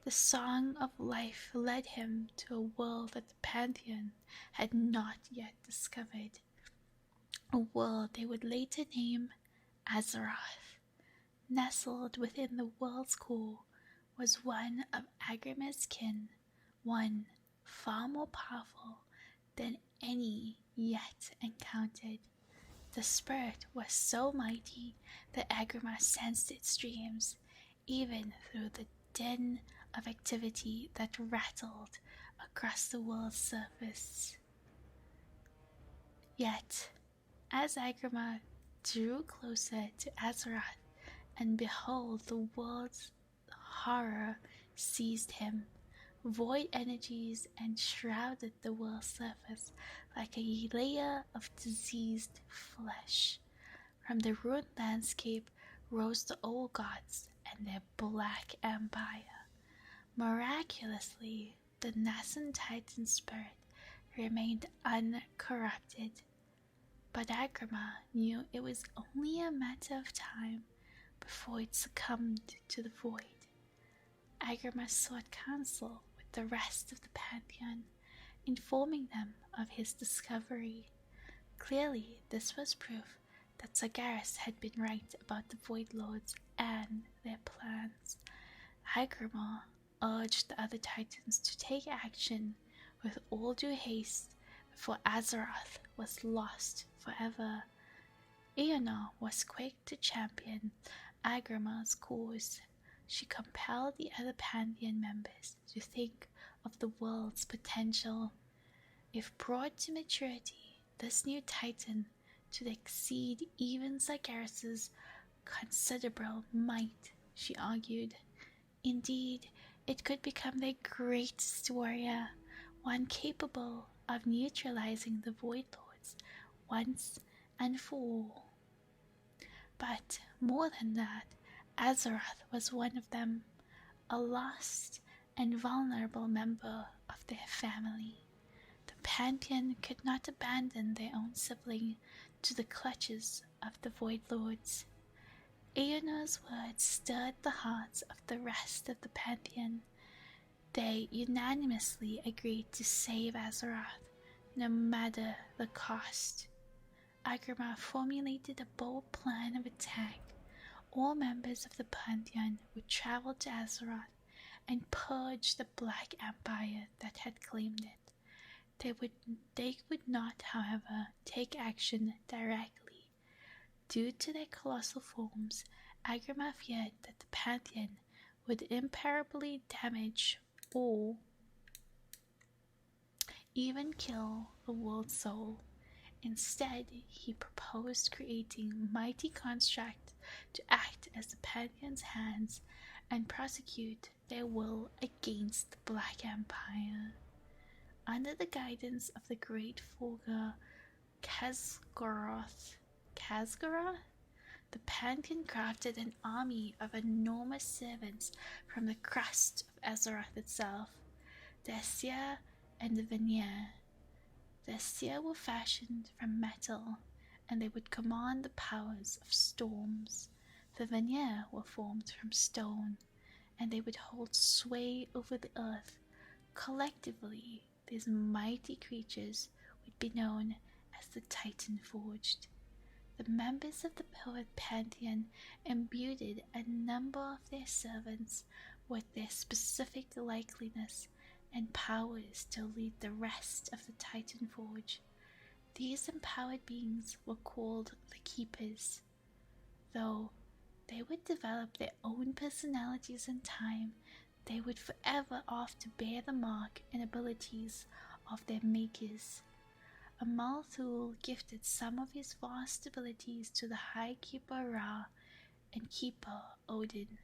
The song of life led him to a world that the Pantheon had not yet discovered, a world they would later name Azeroth. Nestled within the world's core was one of Agrima's kin, one far more powerful than any yet encountered. The spirit was so mighty that Agrima sensed its dreams, even through the din of activity that rattled across the world's surface. Yet, as Agrima drew closer to Azeroth, and behold, the world's horror seized him. Void energies enshrouded the world's surface like a layer of diseased flesh. From the ruined landscape rose the old gods and their black empire. Miraculously, the nascent Titan spirit remained uncorrupted, but Agrima knew it was only a matter of time before it succumbed to the void. Agrima sought counsel with the rest of the Pantheon, informing them of his discovery. Clearly, this was proof that Sargeras had been right about the Void Lords and their plans. Agrima urged the other Titans to take action with all due haste before Azeroth was lost forever. Iona was quick to champion Agrima's cause. She compelled the other Pantheon members to think of the world's potential. If brought to maturity, this new Titan should exceed even Sargeras' considerable might, she argued. Indeed, it could become their greatest warrior, one capable of neutralizing the Void Lords once and for all. But more than that, Azeroth was one of them, a lost and vulnerable member of their family. The Pantheon could not abandon their own sibling to the clutches of the Void Lords. Iona's words stirred the hearts of the rest of the Pantheon. They unanimously agreed to save Azeroth, no matter the cost. Agrima formulated a bold plan of attack. All members of the Pantheon would travel to Azeroth and purge the Black Empire that had claimed it. They would not, however, take action directly. Due to their colossal forms, Agrima feared that the Pantheon would irreparably damage or even kill the world's soul. Instead, he proposed creating a mighty construct to act as the Pantheon's hands and prosecute their will against the Black Empire. Under the guidance of the great Forger CATGIRL, the Pantheon crafted an army of enormous servants from the crust of Azeroth itself, the Aesir and the Vanir. The Aesir were fashioned from metal, and they would command the powers of storms. The Vanir were formed from stone, and they would hold sway over the earth. Collectively, these mighty creatures would be known as the Titan Forged. The members of the Pantheon imbued a number of their servants with their specific likeliness and powers to lead the rest of the Titan Forge. These empowered beings were called the Keepers. Though they would develop their own personalities in time, they would forever after bear the mark and abilities of their makers. Amalthul gifted some of his vast abilities to the High Keeper Ra and Keeper Odin.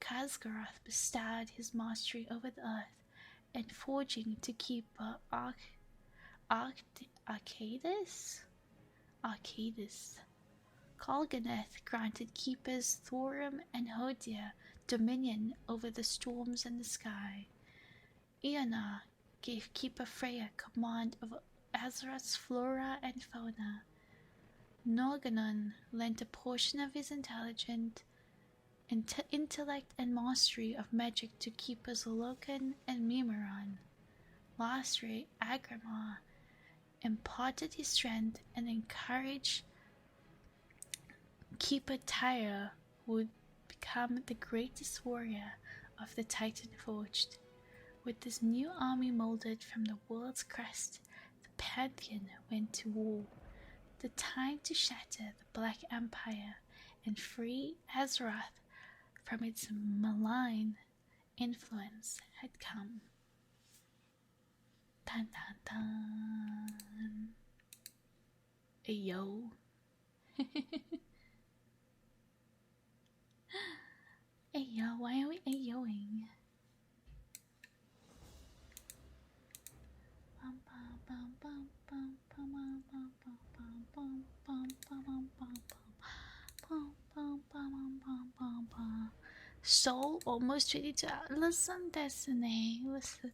Khazgarath bestowed his mastery over the earth and forging to Keeper Arcadis. Kalganeth granted Keepers Thorim and Hodir dominion over the storms and the sky. Iona gave Keeper Freya command over Azeroth's flora and fauna. Norganon lent a portion of his intelligence intellect and mastery of magic to keep us Loken and Mimaron. Lastly, Agrima imparted his strength and encouraged Keeper Tyra, who would become the greatest warrior of the Titan Forged. With this new army molded from the world's crest, the Pantheon went to war. The time to shatter the Black Empire and free Azeroth from its malign influence had come. Dun dun dun. Ayo. Ayo, why are we ayoing? Soul almost ready to listen, Destiny. Listen.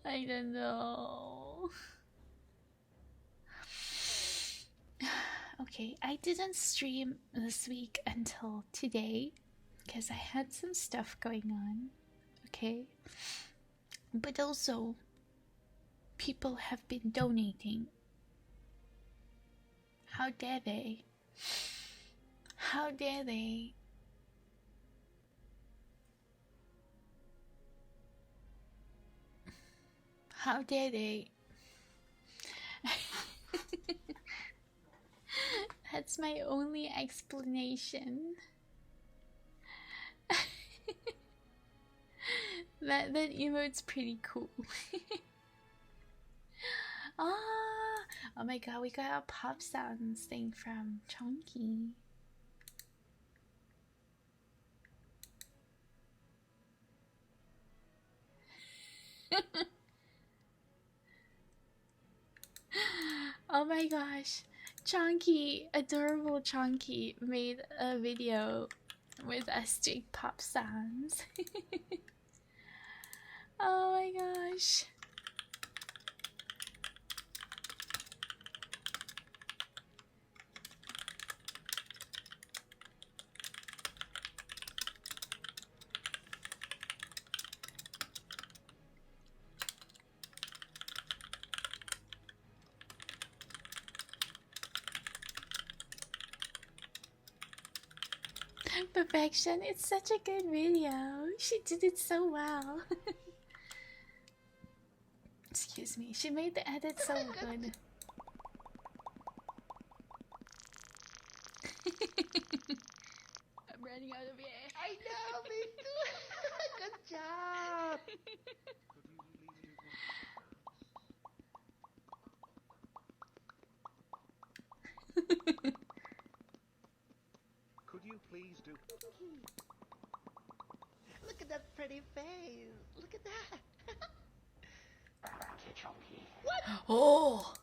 I don't know. Okay, I didn't stream this week until today because I had some stuff going on. Okay, but also people have been donating. How dare they? How dare they? How dare they? That's my only explanation. that emote's pretty cool. Oh my god, we got a pop sounds thing from Chunky. Oh my gosh, Chunky, adorable Chunky, made a video with us doing pop sounds. Oh my gosh. Perfection, it's such a good video. She did it so well. Excuse me, she made the edit so good. I'm running out of air. I know, me too. Good job. Could you please do? Look at that pretty face. Look at that. What? Oh!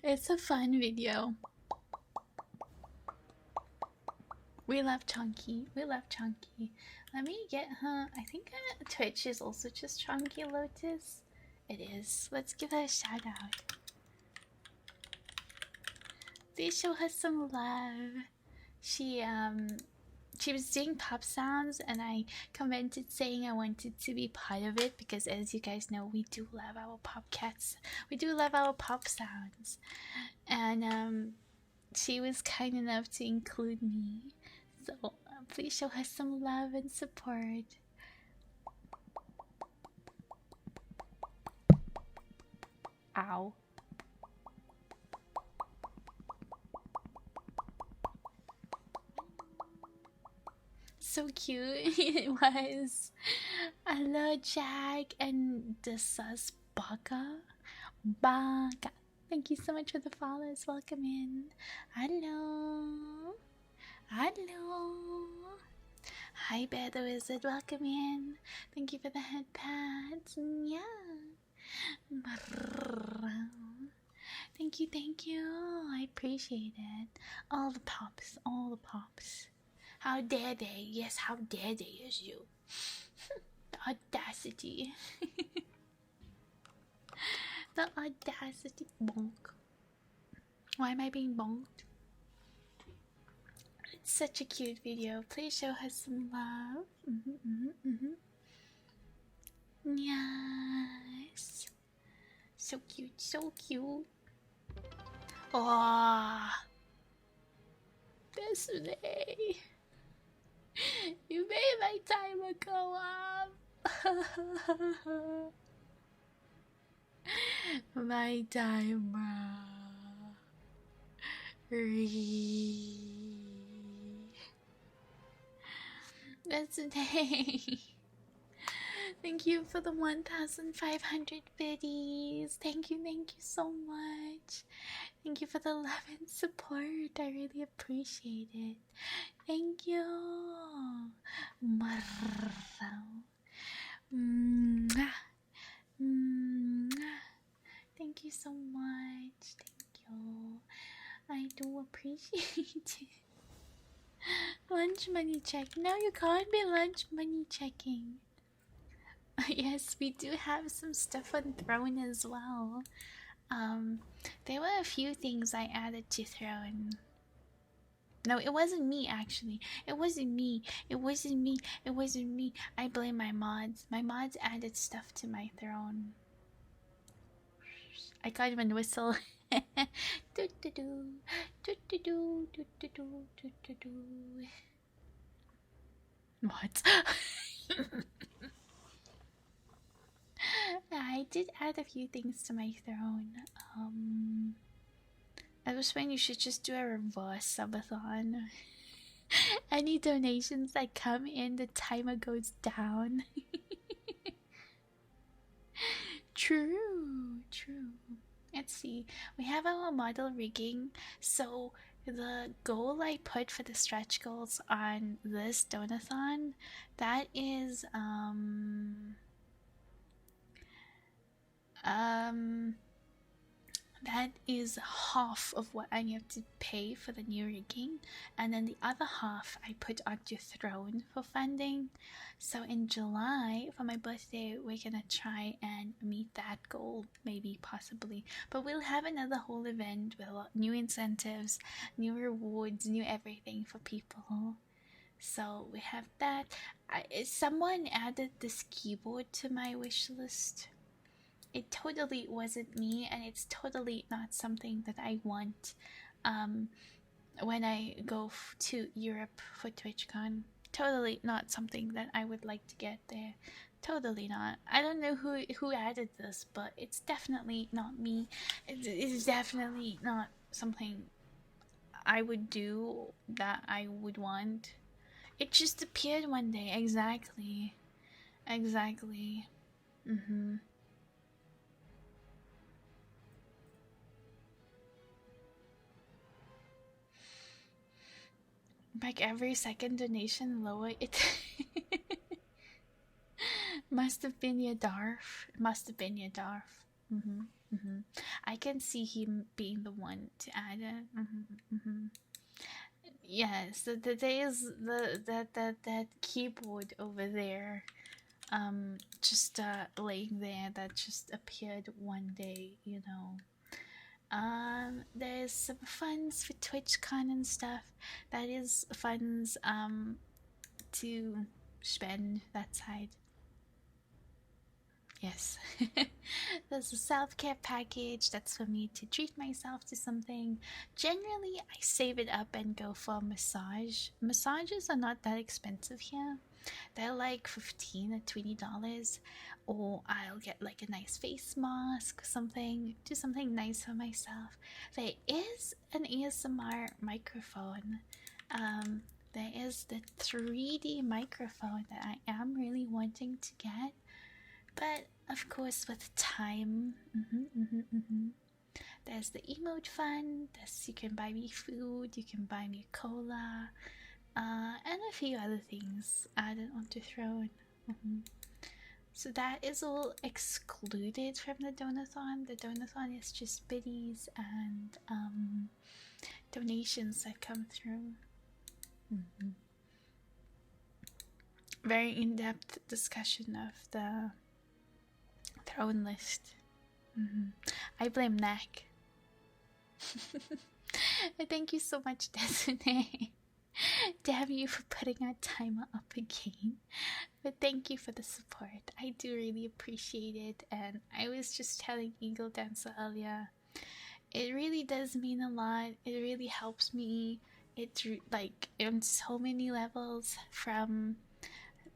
It's a fun video. We love Chunky. We love Chunky. Let me get her. I think Twitch is also just Chunky Lotus. It is. Let's give her a shout out. Please show her some love. She was doing pop sounds and I commented saying I wanted to be part of it because, as you guys know, we do love our pop cats. We do love our pop sounds. And she was kind enough to include me. So please show her some love and support. Ow. So cute it was. Hello, Jack and the sus Baka. Thank you so much for the follows. Welcome in. Hello. Hi, Bear the Wizard. Welcome in. Thank you for the head pats. Yeah. Thank you. I appreciate it. All the pops. How dare they? Yes, how dare they is you. The audacity. The audacity. Bonk. Why am I being bonked? It's such a cute video. Please show her some love. Yes. So cute, so cute. Oh, Desune. You made my timer go up. My timer. Desune. Thank you for the 1,500 biddies. Thank you so much. Thank you for the love and support. I really appreciate it. Thank you. Thank you so much. Thank you. I do appreciate it. Lunch money check. No, you can't be lunch money checking. Yes, we do have some stuff on Throne as well. There were a few things I added to Throne. No, it wasn't me actually. It wasn't me. It wasn't me. It wasn't me. I blame my mods. My mods added stuff to my Throne. I can't even whistle. What? I did add a few things to my Throne. I was when you should just do a reverse subathon. Any donations that come in, the timer goes down. True. Let's see. We have our model rigging. So the goal I put for the stretch goals on this donathon, that is that is half of what I have to pay for the new rigging, and then the other half I put onto Throne for funding. So in July, for my birthday, we're gonna try and meet that goal, maybe, possibly. But we'll have another whole event with new incentives, new rewards, new everything for people. So we have that. Someone added this keyboard to my wish list. It totally wasn't me, and it's totally not something that I want when I go to Europe for TwitchCon. Totally not something that I would like to get there. Totally not. I don't know who added this, but it's definitely not me. It's definitely not something I would do, that I would want. It just appeared one day. Exactly. Like every second donation lower it. Must have been your Darf. I can see him being the one to add it. Yes, there is that keyboard over there, just laying there, that just appeared one day, you know. There's some funds for TwitchCon and stuff. That is funds to spend that side. Yes. There's a self-care package that's for me to treat myself to something. Generally, I save it up and go for a massage. Massages are not that expensive here. They're like $15 or $20. Or I'll get like a nice face mask or something. Do something nice for myself. There is an ASMR microphone. There is the 3D microphone that I am really wanting to get. But of course, with time. There's the emote fund. You can buy me food. You can buy me cola. And a few other things added onto Throne. So that is all excluded from the donathon. The donathon is just biddies and donations that come through. very in-depth discussion of the throne list. I blame Nak. Thank you so much, Destiny. Damn you for putting our timer up again. But thank you for the support. I do really appreciate it. And I was just telling Eagle Dancer earlier, it really does mean a lot. It really helps me. It's like on so many levels, from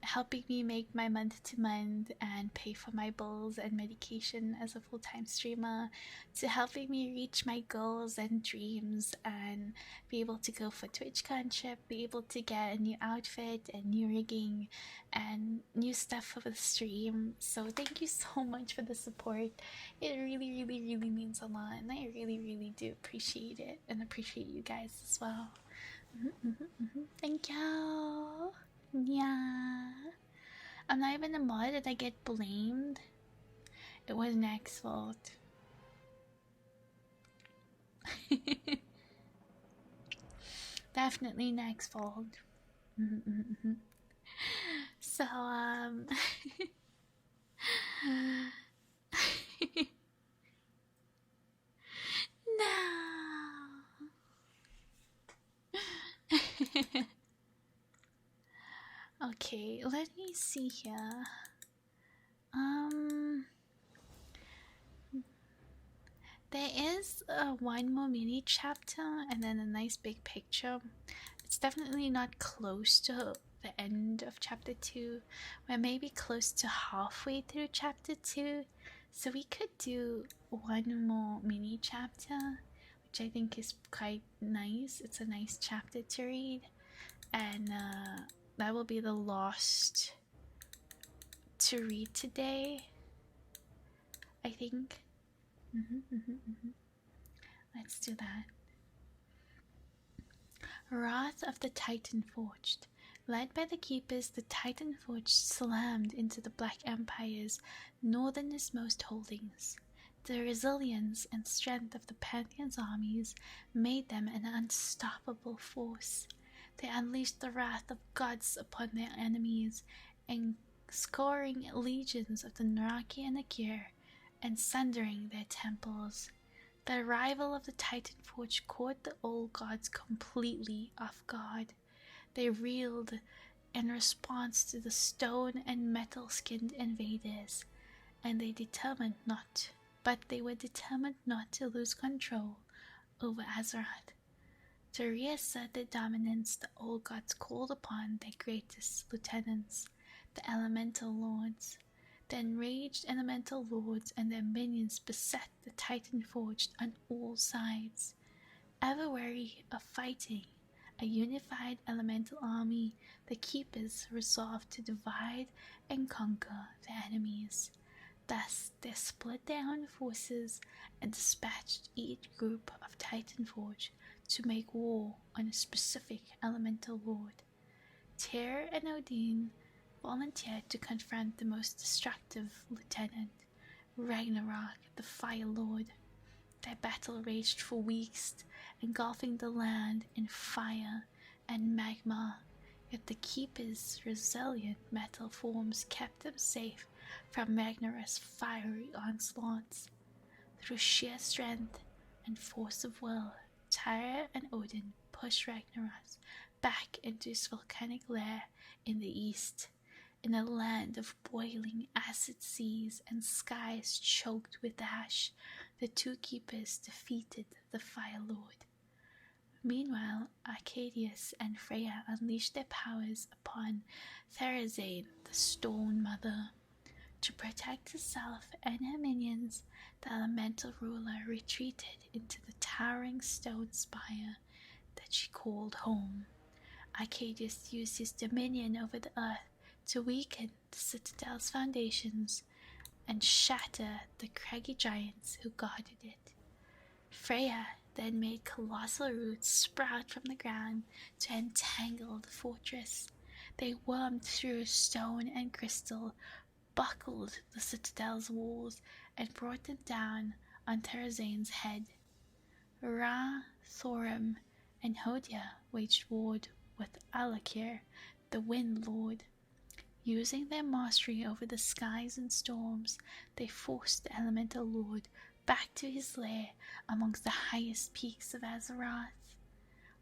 helping me make my month to month and pay for my bills and medication as a full-time streamer, to helping me reach my goals and dreams and be able to go for TwitchCon trip, be able to get a new outfit and new rigging and new stuff for the stream. So thank you so much for the support. It really, really, really means a lot, and I really, really do appreciate it and appreciate you guys as well. Thank you. Yeah. I'm not even a mod and I get blamed. It was Nax's fault. Definitely Nax's fault. So, no. Okay, let me see here. There is one more mini chapter and then a nice big picture. It's definitely not close to the end of chapter 2. We're maybe close to halfway through chapter 2. So we could do one more mini chapter, which I think is quite nice. It's a nice chapter to read. And that will be the last to read today, I think. Let's do that. Wrath of the Titan Forged. Led by the Keepers, the Titan Forged slammed into the Black Empire's northernmost holdings. The resilience and strength of the Pantheon's armies made them an unstoppable force. They unleashed the wrath of gods upon their enemies, and scoring legions of the Naraki and Akir, and sundering their temples. The arrival of the Titan Forge caught the old gods completely off guard. They reeled in response to the stone and metal-skinned invaders, and they were determined not to lose control over Azeroth. To reassert their dominance, the old gods called upon their greatest lieutenants, the Elemental Lords. The enraged Elemental Lords and their minions beset the Titan Forged on all sides. Ever wary of fighting a unified elemental army, the Keepers resolved to divide and conquer their enemies. Thus, they split their own forces and dispatched each group of Titan Forge to make war on a specific elemental lord. Tyr and Odin volunteered to confront the most destructive lieutenant, Ragnarok, the Fire Lord. Their battle raged for weeks, engulfing the land in fire and magma, yet the Keepers' resilient metal forms kept them safe from Ragnarok's fiery onslaughts. Through sheer strength and force of will, Tyr and Odin pushed Ragnarok back into his volcanic lair in the east. In a land of boiling acid seas and skies choked with ash, the two Keepers defeated the Fire Lord. Meanwhile, Arcadius and Freya unleashed their powers upon Therazane, the Stone Mother. To protect herself and her minions, the elemental ruler retreated into the towering stone spire that she called home. Arcadius used his dominion over the earth to weaken the citadel's foundations and shatter the craggy giants who guarded it. Freya then made colossal roots sprout from the ground to entangle the fortress. They wormed through stone and crystal, buckled the citadel's walls, and brought them down on Terazane's head. Ra, Thorim, and Hodia waged war with Alakir, the Wind Lord. Using their mastery over the skies and storms, they forced the Elemental Lord back to his lair amongst the highest peaks of Azeroth.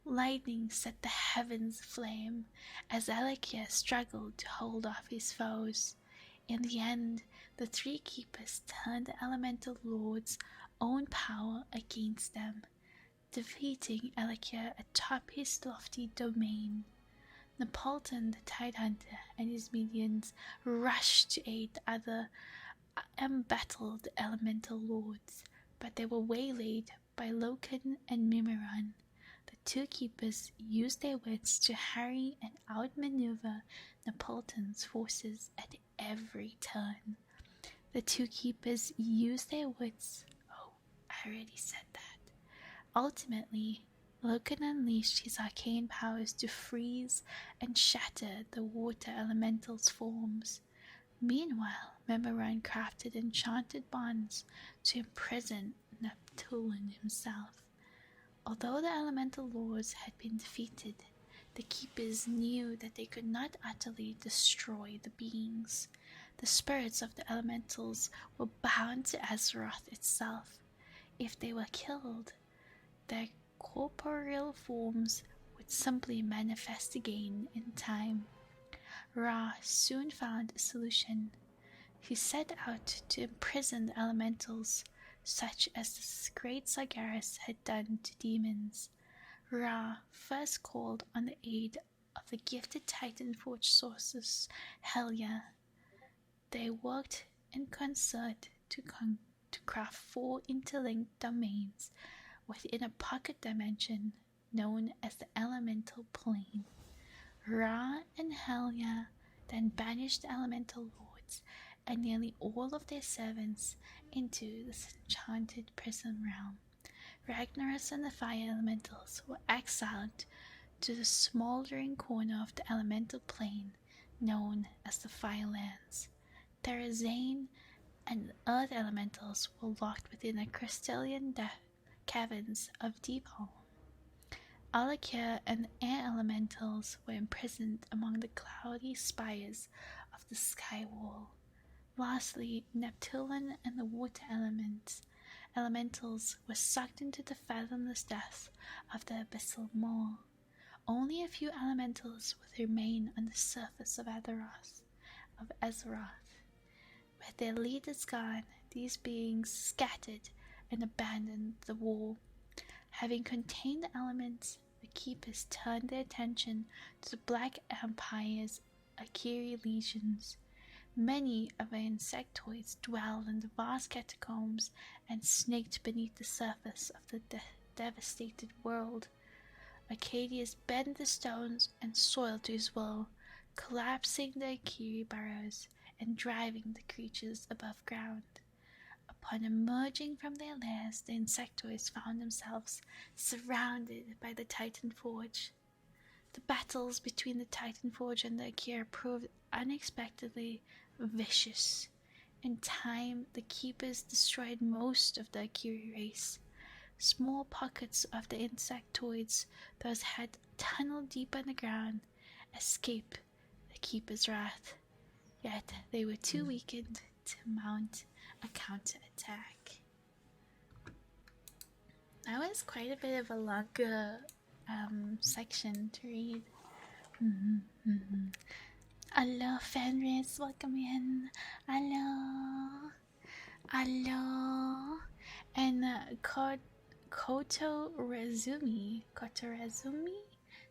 Lightning set the heavens aflame as Alekia struggled to hold off his foes. In the end, the three keepers turned the Elemental Lord's own power against them, defeating Alekia atop his lofty domain. Neapolitan the Tidehunter and his minions rushed to aid the other embattled Elemental Lords, but they were waylaid by Loken and Mimiron. The two keepers used their wits to harry and outmaneuver Neapolitan's forces at every turn. The two keepers used their wits. Oh, I already said that. Ultimately, Loken unleashed his arcane powers to freeze and shatter the water elemental's forms. Meanwhile, Mimiron crafted enchanted bonds to imprison Neptune himself. Although the elemental lords had been defeated, the keepers knew that they could not utterly destroy the beings. The spirits of the elementals were bound to Azeroth itself. If they were killed, their corporeal forms would simply manifest again in time. Ra soon found a solution. He set out to imprison the elementals, such as the great Sargeras had done to demons. Ra first called on the aid of the gifted Titanforge sorceress Helia. They worked in concert to craft 4 interlinked domains within a pocket dimension known as the Elemental Plane. Ra and Helia then banished the Elemental Lords and nearly all of their servants into this enchanted prison realm. Ragnaros and the Fire Elementals were exiled to the smoldering corner of the Elemental Plane known as the Firelands. Therazane and the Earth Elementals were locked within the crystalline caverns of Deepholm. Alekia and the Air Elementals were imprisoned among the cloudy spires of the sky wall. Lastly, Neptune and the Water Elementals were sucked into the fathomless depths of the abyssal maw. Only a few elementals would remain on the surface of Azeroth. With their leaders gone, these beings scattered and abandoned the war. Having contained the elements, the keepers turned their attention to the Black Empire's Akiri legions. Many of the insectoids dwelled in the vast catacombs and snaked beneath the surface of the devastated world. Arcadius bent the stones and soil to his will, collapsing the Akiri burrows and driving the creatures above ground. Upon emerging from their lairs, the insectoids found themselves surrounded by the Titan Forge. The battles between the Titan Forge and the Akira proved unexpectedly vicious. In time, the Keepers destroyed most of the Akiri race. Small pockets of the insectoids, those had tunneled deep underground, escaped the Keepers' wrath. Yet they were too weakened to mount a counterattack. That was quite a bit of a longer section to read. Hello, Fenris, welcome in. Hello. And Koto Razumi,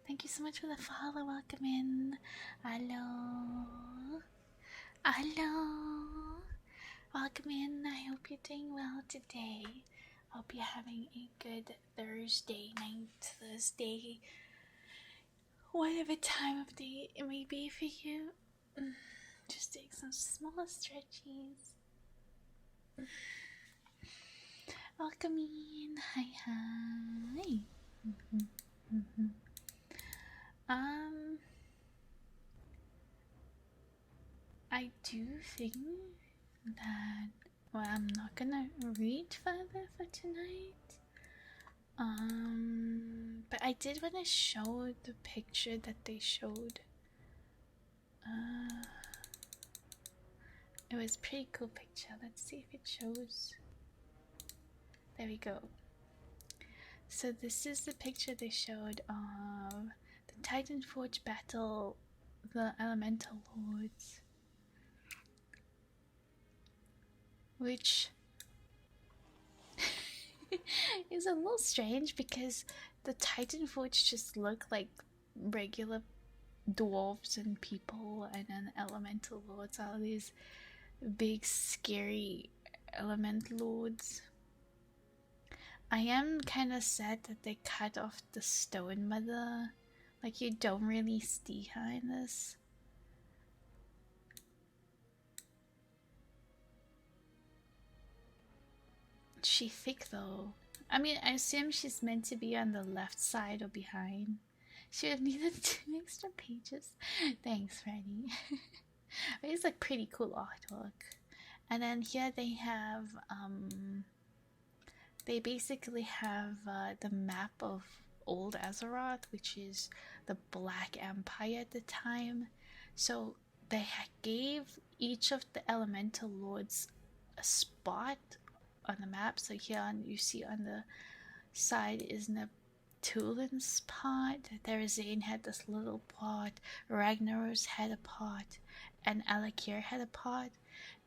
thank you so much for the follow. Welcome in. Hello. Welcome in. I hope you're doing well today. Hope you're having a good Thursday night, Thursday, whatever time of day it may be for you. Just take some small stretches. Welcome in. Hi. I do think that, well, I'm not gonna read further for tonight. But I did want to show the picture that they showed. It was a pretty cool picture. Let's see if it shows. There we go. So this is the picture they showed of the Titan Forge battle, the Elemental Lords. Which is a little strange because the Titan Forge just look like regular dwarves and people, and then Elemental Lords are these big scary Elemental Lords. I am kind of sad that they cut off the Stone Mother. Like, you don't really see her in this. She thick though. I mean, I assume she's meant to be on the left side or behind. She would have needed 2 extra pages. Thanks, Freddie. But it's like pretty cool artwork. And then here they have, they basically have the map of Old Azeroth, which is the Black Empire at the time. So they gave each of the Elemental Lords a spot on the map. So here you see on the side is Neptune's part. Therazane had this little part. Ragnaros had a part, and Alakir had a part.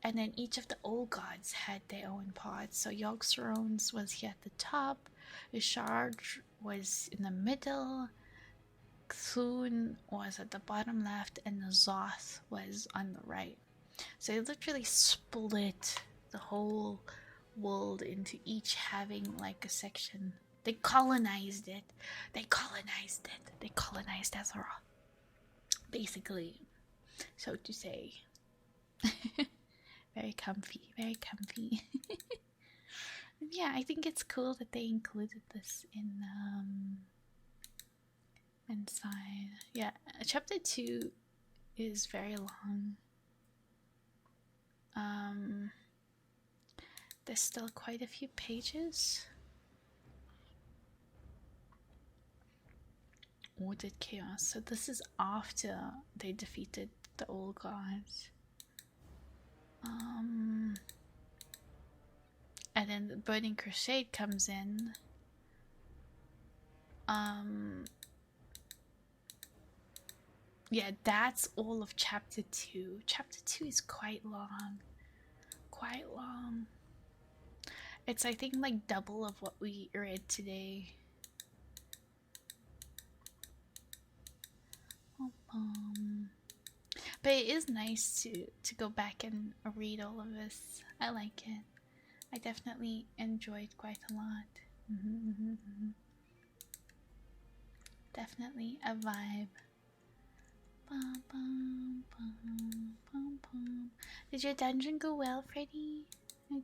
And then each of the old gods had their own parts. So Yogg-Saron's was here at the top, Isharge was in the middle, Cthulhu was at the bottom left, and N'Zoth was on the right. So they literally split the whole world into each having like a section. They colonized it. They colonized Azeroth. Basically, so to say. Very comfy, very comfy. Yeah, I think it's cool that they included this in inside. Yeah, chapter 2 is very long. There's still quite a few pages. Ordered Chaos. So this is after they defeated the old gods. And then the Burning Crusade comes in. Yeah, that's all of chapter 2. Chapter 2 is quite long. Quite long. It's, I think, like double of what we read today. But it is nice to go back and read all of this. I like it. I definitely enjoyed quite a lot. Definitely a vibe. Did your dungeon go well, Freddy?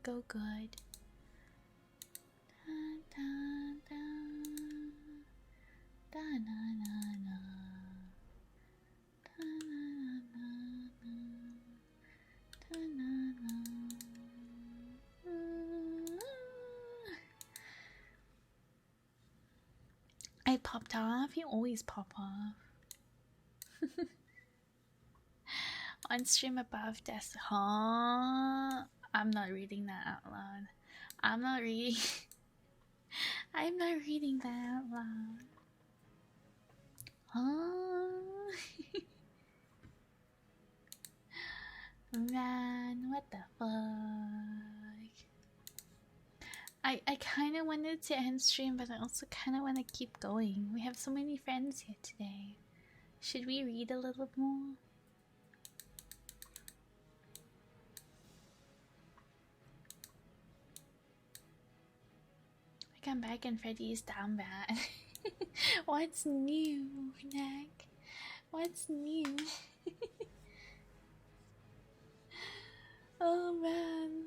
Go good. I popped off. You always pop off. On stream above death. Huh? I'm not reading that out loud. I'm not reading that out loud. Huh? Man, what the fuck? I kind of wanted to end stream, but I also kind of want to keep going. We have so many friends here today. Should we read a little more? I come back and Freddy's down bad. What's new, Nick? What's new? Oh man.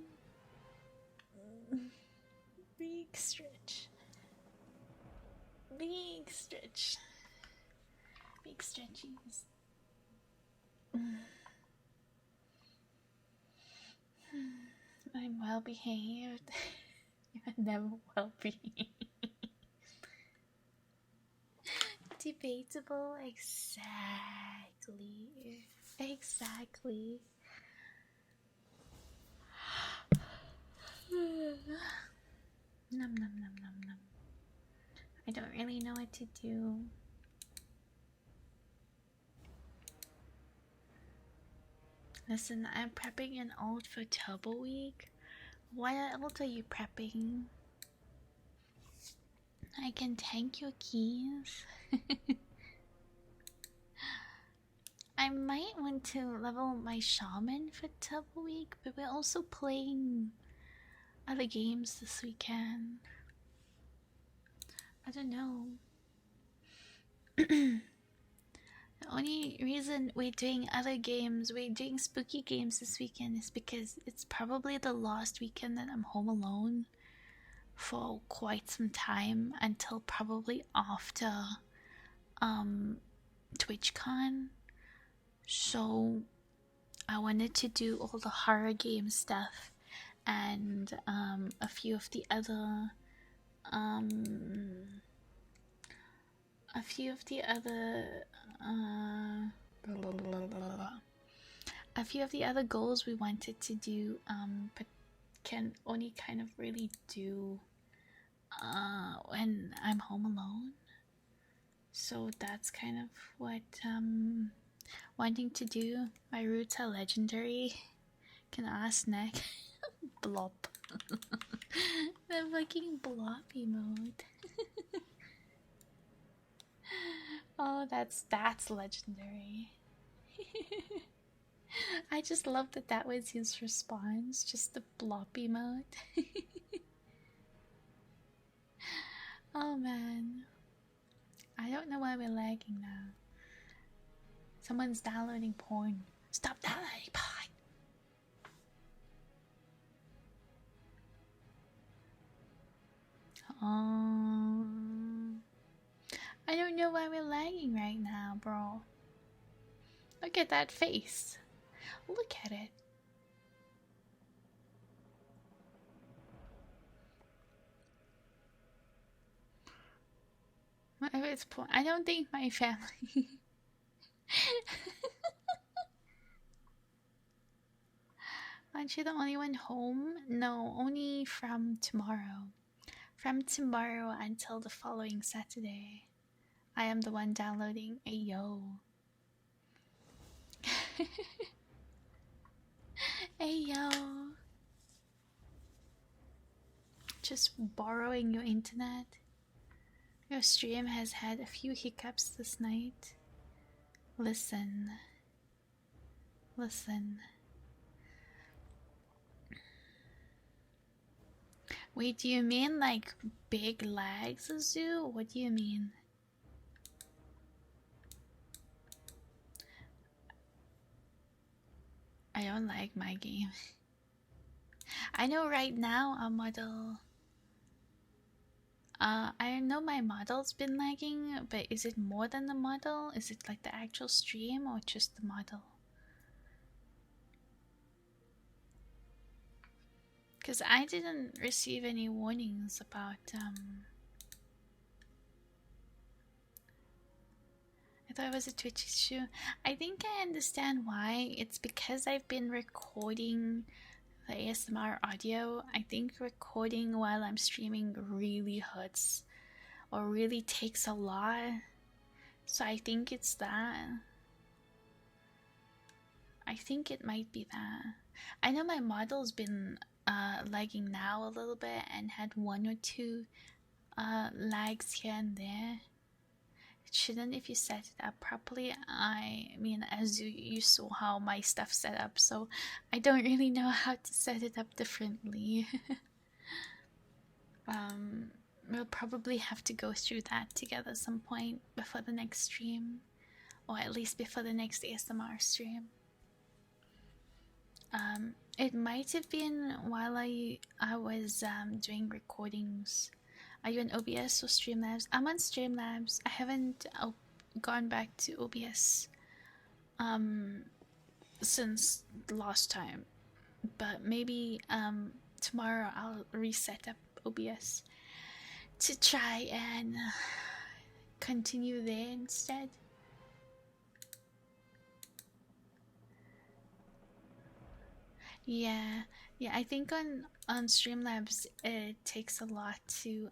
Big stretch. Big stretch. Big stretchies. I'm well behaved. You're never well behaved. Debatable, exactly. Exactly. Num num num num num. I don't really know what to do. Listen, I'm prepping an ult for Turbo Week. What ult are you prepping? I can tank your keys. I might want to level my shaman for Turbo Week, but we're also playing other games this weekend. I don't know. The only reason we're doing other games, we're doing spooky games this weekend, is because it's probably the last weekend that I'm home alone for quite some time, until probably after TwitchCon. So I wanted to do all the horror game stuff and a few of the other goals we wanted to do, but can only kind of really do when I'm home alone. So that's kind of what wanting to do. My roots are legendary. Can ask Nick. Blop. The fucking blop emote. Oh, that's legendary. I just love that that was his response, just the blop emote. Oh man. I don't know why we're lagging now. Someone's downloading porn. Stop downloading porn! I don't know why we're lagging right now, bro. Look at that face. Look at it. Whatever it's porn. I don't think my family. Aren't you the only one home? No, only from tomorrow. From tomorrow until the following Saturday. I am the one downloading. Ayo. Ayo. Just borrowing your internet. Your stream has had a few hiccups this night. Listen. Listen. Wait, do you mean like big lags, Azu? What do you mean? I don't like my game. I know right now our model. I know my model's been lagging, but is it more than the model? Is it like the actual stream or just the model? Because I didn't receive any warnings about I thought it was a Twitch issue. I think I understand why. It's because I've been recording the ASMR audio. I think recording while I'm streaming really hurts or really takes a lot. So I think it's that. I think it might be that. I know my model's been lagging now a little bit and had one or two lags here and there. It shouldn't if you set it up properly. I mean, as you saw how my stuff's set up, so I don't really know how to set it up differently. We'll probably have to go through that together some point before the next stream, or at least before the next ASMR stream. It might have been while I was doing recordings. Are you on OBS or Streamlabs? I'm on Streamlabs. I haven't gone back to OBS since the last time, but maybe tomorrow I'll reset up OBS to try and continue there instead. Yeah, Yeah, I think on Streamlabs it takes a lot to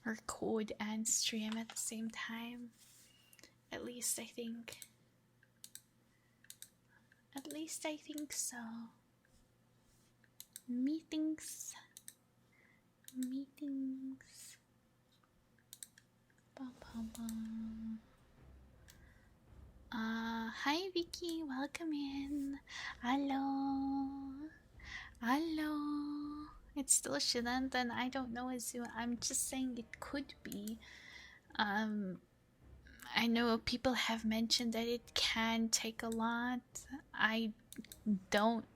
record and stream at the same time. At least I think. At least I think so. Meetings. Meetings. Bum, bum, bum. Hi Vicky, welcome in. Hello. Hello. It's still Shilent and I don't know Azul. I'm just saying it could be. I know people have mentioned that it can take a lot. I don't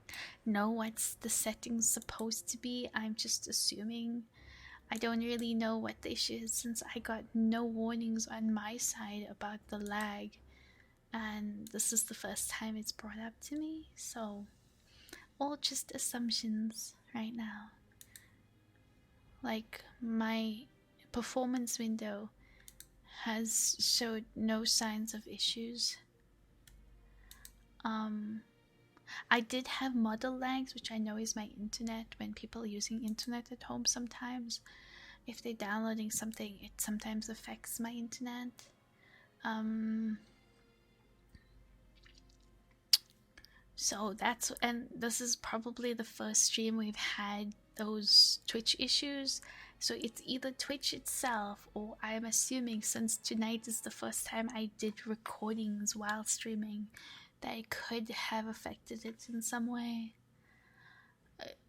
know what's the settings supposed to be. I'm just assuming. I don't really know what the issue is since I got no warnings on my side about the lag. And this is the first time it's brought up to me. So, all just assumptions right now. Like, my performance window has showed no signs of issues. I did have model lags, which I know is my internet when people are using internet at home sometimes. If they're downloading something, it sometimes affects my internet. So that's, and this is probably the first stream we've had those Twitch issues. So it's either Twitch itself, or I'm assuming since tonight is the first time I did recordings while streaming, that it could have affected it in some way.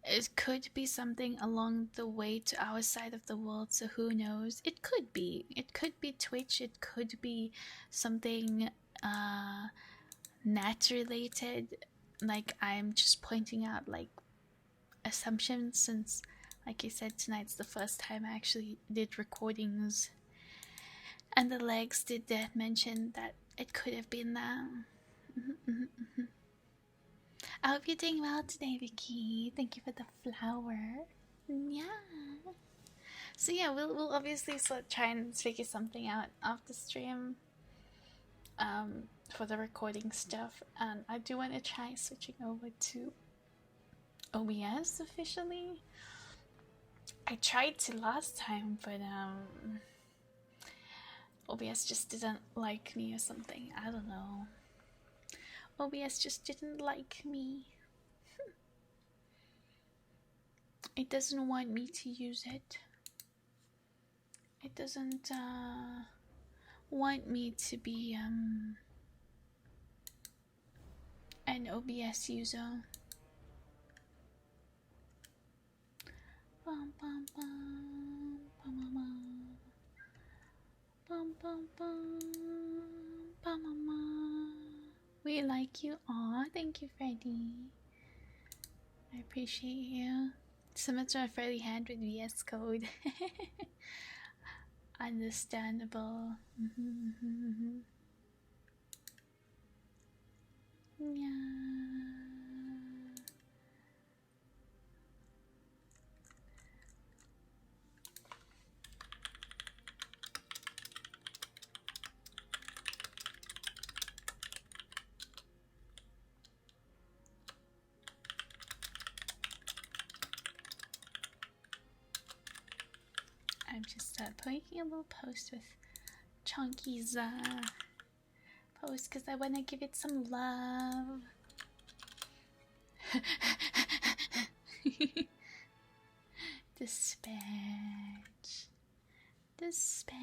It could be something along the way to our side of the world, so who knows? It could be. It could be Twitch, it could be something NAT related. Like, I'm just pointing out like assumptions since, like I said, tonight's the first time I actually did recordings, and the legs did mention that it could have been that. I hope you're doing well today, Vicky. Thank you for the flower. Yeah. So yeah, we'll obviously try and figure something out after stream. For the recording stuff, and I do want to try switching over to OBS officially. I tried to last time, but OBS just didn't like me or something. I don't know. OBS just didn't like me. It doesn't want me to use it. It doesn't want me to be an OBS user. Bum, bum, bum, bum, bum, bum, bum, bum, bum, bum, bum. We like you. Aw, thank you, Freddie. I appreciate you. Symmetra Freddie hand with VS Code. Understandable. Yeah. I'm just making a little post with Chunky's post because I want to give it some love. Dispatch. Dispatch.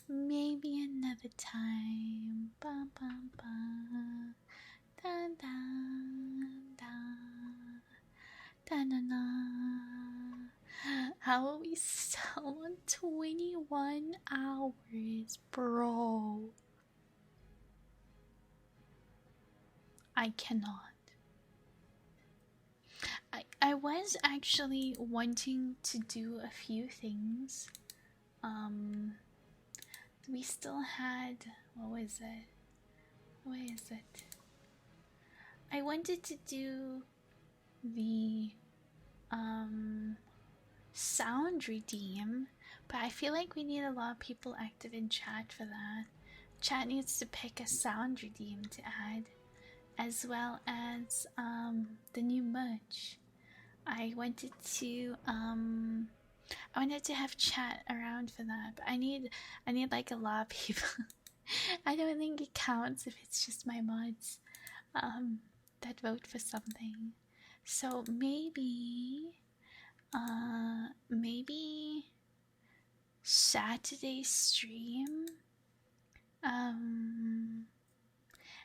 Maybe another time. Bum, bum, bum. Dun, dun, dun. Dun, dun, dun. How are we still on 21 hours, bro? I cannot. I was actually wanting to do a few things. We still had, what was it? Where is it? I wanted to do the sound redeem, but I feel like we need a lot of people active in chat for that. Chat needs to pick a sound redeem to add as well as the new merch. I wanted to have chat around for that, but I need like a lot of people. I don't think it counts if it's just my mods that vote for something. So maybe maybe Saturday stream.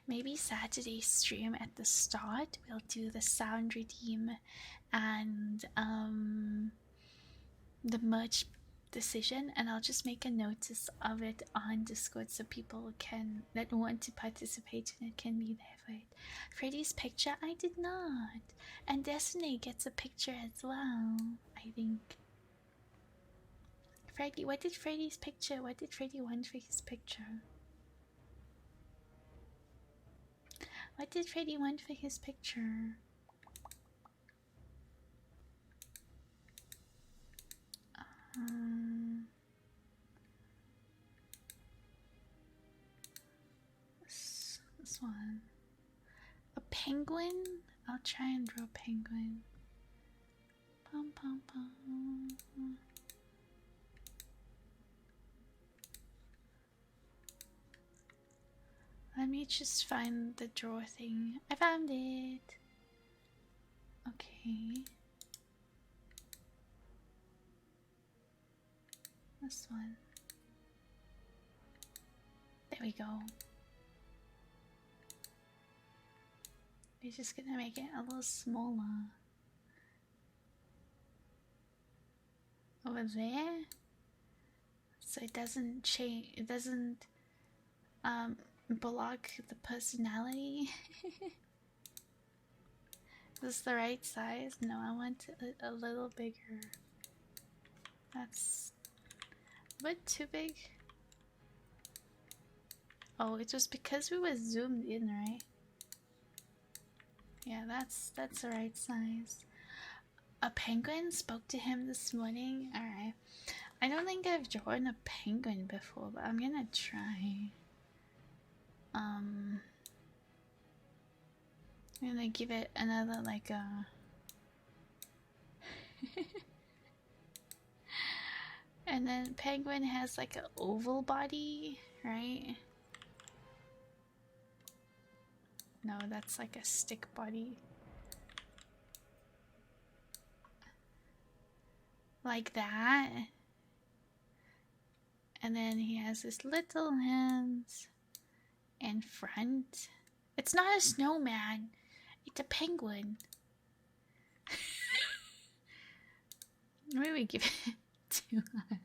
Maybe Saturday stream at the start. We'll do the sound redeem and the merch decision, and I'll just make a notice of it on Discord so people that want to participate in it can be there for it. Freddy's picture, I did not, and Destiny gets a picture as well. I think. Freddy, what did Freddy's picture? What did Freddy want for his picture? What did Freddy want for his picture? This one. A penguin? I'll try and draw a penguin. Pum, pum, pum. Let me just find the draw thing. I found it. Okay. This one. There we go. We're just gonna make it a little smaller. Over there. So it doesn't change, it doesn't block the personality. Is this the right size? No, I want it a little bigger. That's a bit too big. Oh, it was because we were zoomed in, right? Yeah, that's the right size. A penguin spoke to him this morning. Alright. I don't think I've drawn a penguin before, but I'm gonna try. I'm gonna give it another like a and then penguin has like an oval body, right? No, that's like a stick body. Like that. And then he has his little hands in front. It's not a snowman. It's a penguin. Maybe give it too high.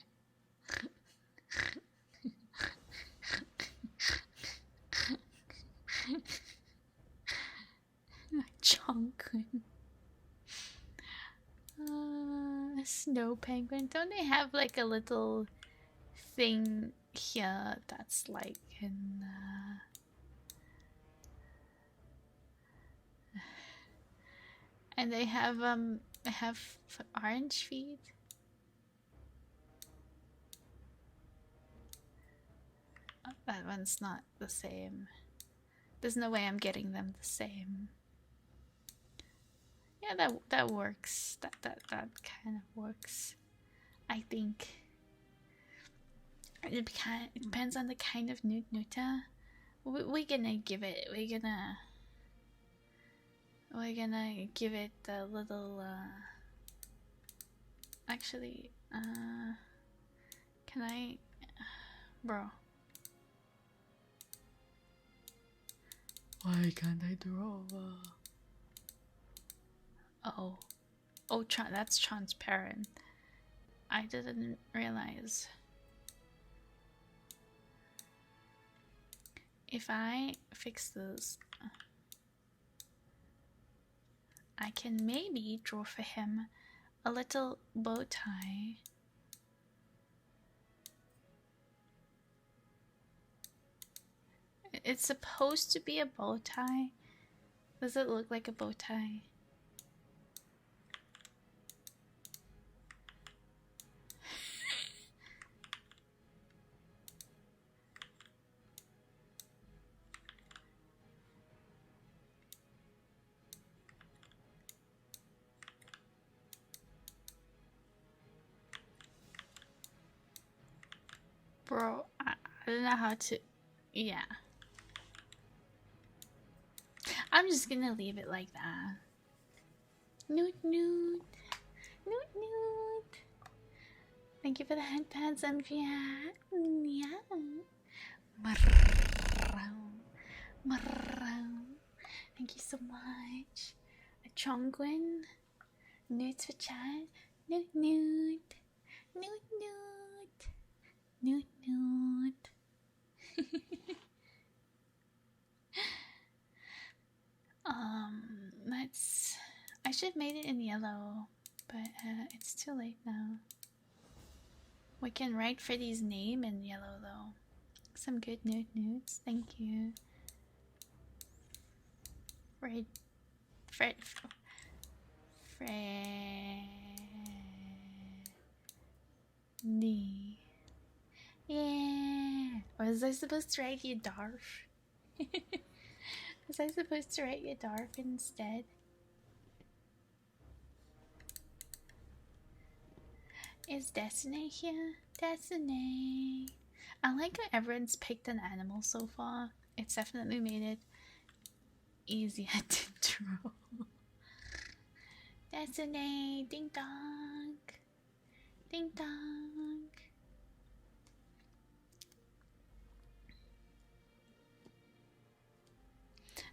Chonkin. Snow penguin. Don't they have like a little thing here that's like in and they have orange feet. Oh, that one's not the same. There's no way I'm getting them the same. Yeah, that works. That kind of works. I think. It depends on the kind of nuta. We're gonna give it. We're gonna give it a little. Actually, can I, bro? Why can't I draw? Oh, that's transparent. I didn't realize. If I fix this, I can maybe draw for him a little bow tie. It's supposed to be a bow tie. Does it look like a bow tie? Bro, I don't know how to. Yeah. I'm just gonna leave it like that. Noot noot. Noot noot. Thank you for the hand pads, MGA. Yeah. Thank you so much. A Chongwin. Newts for chat. Noot noot. Noot noot. Noot noot. Let's. I should have made it in yellow, but it's too late now. We can write Freddy's name in yellow though. Some good nudes. Thank you. Fred. Fred. Freddy. Yeah. Was I supposed to write you Darf? Was I supposed to write you Darf instead? Is Destiny here? Destiny. I like how everyone's picked an animal so far. It's definitely made it easier to draw. Destiny, ding dong. Ding dong.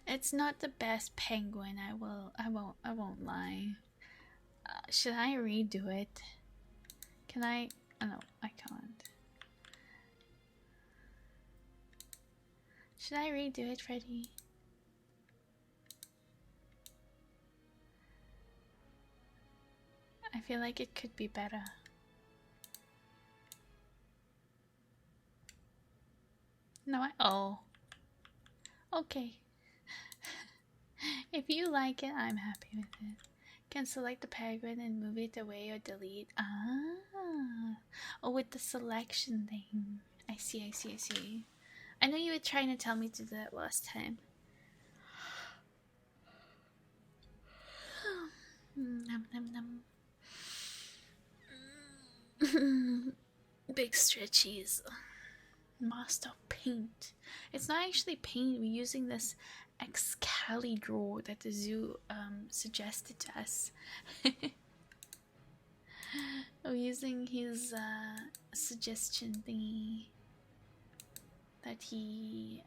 It's not the best penguin, I won't lie. Should I redo it? Can I? Oh no, I can't. Should I redo it, Freddy? I feel like it could be better. No, oh. Okay. If you like it, I'm happy with it. Can select the penguin and move it away or delete. Ah. Oh, with the selection thing. I see. I know you were trying to tell me to do that last time. Nom nom nom. Big stretchies. Master paint. It's not actually paint. We're using this Excalibur that the zoo suggested to us. We're using his suggestion thingy that he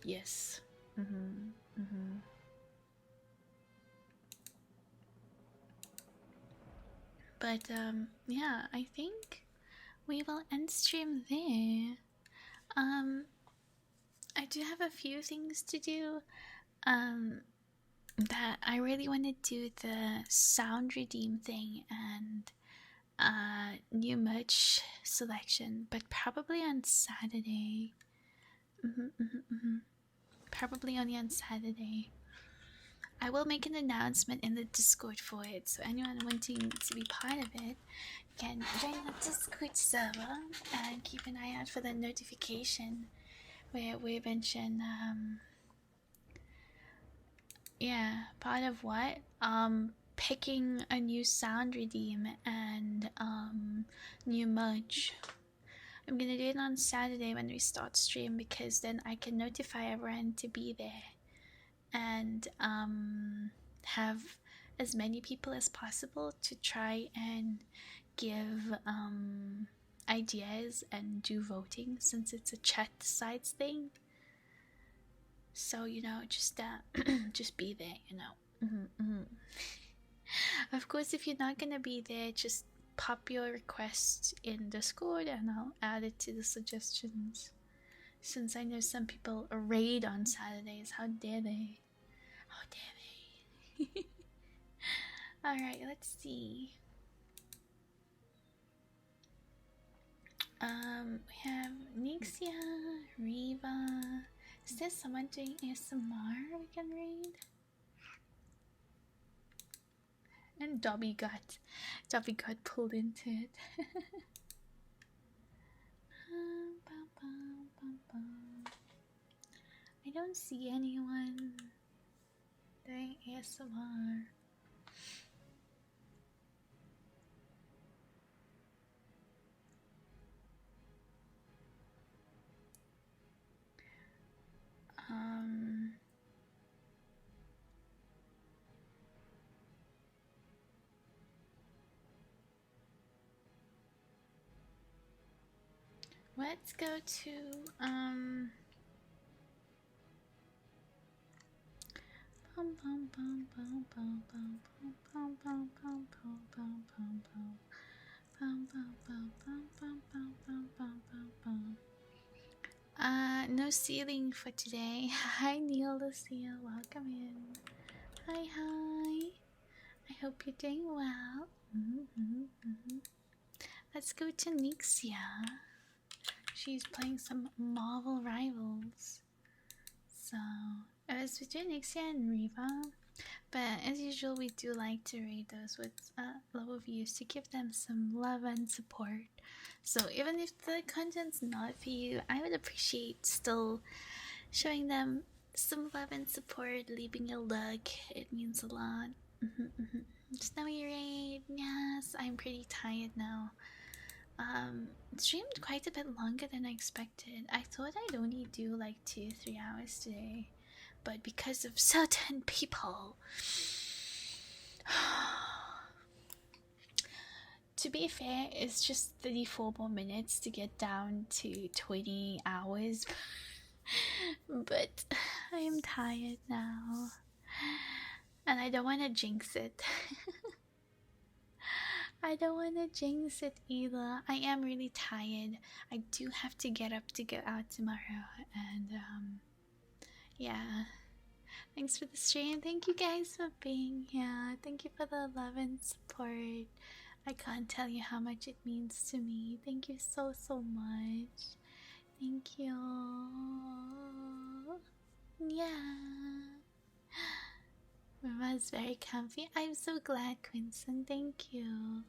yes. But yeah, I think we will end stream there. I do have a few things to do. That I really want to do the sound redeem thing and new merch selection, but probably on Saturday. Probably only on Saturday. I will make an announcement in the Discord for it, so anyone wanting to be part of it can join the Discord server and keep an eye out for the notification where we mention part of what? Picking a new sound redeem and new merch. I'm gonna do it on Saturday when we start stream because then I can notify everyone to be there and have as many people as possible to try and give ideas and do voting since it's a chat sides thing. So just just be there, Of course, if you're not gonna be there, just pop your request in Discord and I'll add it to the suggestions. Since I know some people raid on Saturdays, how dare they? How dare they? Alright, let's see. We have Nixia, Riva. Is there someone doing ASMR we can read? And Dobby got pulled into it. I don't see anyone doing ASMR. Let's go to no ceiling for today. Hi Neil Lucille, welcome in. Hi, hi. I hope you're doing well. Let's go to Nixia. She's playing some Marvel Rivals. So it was between Nixia and Riva. But as usual, we do like to rate those with lower views to give them some love and support. So even if the content's not for you, I would appreciate still showing them some love and support, leaving a look. It means a lot. Snowy Raid, yes, I'm pretty tired now. Streamed quite a bit longer than I expected. I thought I'd only do like 2-3 hours today, but because of certain people, to be fair, it's just 34 more minutes to get down to 20 hours. But I am tired now, and I don't want to jinx it. I don't want to jinx it either. I am really tired. I do have to get up to go out tomorrow, and yeah. Thanks for the stream. Thank you guys for being here. Thank you for the love and support. I can't tell you how much it means to me. Thank you so much. Thank you. Yeah. Mama's very comfy. I'm so glad, Quinson. Thank you.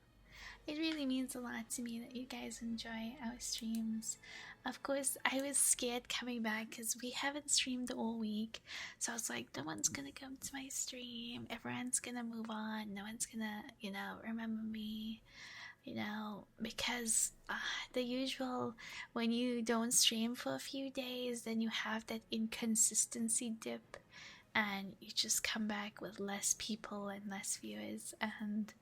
It really means a lot to me that you guys enjoy our streams. Of course, I was scared coming back because we haven't streamed all week. So I was like, no one's gonna come to my stream. Everyone's gonna move on. No one's gonna, remember me. Because the usual, when you don't stream for a few days, then you have that inconsistency dip and you just come back with less people and less viewers, and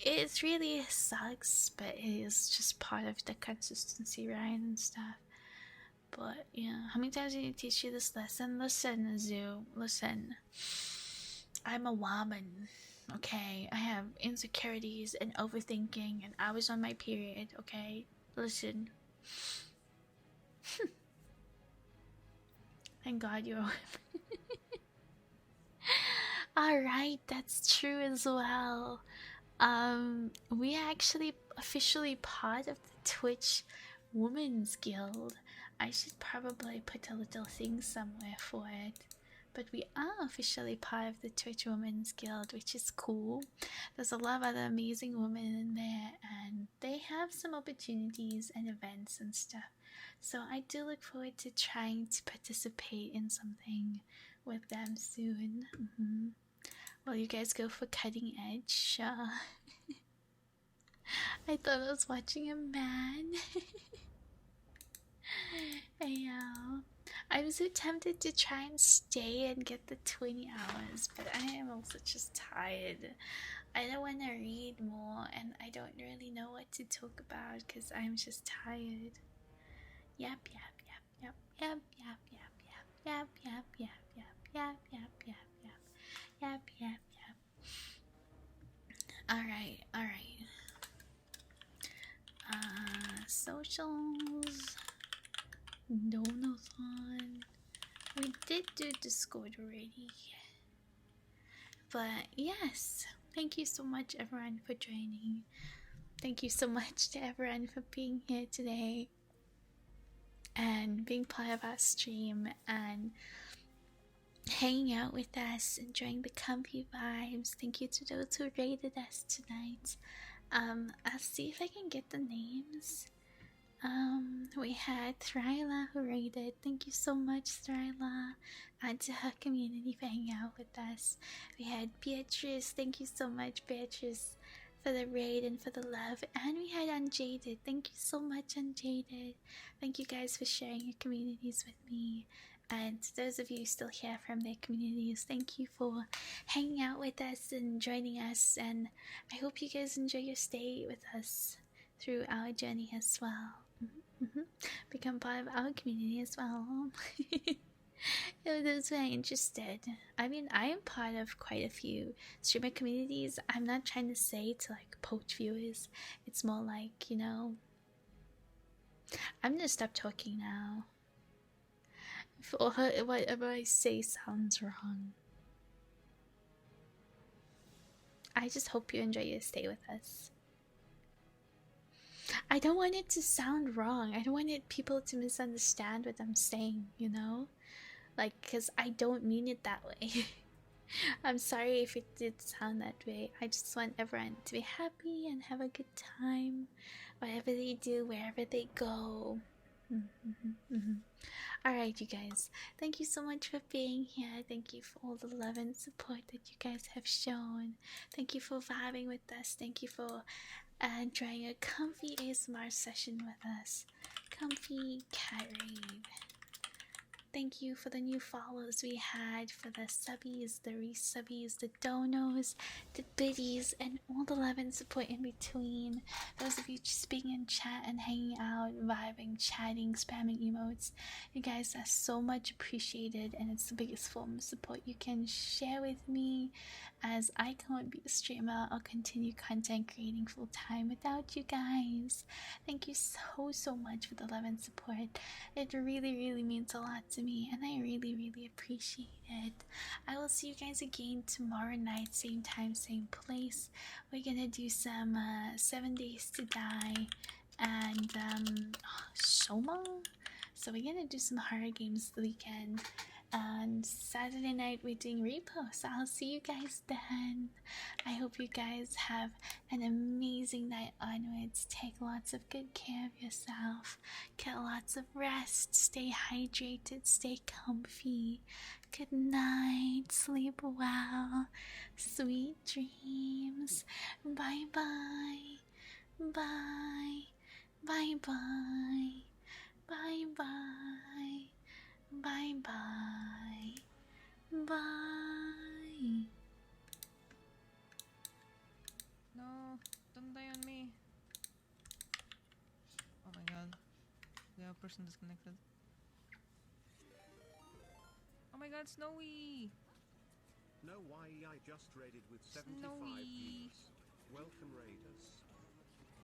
it really sucks, but it is just part of the consistency, right, and stuff. But yeah, how many times did you teach you this lesson? Listen, Zoo, listen. I'm a woman, okay? I have insecurities and overthinking, and I was on my period, okay? Listen. Thank God you're. Alright, that's true as well. We are actually officially part of the Twitch Women's Guild. I should probably put a little thing somewhere for it. But we are officially part of the Twitch Women's Guild, which is cool. There's a lot of other amazing women in there, and they have some opportunities and events and stuff. So I do look forward to trying to participate in something with them soon. Will you guys go for Cutting Edge? I thought I was watching a man. Yeah. I'm so tempted to try and stay and get the 20 hours, but I am also just tired. I don't want to read more, and I don't really know what to talk about because I'm just tired. Yap, yap, yap, yap, yap, yap, yap, yap, yap, yap, yap, yap, yap, yap, yap, yap, yap, yap. Alright. Socials. Donathon. We did do Discord already. But yes, thank you so much everyone for joining. Thank you so much to everyone for being here today and being part of our stream and hanging out with us, enjoying the comfy vibes. Thank you to those who rated us tonight. I'll see if I can get the names. We had Thryla who rated. Thank you so much, Thryla. And to her community for hanging out with us. We had Beatrice. Thank you so much, Beatrice, for the raid and for the love. And we had Unjaded. Thank you so much, Unjaded. Thank you guys for sharing your communities with me. And to those of you still here from their communities, thank you for hanging out with us and joining us. And I hope you guys enjoy your stay with us through our journey as well. Become part of our community as well. If those who are interested. I mean, I am part of quite a few streamer communities. I'm not trying to say to like poach viewers. It's more like, I'm gonna stop talking now. If whatever I say sounds wrong. I just hope you enjoy your stay with us. I don't want it to sound wrong. I don't want people to misunderstand what I'm saying, Like, because I don't mean it that way. I'm sorry if it did sound that way. I just want everyone to be happy and have a good time, whatever they do, wherever they go. Alright, you guys. Thank you so much for being here. Thank you for all the love and support that you guys have shown. Thank you for vibing with us. Thank you for enjoying a comfy ASMR session with us. Comfy cat raid. Thank you for the new follows we had, for the subbies, the resubbies, the donos, the biddies, and all the love and support in between. Those of you just being in chat and hanging out, vibing, chatting, spamming emotes. You guys are so much appreciated, and it's the biggest form of support you can share with me, as I can't be a streamer or continue content creating full time without you guys. Thank you so much for the love and support. It really means a lot to me, and I really appreciate it. I will see you guys again tomorrow night, same time, same place. We're gonna do some 7 Days to Die and Soma. So we're gonna do some horror games the weekend. And Saturday night we're doing repo. So I'll see you guys then. I hope you guys have an amazing night onwards. Take lots of good care of yourself. Get lots of rest. Stay hydrated. Stay comfy. Good night. Sleep well. Sweet dreams. Bye bye. Bye. Bye bye. Bye bye. Bye bye. Bye. No, don't die on me. Oh my god. We have a person disconnected. Oh my god, Snowy! No, why I just raided with 75 Snowy. viewers. Welcome, raiders.